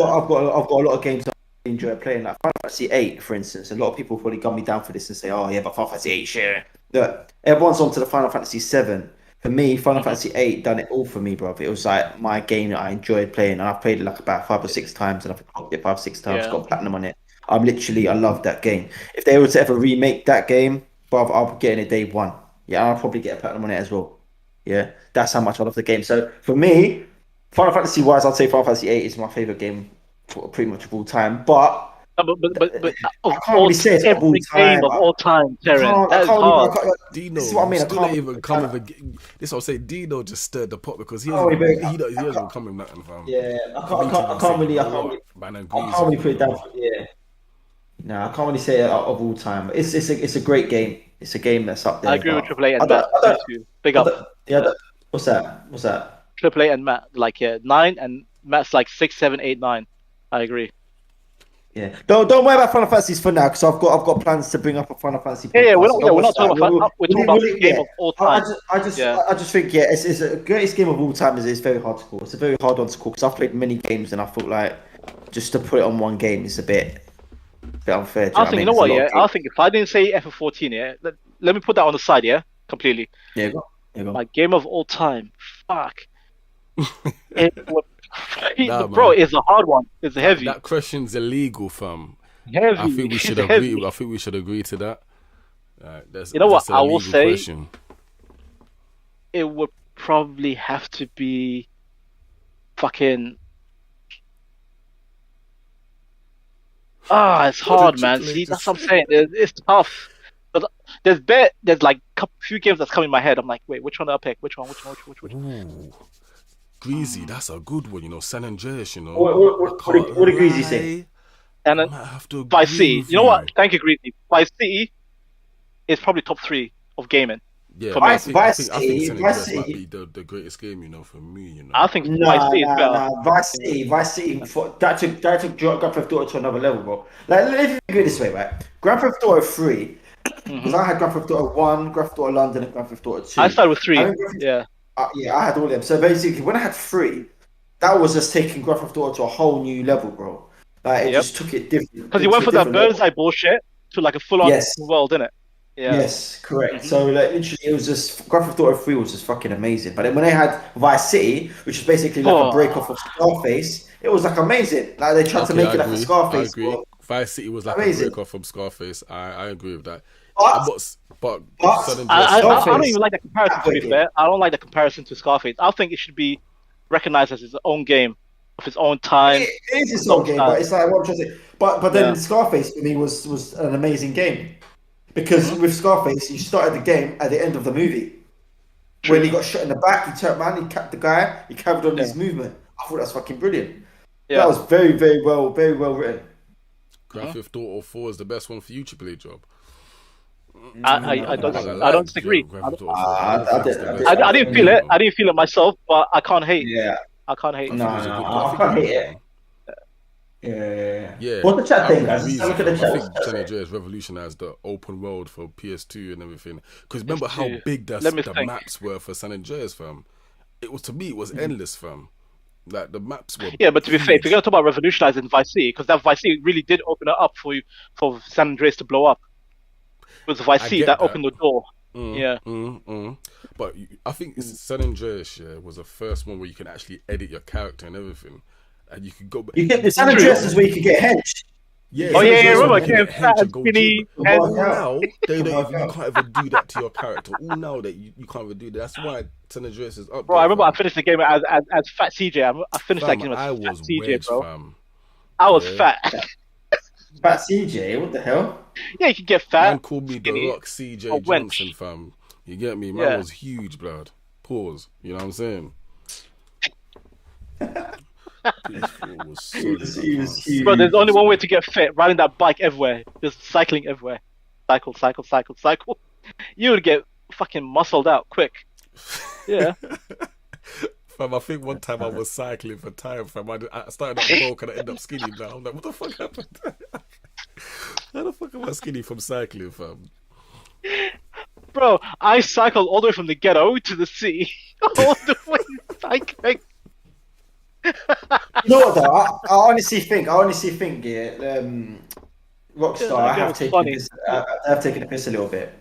A: got a lot of games I enjoy playing. Like Final Fantasy 8, for instance. A lot of people probably gun me down for this and say, "Oh yeah, but Final Fantasy 8, sure." Look, everyone's on to the Final Fantasy 7. For me, Final Fantasy 8 done it all for me, bro. It was like my game that I enjoyed playing, and I've played it like about 5 or 6 times, and I've played it 5 or 6 times.
C: Yeah.
A: Got platinum on it. I love that game. If they were to ever remake that game, bro, I'll be getting it day one. Yeah, I'll probably get a platinum on it as well. Yeah, that's how much I love the game. So for me, Final Fantasy wise, I'd say Final Fantasy 8 is my favorite game for pretty much of all time. But
C: But of
A: I can't really say it's of all
C: every
A: time.
C: game of all time, Terran.
A: I
C: That is
A: can't
C: hard.
B: Dino
A: This is what I mean. I
B: still
A: can't
B: ain't even come with a. This is what I'm saying. Dino just stirred the pot because he
A: Oh,
B: hasn't
A: but-
B: he hasn't come with nothing, fam.
A: Yeah, I
B: For me to even
A: can't
B: say
A: really.
B: Man
A: I
B: agrees
A: can't really
B: with
A: put it
B: you,
A: down.
B: bro.
A: For, yeah. No, I can't really say it of all time. It's a great game. It's a game that's up there.
C: I agree with
A: but
C: AAA
A: I
C: and
A: don't-
C: Matt.
A: I don't-
C: Those two. Big
A: I
C: up.
A: don't- yeah, what's that? What's that?
C: AAA and Matt. Like, yeah, 9 and Matt's like 6, 7, 8, 9. I agree.
A: Yeah. Don't worry about Final Fantasies for now, because I've got plans to bring up a Final Fantasy.
C: Yeah,
A: podcast,
C: we're
A: so
C: not,
A: don't
C: we're not
A: watch
C: talking
A: that.
C: about. We're talking about the game of all time.
A: I just think it's the greatest game of all time. It's very hard to call. It's a very hard one to call because I've played many games and I felt like just to put it on one game is a bit unfair. Do
C: I think you know
A: There's
C: what,
A: a lot
C: yeah.
A: of
C: I
A: games.
C: think if I didn't say FF14, yeah, let me put that on the side, yeah, completely.
A: Yeah, go. Yeah, go.
C: My game of all time, fuck. It would,
B: Nah,
C: bro,
B: man.
C: it's a hard one. It's heavy.
B: That question's illegal, fam.
C: Heavy.
B: I think we should
C: It's
B: agree.
C: heavy.
B: I think we should agree to that. That's,
C: You know what,
B: that's an
C: I will
B: illegal
C: say-
B: question.
C: It would probably have to be fucking. It's
B: What
C: hard,
B: did
C: man.
B: Triple H
C: See,
B: just
C: that's what I'm
B: say?
C: saying. It's tough. But there's like a few games that's come in my head. I'm like, wait, which one do I pick? Which one?
B: Ooh. Greasy, that's a good one, you know. San Andreas, you know.
A: What did Greasy say?
C: And
B: I
C: then
B: might have to
C: Vice
B: agree
C: City.
B: with
C: You know what? Thank you, Greasy. Vice City is probably top 3 of gaming.
B: Yeah,
C: For
B: but
C: me.
B: I think
A: Vice
B: San
A: City,
B: Andreas
A: Vice
B: might
A: City.
B: be the greatest game, you know, for me, you know.
C: I think
A: No,
C: Vice City is better.
A: Vice City. That took Grand Theft Auto to another level, bro. Like, let me think of it this way, right? Grand Theft Auto 3, because I had Grand Theft Auto 1, Grand Theft Auto London, and Grand Theft Auto 2.
C: I started with 3.
A: I think Grand Theft-
C: Yeah.
A: yeah, I had all of them. So basically, when I had 3, that was just taking Grand Theft Auto to a whole new level, bro. Like it
C: Yep.
A: just took it different
C: Because you
A: to
C: went
A: a
C: for that
A: different level.
C: bird's eye bullshit to like a full-on
A: Yes.
C: world, innit? Yeah.
A: Yes, correct.
C: Mhm.
A: So like literally, it was just Grand Theft Auto 3 was just fucking amazing. But then when they had Vice City, which is basically like a break
C: Oh,
A: off of Scarface, it was like amazing. Like they tried to
B: Okay,
A: make
B: I
A: it like a
B: agree. I
A: Scarface,
B: agree.
A: bro.
B: Vice City was like a
A: Amazing.
B: break off from Scarface. I agree with that.
A: But
B: But
A: but
B: San Andreas,
C: I don't
A: Scarface,
C: even like the comparison. To be
A: again.
C: fair, I don't like the comparison to Scarface. I think it should be recognized as its own game of its own time,
A: It is
C: its
A: its
C: own
A: own game, but
C: style.
A: it's like what I'm trying to say. But then
C: Yeah.
A: Scarface for me was an amazing game because
C: Hmm.
A: with Scarface, you started the game at the end of the movie. When
C: True.
A: he got shot in the back, he turned around, he capped the guy, he carried on
C: Yeah.
A: his movement. I thought that was fucking brilliant. That
C: Yeah.
A: was very well written.
B: Grand
C: Mhm.
B: Theft Auto 4 is the best one for you to play, job.
C: I
B: I'm not
C: don't
B: gonna
C: I
B: lie,
C: don't disagree.
B: Grand Theft Auto 4, but I don't
A: I
B: think it's
A: did,
B: the
A: I did,
B: best one
C: I
B: for
C: didn't
B: you,
C: feel
B: you
C: it.
B: know.
C: I didn't feel it myself, but I can't hate.
A: yeah.
C: I can't hate.
B: I
A: No,
B: think it's a good. I
A: I
B: think it's
A: can't
B: a
A: hate
B: good
A: it.
B: one.
A: Yeah.
B: Yeah,
A: What's the chat
B: I'm
A: thing,
B: with
A: guys? Let's have a
B: Weezy,
A: look at the
B: fam. I
A: chat. What's
B: think
A: the chat
B: San
A: saying?
B: Andreas revolutionized the open world for PS2 and everything. Because
C: It's
B: remember how
C: too.
B: big
C: Let me
B: the
C: think.
B: maps were for San Andreas, fam. It was, to me, it was endless, fam. Like the maps were
C: Yeah, but to be fair, if you're
B: huge.
C: gonna talk about revolutionizing Vice City, because that Vice City really did open it up for you for San Andreas to blow up. It was Vice
B: I
C: City
B: get
C: that
B: that.
C: opened the door. Yeah.
B: But I think San Andreas, yeah, was the first one where you can actually edit your character and everything, and you could go.
A: You get the San
C: True.
A: Andreas is where you can get hench.
B: Yeah,
C: Oh
B: San
C: yeah, yeah.
B: Andreas,
C: Remember,
B: you can
C: getting
B: get
C: fat
B: hench
C: and
B: and go
C: skinny
B: dribble.
C: head.
A: Work
B: All
A: out.
B: now they don't
A: Work
B: even. You
A: out.
B: can't even do that to your character. All now that you can't even do that. That's why San Andreas is up
C: Bro, I
B: there,
C: remember I
B: fam.
C: finished the game as Fat CJ. I finished that
B: Fam,
C: game as
B: I
C: Fat
B: was
C: CJ,
B: wedged,
C: bro.
B: fam.
C: I was
B: Yeah,
C: fat.
A: Fat CJ, what the hell?
C: Yeah, you can get
B: man
C: fat,
B: called me the
C: skinny,
B: Rock CJ
C: or
B: Johnson,
C: wench.
B: fam. You get me? Man
C: Yeah.
B: was huge, blood. Pause. You know what I'm saying? PS4 was solid. I
A: He was
B: can't
C: Bro,
B: say.
C: there's
A: huge.
C: only one way to get fit: riding that bike everywhere, just cycling everywhere. Cycle, cycle, cycle, cycle. You would get fucking muscled out quick. Yeah.
B: Fam, I think one time I was cycling for time, fam. I started up bulk and I ended up skinny now. I'm like, what the fuck happened? How the fuck am I skinny from cycling, fam?
C: Bro, I cycled all the way from the ghetto to the city. All the way cycling.
A: You know what though? I honestly think, yeah, Rockstar
C: That game was funny.
A: have taken the piss a little bit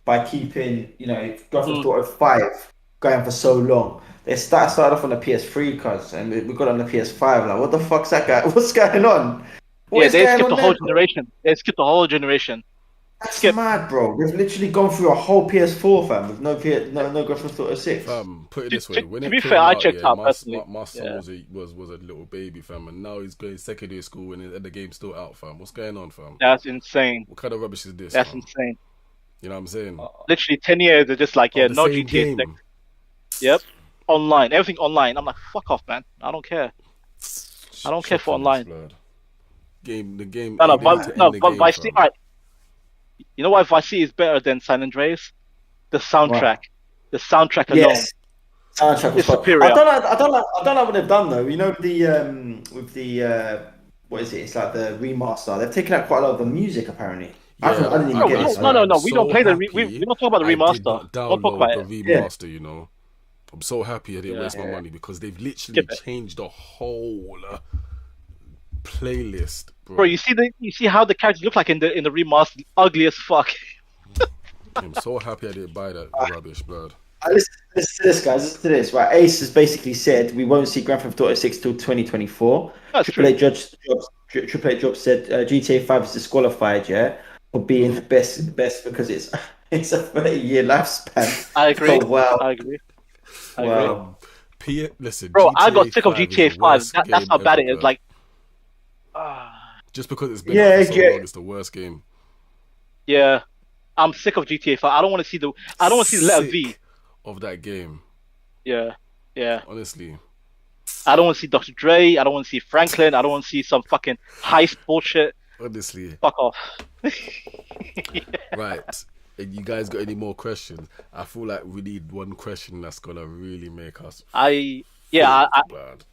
A: by keeping, Grand Theft
C: Mm.
A: Auto 5 going for so long. They started off on the PS3 cuz and we got on the PS5 like what the fuck's that guy? What's going on? What
C: Yeah,
A: is
C: they
A: going
C: skipped
A: on
C: the
A: there,
C: whole
A: bro?
C: generation. They skipped the whole generation.
A: That's
C: Skip.
A: mad, bro. They've literally gone through a whole PS4 fam with no Grand Theft Auto 6.
B: Fam, put it
C: To,
B: this way:
C: to,
B: when
C: to
B: it
C: be fair,
B: came
C: I
B: out,
C: checked
B: yeah,
C: out
B: my
C: personally.
B: my son
C: Yeah.
B: was a little baby, fam, and now he's going secondary school and the game's still out, fam. What's going on, fam?
C: That's insane.
B: What kind of rubbish is this,
C: That's
B: fam?
C: insane.
B: You know what I'm saying?
C: Literally 10 years, they're just like, yeah,
B: Of the
C: no
B: same
C: GTA 6.
B: game.
C: Yep. Online. Everything online. I'm like, fuck off, man. I don't care. I don't care for
B: Shocking,
C: online.
B: blood. The game.
C: No, no,
B: They need to end the
C: but
B: game,
C: Vice City,
B: fam.
C: alright. You know why Vice City is better than San Andreas? The soundtrack.
A: Wow.
C: The soundtrack alone.
A: Yes. Soundtrack was
C: It's
A: fun.
C: superior.
A: I don't know what they've done though. You know with the what is it? It's like the remaster. They've taken out quite a lot of the music apparently. I
B: Yeah,
A: didn't even
C: No,
A: get
C: we
A: it.
C: don't, no. We don't
B: so
C: play
B: happy
C: we don't talk about the
B: I did
C: remaster.
B: not
C: Don't talk about
B: download the
C: it.
A: Yeah.
B: remaster, you know. I'm so happy I didn't
C: Yeah.
B: waste my money because they've literally
C: Skip it.
B: changed the whole playlist, bro.
C: Bro, you see how the characters look like in the remaster? Ugly as fuck.
B: I'm so happy I didn't buy that rubbish, blood.
A: Listen to this, guys. Listen to this. Right, Ace has basically said we won't see Grand Theft Auto 6 till 2024.
C: That's
A: Triple
C: true.
A: A Jobs said GTA 5 is disqualified, yeah, for being the best because it's it's a 30-year lifespan.
C: I agree.
A: Oh wow,
C: I agree. I agree.
A: wow.
B: Listen,
C: Bro, I
B: GTA
C: got sick of
B: 5 is
C: GTA
B: the
C: 5.
B: worst
C: That's
B: game
C: how bad
B: ever,
C: it is.
B: blood.
C: Like,
B: Just because it's been
A: Yeah,
B: out for so
A: yeah.
B: long, it's the worst game.
C: yeah, I'm sick of GTA 5. I don't want to see the letter V.
B: Sick of that game,
C: Yeah, yeah.
B: honestly.
C: I don't want to see Dr. Dre. I don't want to see Franklin. I don't want to see some fucking heist bullshit.
B: Honestly.
C: Fuck off.
B: Right. And you guys got any more questions? I feel like we need one question that's gonna really make us
C: I
B: think, blood.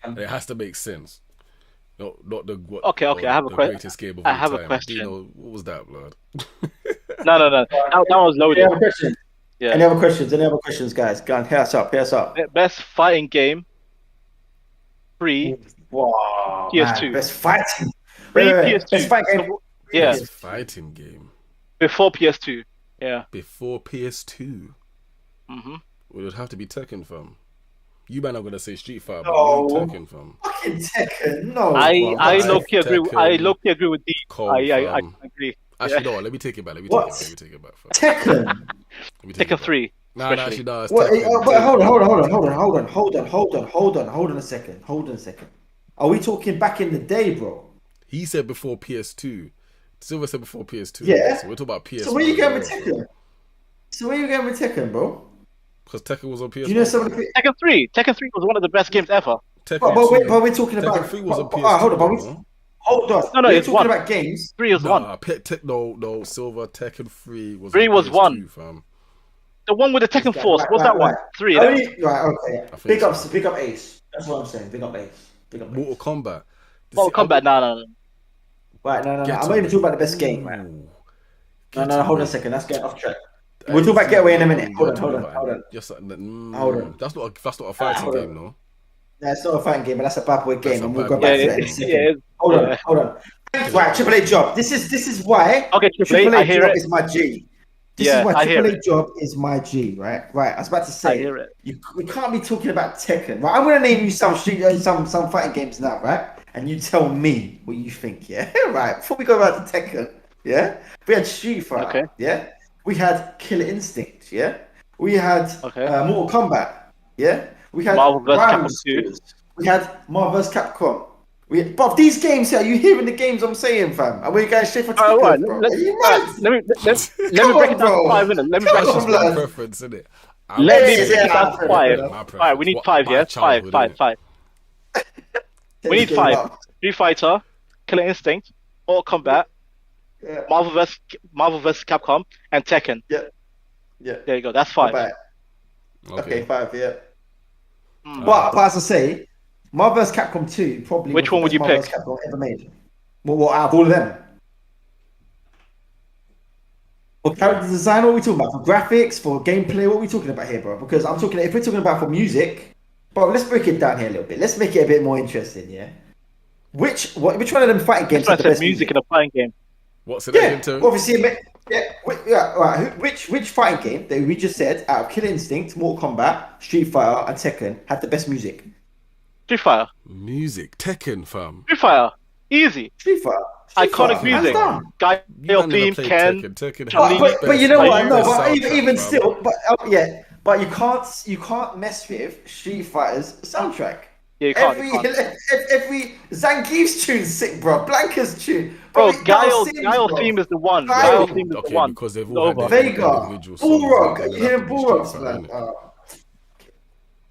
B: And it has to make sense. Not the what,
C: Okay,
B: or
C: I have a
B: the
C: question.
B: greatest game of
C: I
B: all
C: have a
B: time.
C: question.
B: Dino, what was that, blood?
C: No. That was
A: Any
C: loaded.
A: other questions?
C: Yeah.
A: Any other questions? Any other questions, guys? Go on, hit us up.
C: Best fighting game 3,
A: Wow,
C: PS2.
A: man, best fighting. Wait,
C: 3,
A: wait, wait.
C: PS2.
A: Best fight game.
C: Yeah,
B: Best fighting game
C: before PS2. Yeah.
B: before PS2.
C: hmm
B: Well, it would have to be Tekken, fam. You might not gonna say Street Fighter, but me
A: No,
B: Tekken, fam.
A: fucking Tekken. No,
C: I
A: bro.
C: I
A: Not
C: low
B: Five
C: key agree. I
B: Tekken,
C: low key agree with D.
B: Cold,
C: I
B: fam.
C: agree.
B: Actually,
C: Yeah.
B: no. Let me take it back. Let me take
A: What?
B: it back. Let me take it back, fam.
A: Tekken.
B: Let me take
C: Tekken
B: it back.
C: 3,
B: Nah,
C: especially.
B: actually, no. It's
A: What?
B: Tekken.
A: Wait, hold on, hold on, hold on,
B: Tekken.
A: hold on, hold on, hold on a second. Hold on a second. Are we talking back in the day, bro?
B: He said before PS2. Silver said before PS2.
A: Yeah.
B: So we're talking about PS1.
A: So where you going with
B: as well,
A: Tekken?
B: fam.
A: So where you going with Tekken, bro?
B: Because Tekken was on PS1.
A: Do you know some of
B: fam.
A: the?
C: Tekken 3 was one of the best games ever.
B: Tekken
A: But
B: 2.
A: we're talking
B: Tekken
A: about.
B: 3 was on
A: Hold
B: PS2,
A: on,
B: though, no?
A: hold on.
C: No,
A: We're
C: it's
A: talking
C: one.
A: about games.
C: 3 is one.
B: Nah, no, Silver Tekken 3 was
C: 3
B: on
C: was
B: PS2,
C: one.
B: fam.
C: The one with the Tekken
A: Right,
C: Force. What's that one?
A: right.
C: 3, innit?
A: Right, okay.
B: I think so.
A: Big up Ace. That's what I'm saying. Big up Ace. Big up
B: Mortal
A: Ace.
B: Kombat.
C: Mortal Kombat. No.
A: Right, no. I'm
B: Getaway.
A: not even talking about the best game, right?
B: Ooh,
A: No, hold on a
B: Getaway.
A: second. That's getting off track.
B: I
A: We'll talk about
B: see
A: Getaway in a
B: what
A: minute.
B: you're
A: Hold
B: talking
A: on.
B: about.
A: Hold on.
B: That's not a fighting
A: hold on.
B: game, no.
A: That's not a fighting game, but that's a bad boy game,
B: a
A: and we'll
B: bad
A: go
B: boy
A: back
C: Yeah,
A: to that in a
B: game.
A: second. Hold on. Right, Triple A job. This is why
C: Okay, Triple A, I hear
A: job
C: it.
A: is my G. This is
C: Yeah,
A: why
C: I hear
A: Triple A
C: it.
A: job is my G. Right. I was about to
C: I
A: say
C: hear it.
A: we can't be talking about Tekken. Right. I'm gonna name you some some fighting games now. Right. And you tell me what you think. Yeah. Right. Before we go back to Tekken. Yeah. We had Street Fighter.
C: Okay.
A: Yeah. We had Killer Instinct. Yeah. We had
C: Okay.
A: Mortal Kombat. Yeah. We had
C: Marvel vs.
A: Rival
C: Capcom 2.
A: Schools. We had Marvel vs. Capcom. But these games here, are you hearing the games I'm saying, fam? And we're going straight for
C: All right,
A: tickers, bro. Are you mad?
C: let me
A: Come
C: break
A: on,
C: it down to
A: bro.
C: 5 minutes. Let me
A: Come
C: break
B: That's
C: it
A: on,
B: just my
A: blood.
B: preference, innit?
C: Let me
A: Yeah,
C: break it down to
A: fair
C: 5.
A: enough.
B: My
C: All right,
B: preference.
C: we need
B: What-
C: 5,
B: my
C: yeah?
B: childhood, innit?
C: 5. We need
A: Take the game
C: 5.
A: up.
C: Street Fighter, Killer Instinct, Mortal Kombat,
A: Yeah,
C: Marvel vs. Capcom, and Tekken.
A: yeah, yeah.
C: There you go. That's
A: How
C: 5.
A: about it? Okay, 5, yeah.
C: Hmm.
A: But as I say, Marvel vs. Capcom 2 probably
C: Which
A: was the
C: one would
A: best
C: you
A: Marvel
C: pick?
A: vs. Capcom ever made. Well, out of all of them. For character design, what are we talking about? For graphics, for gameplay, what are we talking about here, bro? Because if we're talking about for music, bro, let's break it down here a little bit. Let's make it a bit more interesting, yeah? Which one of them fighting
C: That's
A: games
C: why I
A: had the
C: said
A: best
C: music
A: music?
C: in a fighting game.
B: What's the name,
A: Yeah,
B: Terry?
A: obviously, right. Which fighting game that we just said out of Killer Instinct, Mortal Kombat, Street Fighter, and Tekken had the best music?
C: Street Fighter.
B: Music. Tekken, fam.
C: Street Fighter. Easy.
A: Street Fighter.
C: Iconic
A: Hands
C: music.
A: down.
C: Guy
B: You man never
C: theme,
B: played
C: Ken.
B: Tekken. Tekken
C: Chun-Li.
B: had the
A: But you know
C: Are
A: what?
C: you-
A: No,
B: best
A: but
B: soundtrack,
A: even
B: fam.
A: still, but you can't mess with Street Fighter's soundtrack.
C: Yeah, you can't.
A: Every Zangief's tune's sick, bro. Blanca's tune,
C: Bro,
A: Guile
C: Guile
A: bro.
C: theme is the one.
A: Guile.
C: Guile theme is the
B: Okay,
C: one.
B: because they've
C: It's
B: all had
C: over.
B: their
A: Vega,
B: individual songs.
A: Bullrock,
B: Then
A: you
B: it'll have
A: hear
B: to be Street
A: Bullrocks,
B: Fighter,
A: man.
B: innit?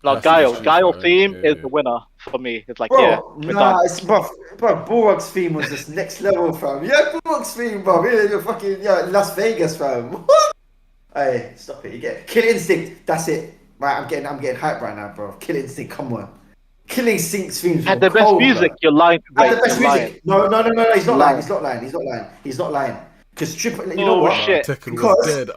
C: No,
B: Has to be
C: Guile.
B: Street
C: Guile
B: Fighter,
C: theme
B: yeah.
C: is the winner for me. It's like, yeah,
A: Bro,
C: we're
A: nah,
C: done.
A: it's bro. Bullrock's theme was just next level, fam. Yeah, Bullrock's theme, bro. You're fucking Las Vegas, fam. Hey, stop it. You get Kill Instinct. That's it. Right, I'm getting hyped right now, bro. Kill Instinct, come on. Killing Instinct's themes
C: Had
A: were
C: the best
A: cold,
C: music.
A: blood.
C: You're lying,
A: Had the
C: Blake.
A: best
C: You're lying.
A: music. No. He's not lying.
C: Lying.
A: He's not lying. Because triple. You know
C: Oh,
A: what?
B: Nah,
C: shit.
B: Tekken
A: Because
B: was dead.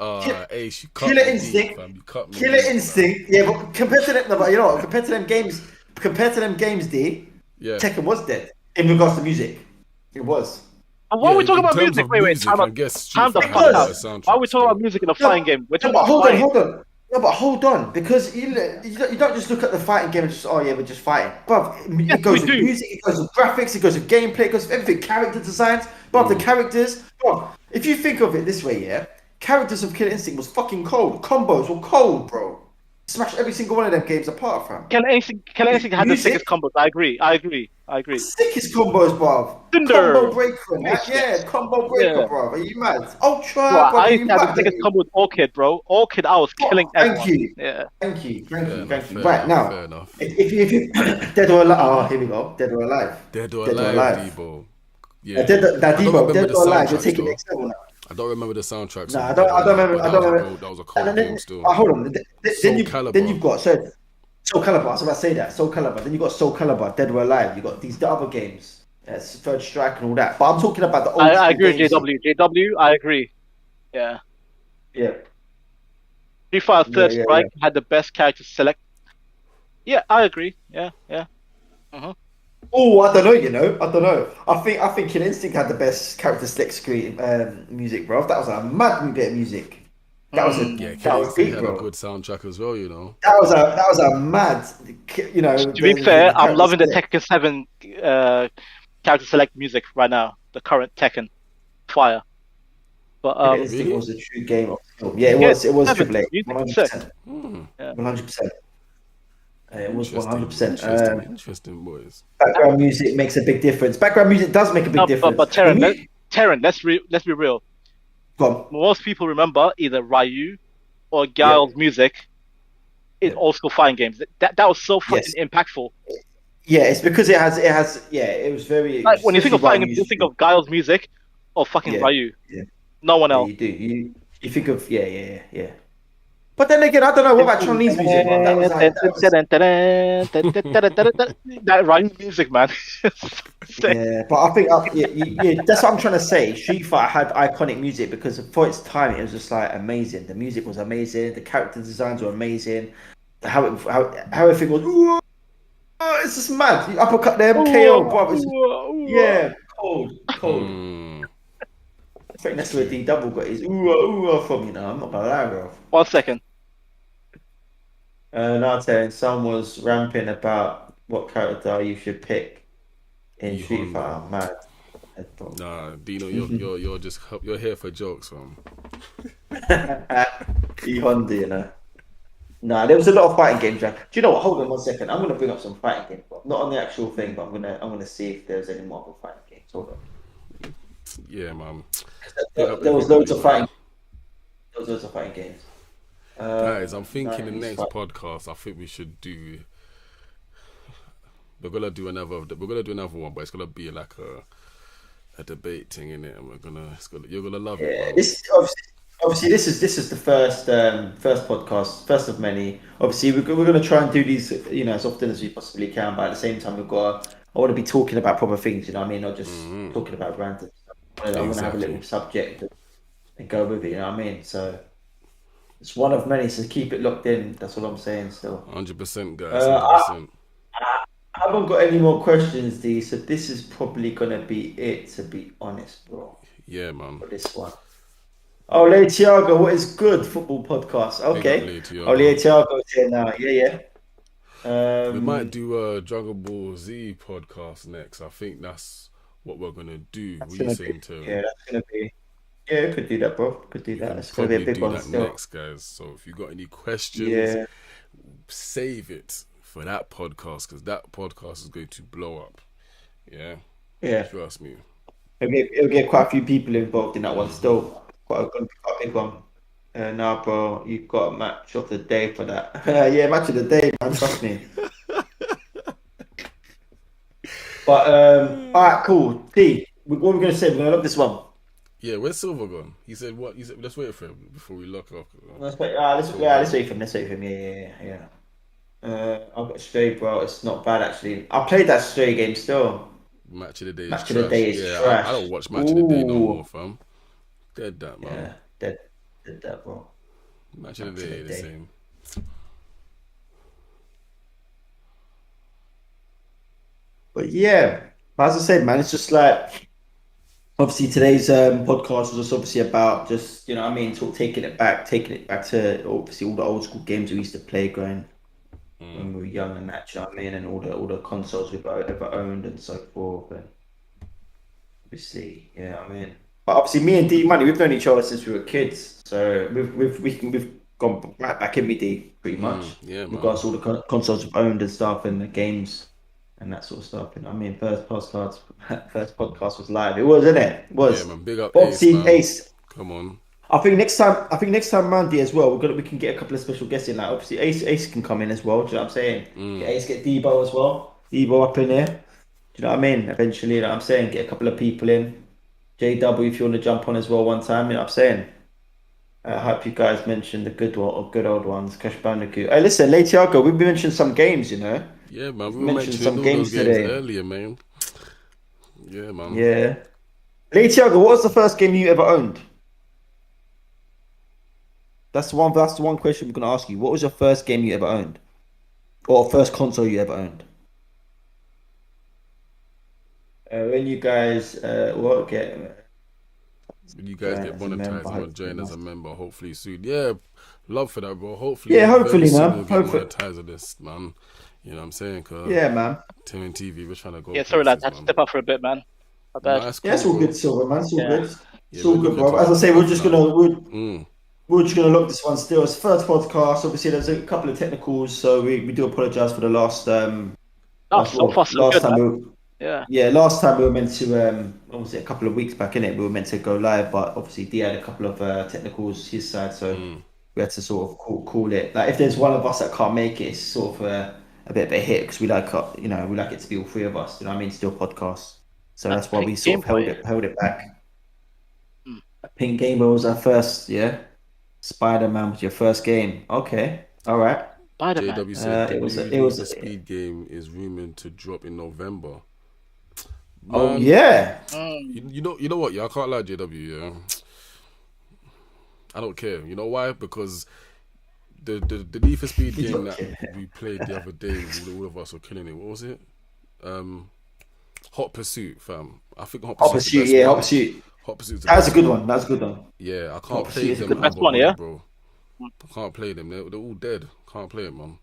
A: Ki-
B: Ace, you cut
A: Killer
B: me
A: Instinct.
B: deep, fam. You cut me
A: Killer
B: deep, fam.
A: Instinct. Yeah, but compared to them, no, but you know what? Compared to them games, D.
B: Yeah.
A: Tekken was dead in regards to music. It was.
C: And why are we
B: Yeah,
C: talking
B: in
C: about
B: terms
C: music?
B: of
C: Wait,
B: music,
C: time
B: I
C: out.
B: guess Street
C: Time the
B: Fighter
C: fuck
B: had a
C: out.
B: better soundtrack.
C: Why are we talking about
B: still.
C: music in a fighting game? We're talking about
A: Hold
C: fighting.
A: on. No, but hold on, because you don't just look at the fighting game and just we're just fighting. But
C: Yes,
A: it goes
C: we
A: with
C: do.
A: music, it goes with graphics, it goes with gameplay, it goes with everything, character designs. But the characters, bro, if you think of it this way, yeah, characters of Killer Instinct was fucking cold. Combos were cold, bro. Smash every single one of them games apart, fam.
C: Can anything had the
A: Music?
C: sickest combos? I agree.
A: Sickest combos, bruv.
C: Cinder.
A: Combo breaker, man. Yeah, combo breaker,
C: Yeah.
A: bruv. Are you mad? Ultra,
C: Bro,
A: bruv.
C: I
A: Are
C: used
A: you
C: to have the
A: mad?
C: sickest combo with Orchid, bro. Orchid, I was killing
A: Thank
C: everyone.
A: you.
C: Yeah.
A: Thank you.
B: Fair enough,
A: Right now,
B: fair enough.
A: if you Dead or Alive. Oh, here we go. Dead or Alive.
B: Dead or
A: Dead or
B: Alive,
A: Alive.
B: Debo. Yeah.
A: That
B: I don't
A: Debo,
B: remember
A: Dead
B: the
A: or Alive. You're
B: soundtracks
A: taking
B: though.
A: next level now.
B: I don't remember the soundtracks.
A: Nah,
B: of Dead or
A: I don't
B: Alive,
A: remember.
B: but
A: I don't remember.
B: that was a
A: And
B: cold game still.
A: hold on.
B: Soul Calibur.
A: Then you've got Soul Calibur. I was about to say that Soul Calibur. Then you got Soul Calibur, Dead or Alive. You got the other games, Third Strike and all that. But I'm talking about the old.
C: I agree with
A: games.
C: JW. I agree. Yeah.
A: Yeah.
C: Street Fighter Third
A: Yeah.
C: Strike had the best character select. Yeah, I agree. Yeah.
A: Oh, I don't know. I don't know. I think Killer Instinct had the best character select screen music, bro. That was a mad bit of music. That was a
B: Yeah,
A: that
B: Killer
A: was
B: Instinct
A: deep,
B: had a
A: bro.
B: good soundtrack as well, you know.
A: That was a mad.
C: To be fair,
A: The
C: I'm
A: character
C: loving the
A: select.
C: Tekken 7 character select music right now. The current Tekken Fire. But
A: Killer Instinct
B: Really?
A: was a true game of skill. Yeah, it
C: yeah,
A: was. It was
C: seven.
A: Triple A.
C: Music
A: One
C: is
A: hundred
C: sick.
A: percent.
C: Yeah.
A: 100%. It was
B: Interesting,
A: 100%.
B: interesting, interesting, boys.
A: Background music makes a big difference. Background music does make a big
C: No,
A: difference.
C: but
A: The
C: Terran,
A: music.
C: let's be real.
A: Go on.
C: Most people remember either Ryu or
A: Yeah.
C: Guile's music in
A: Yeah.
C: old school fighting games. That was so fucking
A: Yes.
C: impactful.
A: Yeah. It's because it has. Yeah. It was very,
C: Like when you think
A: especially
C: of fighting
A: right
C: games, you
A: used
C: think
A: to.
C: of Guile's music or fucking
A: Yeah.
C: Ryu.
A: Yeah.
C: No one
A: Yeah.
C: else.
A: You do. You think of yeah. But then again, I don't know. What about Chun-Li's music, man? That was like that was.
C: That Ryu music, man. Sick.
A: Yeah, but I think yeah, that's what I'm trying to say. Street Fighter had iconic music because for its time, it was just like amazing. The music was amazing. The character designs were amazing. How everything was. "Ooh, it's just mad. You uppercut them, KO,
C: Ooh,
A: bro.
C: ooh, ooh.
A: Yeah, cold.
B: Hmm.
A: I think that's where
B: True.
A: D double got his ooh from. I'm not gonna lie, bro.
C: 1 second.
A: Now telling someone was ramping about what character you should pick in
B: E
A: Street
B: Honda.
A: Fighter. Mad. Head, bro.
B: Nah, Dino, you're just you're here for jokes, man.
A: E Honda, Nah, there was a lot of fighting games. Jack. Do you know what? Hold on 1 second. I'm gonna bring up some fighting games, but not on the actual thing. But I'm gonna see if there's any more of fighting games. Hold on.
B: Yeah, man. Big
A: There,
B: up
A: there was
B: everybody,
A: loads of
B: man.
A: fighting. There was loads of fighting games.
B: Guys, I'm thinking the
A: 90s
B: next
A: fight.
B: podcast, I think we should do. We're gonna do another. We're gonna do another one, but it's gonna be like a debate thing in it, and you're gonna love it,
A: Yeah,
B: bro.
A: this obviously this is the first podcast, first of many. Obviously, we're going to try and do these, as often as we possibly can. But at the same time, I want to be talking about proper things. You know what I mean? Not just talking about random stuff. I want to have a
B: Exactly.
A: little subject and go with it. You know what I mean? So it's one of many. So keep it locked in. That's what I'm saying. Still,
B: 100%, guys.
A: uh, I,
B: 100%.
A: I haven't got any more questions, D. So this is probably going to be it. To be honest, bro,
B: Yeah, man.
A: for this one. Oh, Leo Thiago, what is good football podcast?
B: Big up,
A: Okay.
B: Lady
A: Oh, Leo
B: Tiago.
A: Thiago's here now. Yeah.
B: We might
A: Um,
B: do a Dragon Ball Z podcast next. I think that's what we're gonna do. What
A: that's
B: are you
A: gonna be.
B: saying,
A: Yeah,
B: Terran?
A: that's gonna be. Yeah, could do that, bro. Could do
B: We
A: that.
B: can
A: It's gonna be a
B: probably
A: big
B: do
A: one
B: that
A: still.
B: next, guys. So if you got any questions,
A: Yeah,
B: save it for that podcast because that podcast is going to blow up. Yeah,
A: yeah.
B: trust me.
A: It'll get quite a few people involved in that one still. Quite a big one. Now, bro, you've got a match of the day for that. Yeah, match of the day, man. Trust me. But all right, cool. T, what we're gonna say? We're gonna love this one.
B: Yeah, where's Silver gone? He said what? He said let's wait for him before we lock off.
A: Let's wait. Let's
B: Before we
A: yeah,
B: lock.
A: let's wait for him. Let's wait for him. Yeah. I've got Stray, bro. It's not bad actually. I played that Stray game still.
B: Match of the day is
A: Match of the
B: trash.
A: day is
B: Yeah, I don't
A: trash.
B: watch Match of the day no more,
A: Ooh,
B: fam. Dead that, man.
A: yeah, dead, did that, bro.
B: Match of the
A: Match of
B: day,
A: the
B: the
A: day.
B: same.
A: But yeah, as I said, man, it's just like obviously today's podcast was just obviously about just you know what I mean, taking it back to obviously all the old school games we used to play growing when we were young and that, you know what I mean, and all the consoles we've ever owned and so forth. And obviously, yeah, I mean, but obviously, me and D Money, we've known each other since we were kids, so we've gone right back in with D pretty much.
B: Yeah,
A: In
B: man.
A: regards to all the consoles we've owned and stuff, and the games and that sort of stuff. And I mean, first podcast was live. It was, isn't it? It
B: Yeah,
A: was.
B: man. Big up
A: But
B: Ace,
A: obviously,
B: man.
A: Ace.
B: Come on.
A: I think next time Mandy as well. We can get a couple of special guests in. Like obviously, Ace can come in as well. Do you know what I'm saying? Get Ace, get Debo as well. Debo up in here. Do you know what I mean? Eventually, like I'm saying, get a couple of people in. JW, if you want to jump on as well one time, you know what I'm saying? I hope you guys mentioned the good old ones. Crash Bandicoot. Hey, listen, Tiago, we've mentioned some games, you know?
B: Yeah, man.
A: We've
B: We were
A: mentioned
B: mentioning
A: some
B: all those
A: games
B: games
A: today.
B: earlier, man. Yeah, man.
A: Yeah. Tiago, what was the first game you ever owned? That's the one question we're gonna ask you. What was your first game you ever owned? Or first console you ever owned? When you guys what get
B: When you guys
A: join
B: get
A: as a member,
B: monetized, I'm gonna
A: hopefully,
B: join as
A: man.
B: a member. Hopefully soon. Yeah, love for that, bro.
A: Yeah,
B: Hopefully very
A: hopefully,
B: soon
A: man.
B: we'll get
A: Hopefully,
B: monetized of this, man. You know what I'm saying? Cause
A: yeah, man.
B: Tim and TV, we're trying to go
C: Yeah, sorry, lads.
B: places,
C: I had to
B: man.
C: step up for a bit, man. My bad.
B: Nah, it's
A: Yeah,
B: cool,
A: it's all
B: bro.
A: good, Silver, man. It's all
C: Yeah.
A: good.
B: Yeah,
A: It's
B: we're
A: all good,
B: looking
A: bro.
B: to
A: As I
B: wrap
A: say,
B: it
A: we're
B: off
A: just
B: now.
A: gonna we're,
B: Mm.
A: we're just gonna look this one still. It's first podcast. Obviously, there's a couple of technicals, so we do apologize for the
C: No, so far so
A: last
C: good,
A: time
C: man.
A: we
C: Yeah.
A: yeah, last time we were meant to what was it, a couple of weeks back in it, we were meant to go live, but obviously D had a couple of technicals his side, so we had to sort of call it. Like if there's one of us that can't make it, it's sort of a bit of a hit because we like we like it to be all three of us. You know what I mean? Still podcasts. So
C: That
A: that's why we
C: pink
A: sort
C: Game
A: of
C: Boy.
A: held it back.
C: Mm.
A: Pink Game Boy was our first, yeah. Spider-Man was your first game. Okay, all right.
C: Spider-Man.
B: JW said the
A: It was
B: new
A: it
B: Need
A: was
B: for Speed game is rumored to drop in November.
A: oh
B: Man,
A: yeah.
C: Mm.
B: you know what? Yeah, I can't lie, JW. Yeah, I don't care. You know why? Because the Need for Speed
A: You
B: game
A: don't
B: that
A: care.
B: we played the other day, all of us were killing it. What was it? Hot Pursuit, fam. I think Hot
A: Hot
B: Pursuit's the
A: Pursuit,
B: best
A: yeah, Hot
B: one.
A: Pursuit.
B: Hot Pursuit's the
A: That was a
B: best
A: good
B: one.
A: one. That was a good one.
B: Yeah, I
A: Hot
B: can't
A: Pursuit
B: play
A: is a
B: them
A: good
C: Best
A: one.
B: other
C: one,
B: ones,
C: yeah.
B: bro. I can't play them. They're all dead. Can't play it, man.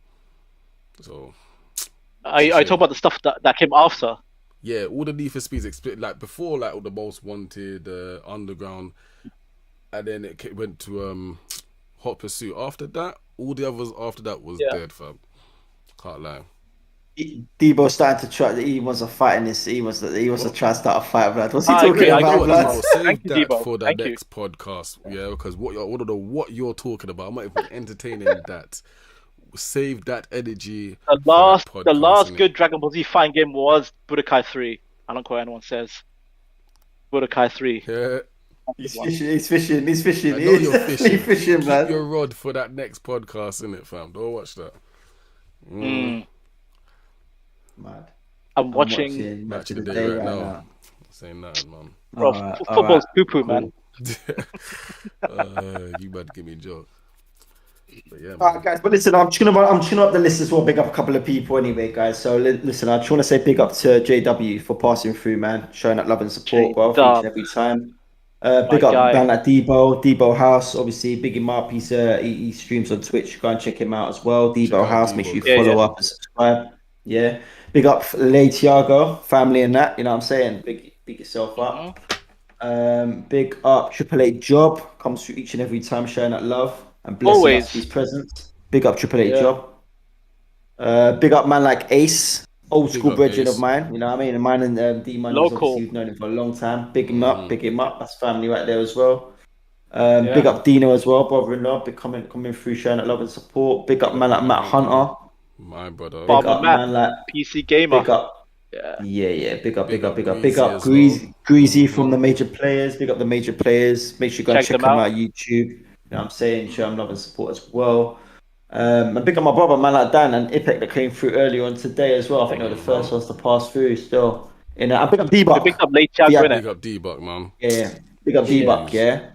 B: So it's a
C: I talk
B: shame.
C: about the stuff that came after.
B: Yeah, all the Need for Speeds, like before, like all the Most Wanted, Underground, and then went to Hot Pursuit. After that, all the others after that was
C: Yeah.
B: dead, fam. Can't lie.
A: Debo started to try. He wants to fight in this. He wants to
B: Well,
A: try and start a fight, blood. What's he
C: I agree.
A: talking
B: yeah,
C: I
B: you know
C: agree
A: about,
C: with
B: what,
A: blood?
C: Debo.
B: Debo?
C: Thank
B: Save
C: you,
B: that
C: Debo.
B: for the
C: Thank you.
B: next podcast. Yeah, because I don't know what you're talking about. I'm not even entertaining that. Save that energy for that
C: The
B: podcast,
C: last
B: innit?
C: good Dragon Ball Z fighting game was Budokai 3. I don't care what anyone says. Budokai 3.
B: Yeah,
C: That's a good
A: He's
C: one.
A: fishing. He's fishing. He's fishing.
B: I know
A: He's
B: you're
A: definitely
B: fishing.
A: fishing,
B: Keep your
A: man.
B: rod for that next podcast, innit, fam? Don't watch that.
C: Mm.
A: Mad.
C: I'm
A: I'm
C: watching.
A: watching
B: Match
A: Match
B: of
A: of
B: the
A: the
B: day
A: Day
B: right
A: right
B: now.
A: now.
B: Saying nothing, man.
C: Bro,
A: All right,
C: football's poo poo, man.
A: cool.
B: You about to give me a joke. But yeah,
A: All right,
B: man.
A: guys. But listen, I'm just gonna up the list as well. Big up a couple of people anyway, guys. So listen, I just want to say big up to JW for passing through, man, showing that love and support,
C: J
A: bro, for each and
C: Dub,
A: every time.
C: my
A: Big up
C: guy.
A: man like Debo House, obviously big him up. He streams on Twitch. Go and check him out as well.
B: Check
A: Debo
B: out
A: House, make sure
B: Debo,
A: you
C: Yeah,
B: guys.
C: yeah.
A: follow up and subscribe. Yeah. Big up Lay Tiago, family and that. You know what I'm saying? Big yourself
C: Hmm.
A: up. Big up Triple Eight Job comes through each and every time, showing that love and blessing us with his
C: Always.
A: presence. Big up Triple Eight
C: Yeah.
A: Job. Big up man like Ace, old
B: Big
A: school
B: up
A: brethren of
B: Ace.
A: mine. You know what I mean? And mine and D Money's obviously
C: Local.
A: we've known him for a long time. Big him up,
B: Mm-hmm.
A: big him up. That's family right there as well. Big
C: Yeah.
A: up Dino as well, brother-in-law. Big coming through, showing that love and support. Big
B: Big
A: up
B: up
A: man like
B: my
A: Matt
B: hunter.
A: Hunter.
B: My brother.
A: Big
C: Farmer
A: up
C: Matt,
A: man like
C: PC Gamer.
A: big up.
C: Yeah.
A: Yeah.
B: Big up
A: Big
B: Greasy
A: up
B: as well.
A: Greasy from
B: Mm-hmm.
A: the major players. Big up the major players. Make sure you go and
C: Check
A: check
C: them
A: them
C: out.
A: out on YouTube. You know what I'm saying? Show them love and support as well. And big up my brother, man like Dan and Ipek that came through earlier on today as well. I think they were the first ones to pass through still. And big up
C: We picked
A: D-Buck.
C: up late Thiago, innit?
B: Big up D-Buck, man.
A: Yeah. Big up
C: Yeah.
A: D-Buck,
B: Shoes.
A: yeah.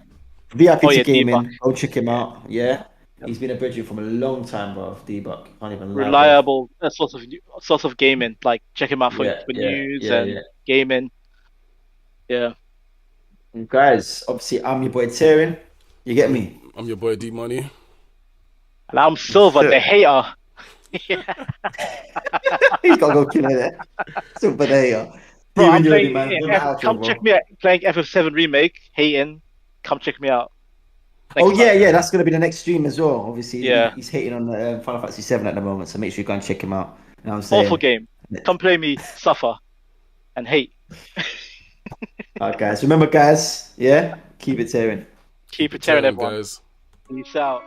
A: VIP
C: Oh
A: to
C: yeah, Debug.
A: gaming. Go check him
C: Yeah.
A: out. Yeah.
C: Yep.
A: He's been a bridger from a long time, bro. D-Buck. Can't even lie, bro.
C: Reliable source of gaming. Like check him out for news
A: Yeah.
C: and gaming. Yeah.
A: And guys, obviously I'm your boy Tyrion. You get me?
B: I'm your boy D Money.
C: And I'm Silver, the
A: Sure.
C: hater.
A: He's gotta go kill it there. Super there.
C: Bro, I'm
A: Tyrion, you ready,
C: playing.
A: man? Do the outro,
C: Come
A: bro.
C: check me out. Playing FF7 remake. Hating. Come check me out. Next
A: Oh
C: time.
A: yeah, that's gonna be the next stream as well. Obviously,
C: Yeah.
A: he's hating on Final Fantasy 7 at the moment, so make sure you go and check him out. You know what I'm
C: Awful
A: saying?
C: game. Come play me, suffer, and hate.
A: Alright, guys. Remember, guys. Yeah, keep it tearing.
C: Keep it
B: Turn,
C: tearing, everyone.
B: guys.
C: Peace out.